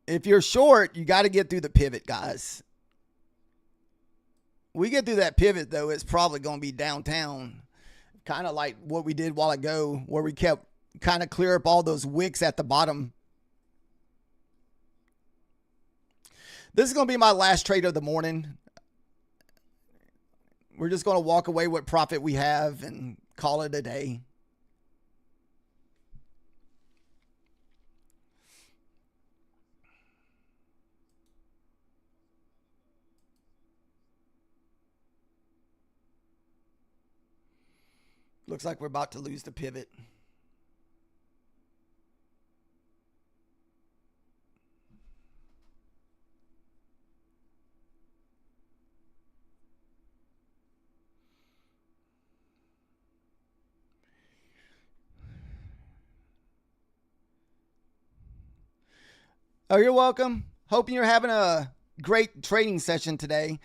If you're short, you got to get through the pivot, guys. We get through that pivot, though, it's probably going to be downtown. Kind of like what we did a while ago, where we kept kind of clear up all those wicks at the bottom. This is going to be my last trade of the morning. We're just going to walk away with profit we have and call it a day. Looks like we're about to lose the pivot. Oh, you're welcome. Hoping you're having a great trading session today.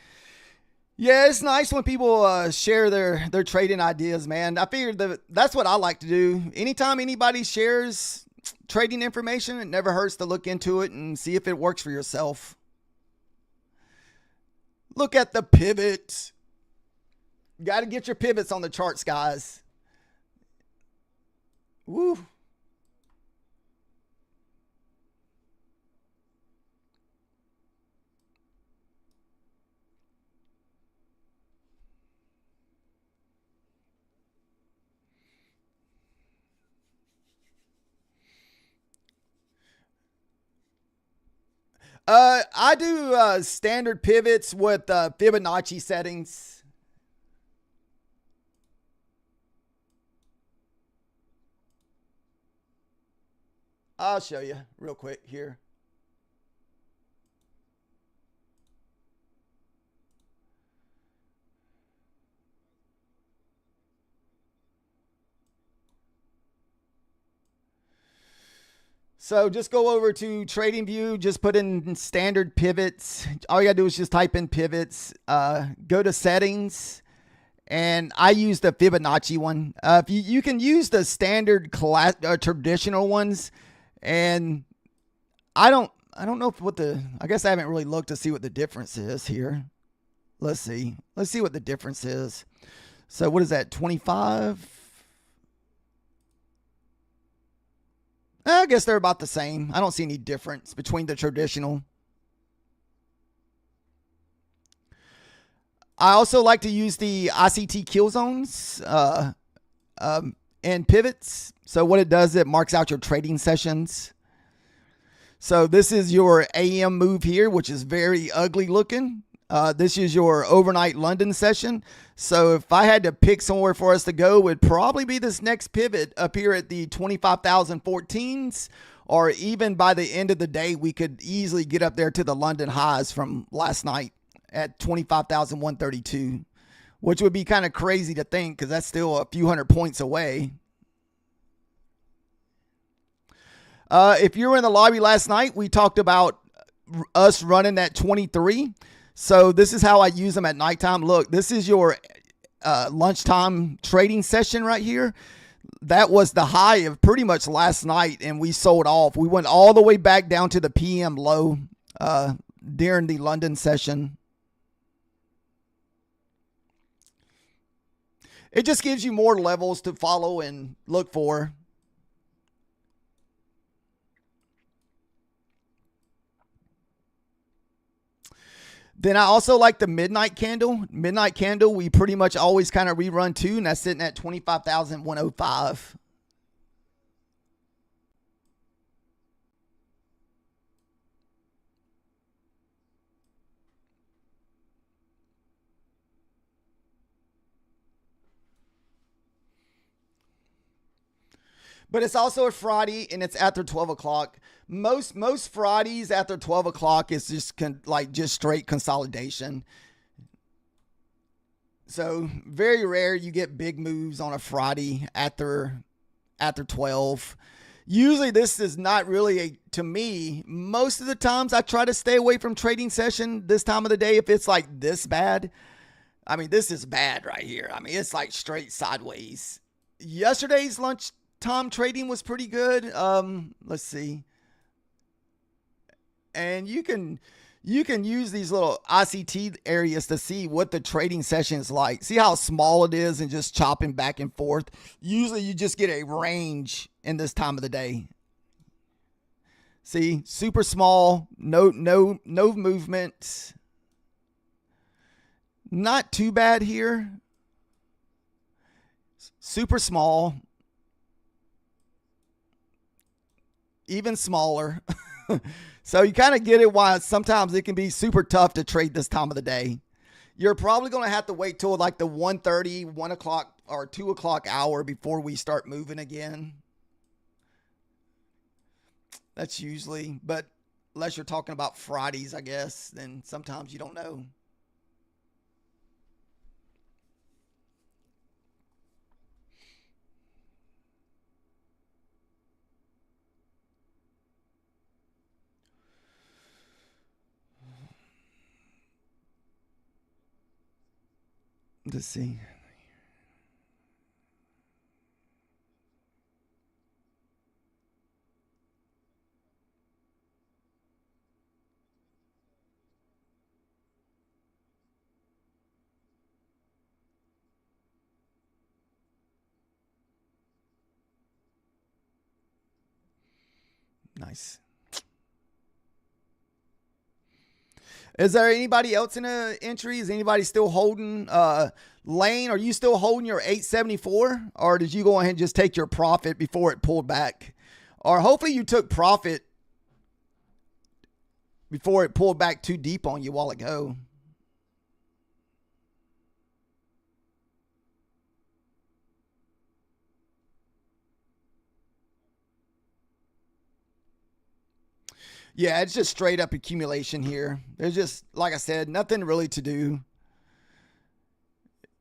Yeah, it's nice when people share their trading ideas, man. I figured that's what I like to do. Anytime anybody shares trading information, it never hurts to look into it and see if it works for yourself. Look at the pivot. Got to get your pivots on the charts, guys. Woo. I do standard pivots with Fibonacci settings. I'll show you real quick here. So just go over to TradingView, just put in standard pivots. All you gotta do is just type in pivots, go to settings, and I use the Fibonacci one. If you can use the standard traditional ones, and I don't know I guess I haven't really looked to see what the difference is here. Let's see what the difference is. So what is that, 25? I guess they're about the same. I don't see any difference between the traditional. I also like to use the ICT kill zones and pivots. So what it does, it marks out your trading sessions. So this is your AM move here, which is very ugly looking. This is your overnight London session. So if I had to pick somewhere for us to go, it would probably be this next pivot up here at the 25,014s, or even by the end of the day, we could easily get up there to the London highs from last night at 25,132, which would be kind of crazy to think because that's still a few hundred points away. If you were in the lobby last night, we talked about us running that 23. So this is how I use them at nighttime. Look, this is your lunchtime trading session right here. That was the high of pretty much last night, and we sold off. We went all the way back down to the PM low during the London session. It just gives you more levels to follow and look for. Then I also like the midnight candle. Midnight candle, we pretty much always kind of rerun too, and that's sitting at 25,105. But it's also a Friday, and it's after 12 o'clock. Most Fridays after 12 o'clock is just just straight consolidation. So very rare you get big moves on a Friday after 12. Usually this is not really to me, most of the times I try to stay away from trading session this time of the day if it's like this bad. I mean, this is bad right here. I mean, it's like straight sideways. Yesterday's lunchtime trading was pretty good. Let's see. And you can use these little ICT areas to see what the trading session is like. See how small it is and just chopping back and forth. Usually you just get a range in this time of the day. See, super small, no movement. Not too bad here. Super small. Even smaller. So you kind of get it why sometimes it can be super tough to trade this time of the day. You're probably going to have to wait till like the 1:30, 1 o'clock or 2 o'clock hour before we start moving again. That's usually, but unless you're talking about Fridays, I guess, then sometimes you don't know. Let's see. Nice. Is there anybody else in the entry? Is anybody still holding? Lane, are you still holding your 874? Or did you go ahead and just take your profit before it pulled back? Or hopefully you took profit before it pulled back too deep on you a while ago. Yeah, it's just straight up accumulation here. There's just, like I said, nothing really to do.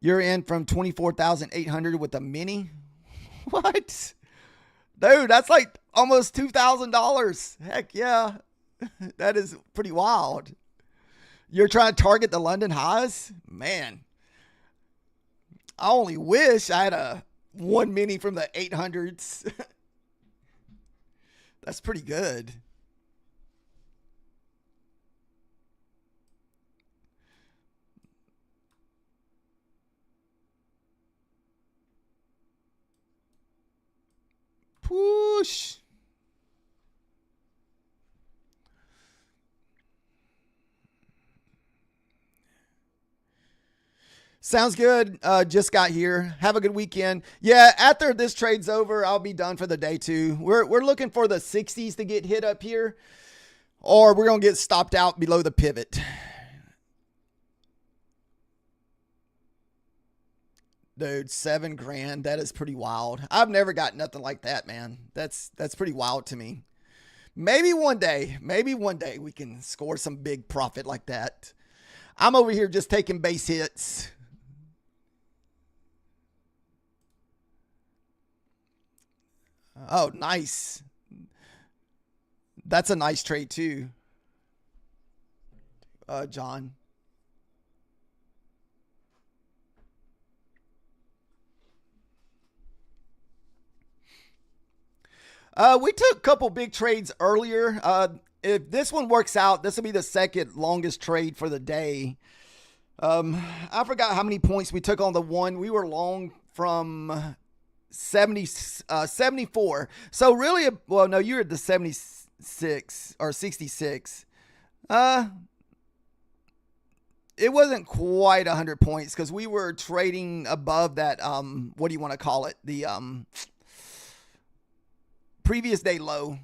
You're in from 24,800 with a mini. What? Dude, that's like almost $2,000. Heck yeah. That is pretty wild. You're trying to target the London highs? Man. I only wish I had a one mini from the 800s. That's pretty good. Push. Sounds good. Just got here. Have a good weekend. Yeah, after this trade's over, I'll be done for the day too. We're looking for the 60s to get hit up here, or we're gonna get stopped out below the pivot. Dude, $7,000. That is pretty wild. I've never got nothing like that, man. That's pretty wild to me. Maybe one day we can score some big profit like that. I'm over here just taking base hits. Oh, nice. That's a nice trade too, John. We took a couple big trades earlier. If this one works out, this will be the second longest trade for the day. I forgot how many points we took on the one. We were long from 74. So really, well, no, you're at the 76 or 66. It wasn't quite 100 points because we were trading above that. What do you want to call it? The previous day low.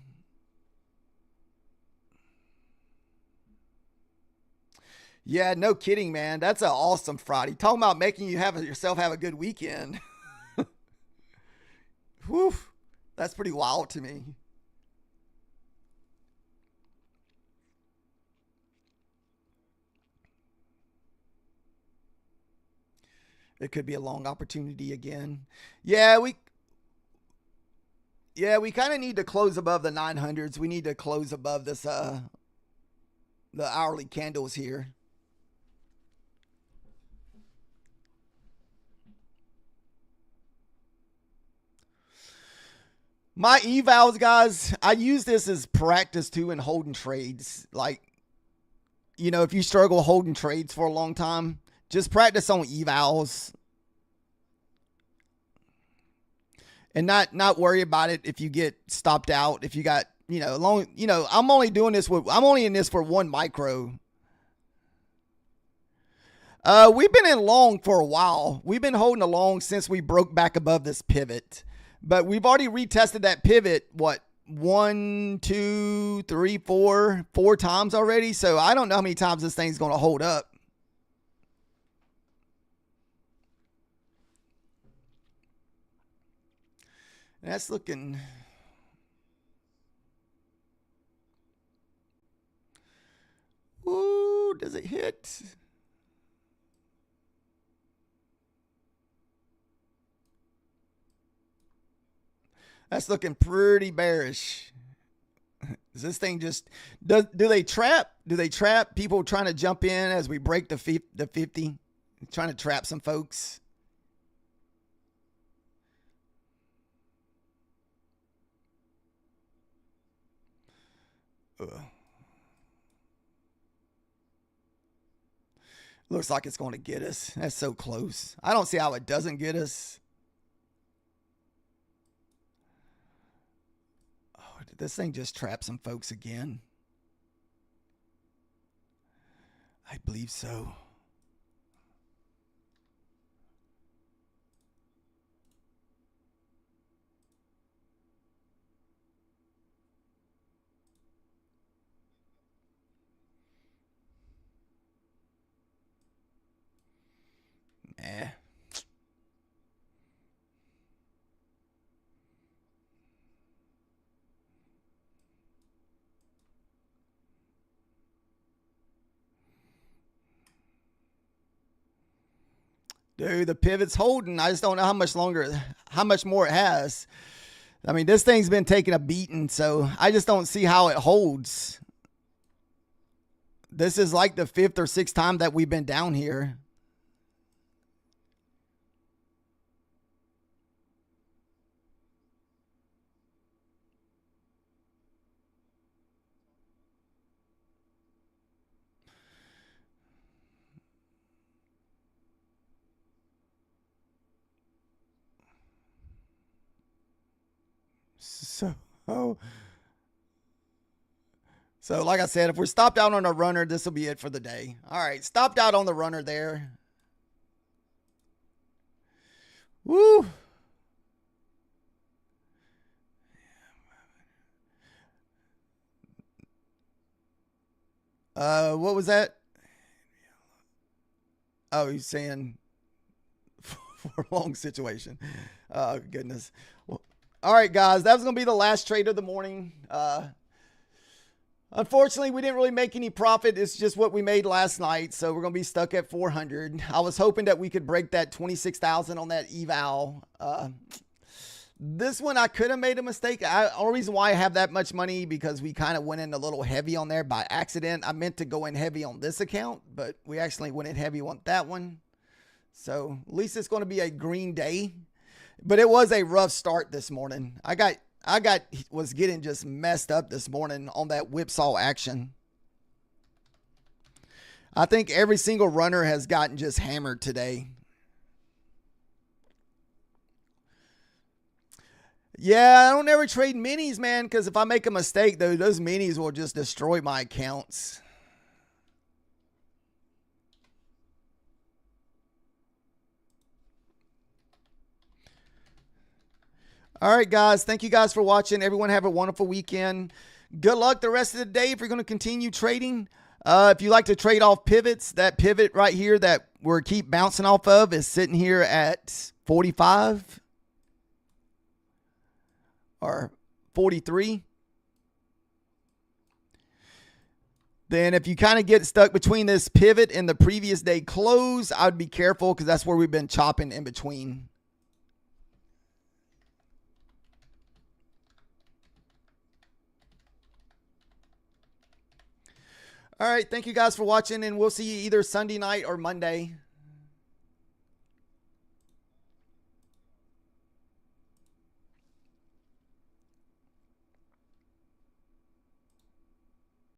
Yeah, no kidding, man. That's an awesome Friday. Talking about making you yourself have a good weekend. Whew, that's pretty wild to me. It could be a long opportunity again. Yeah, we kind of need to close above the 900s. We need to close above this the hourly candles here. My evals, guys, I use this as practice too in holding trades. Like, if you struggle holding trades for a long time, just practice on evals and not worry about it if you get stopped out. If you got, I'm only in this for one micro. We've been in long for a while. We've been holding a long since we broke back above this pivot. But we've already retested that pivot, what, 1, 2, 3, 4 times already. So I don't know how many times this thing's going to hold up. That's looking... Ooh, does it hit? That's looking pretty bearish. Is this thing just... Do they trap? Do they trap people trying to jump in as we break the 50? Trying to trap some folks? Ugh. Looks like it's going to get us. That's so close. I don't see how it doesn't get us. Oh, did this thing just trap some folks again? I believe so. Nah. Dude, the pivot's holding. I just don't know how much longer, how much more it has. I mean, this thing's been taking a beating, so I just don't see how it holds. This is like the 5th or 6th time that we've been down here. So like I said, if we're stopped out on a runner, this will be it for the day. All right, stopped out on the runner there. Woo. What was that? Oh, he's saying for a long situation. Oh, goodness. Well, all right, guys, that was going to be the last trade of the morning. Unfortunately, we didn't really make any profit. It's just what we made last night, so we're going to be stuck at 400. I was hoping that we could break that 26,000 on that eval. This one, I could have made a mistake. The only reason why I have that much money because we kind of went in a little heavy on there by accident. I meant to go in heavy on this account, but we actually went in heavy on that one. So at least it's going to be a green day. But it was a rough start this morning. Was getting just messed up this morning on that whipsaw action. I think every single runner has gotten just hammered today. Yeah, I don't ever trade minis, man, because if I make a mistake, though, those minis will just destroy my accounts. All right, guys. Thank you guys for watching. Everyone have a wonderful weekend. Good luck the rest of the day if you're going to continue trading. If you like to trade off pivots, that pivot right here that we're keep bouncing off of is sitting here at 45 or 43. Then if you kind of get stuck between this pivot and the previous day close, I would be careful because that's where we've been chopping in between. All right. Thank you guys for watching, and we'll see you either Sunday night or Monday.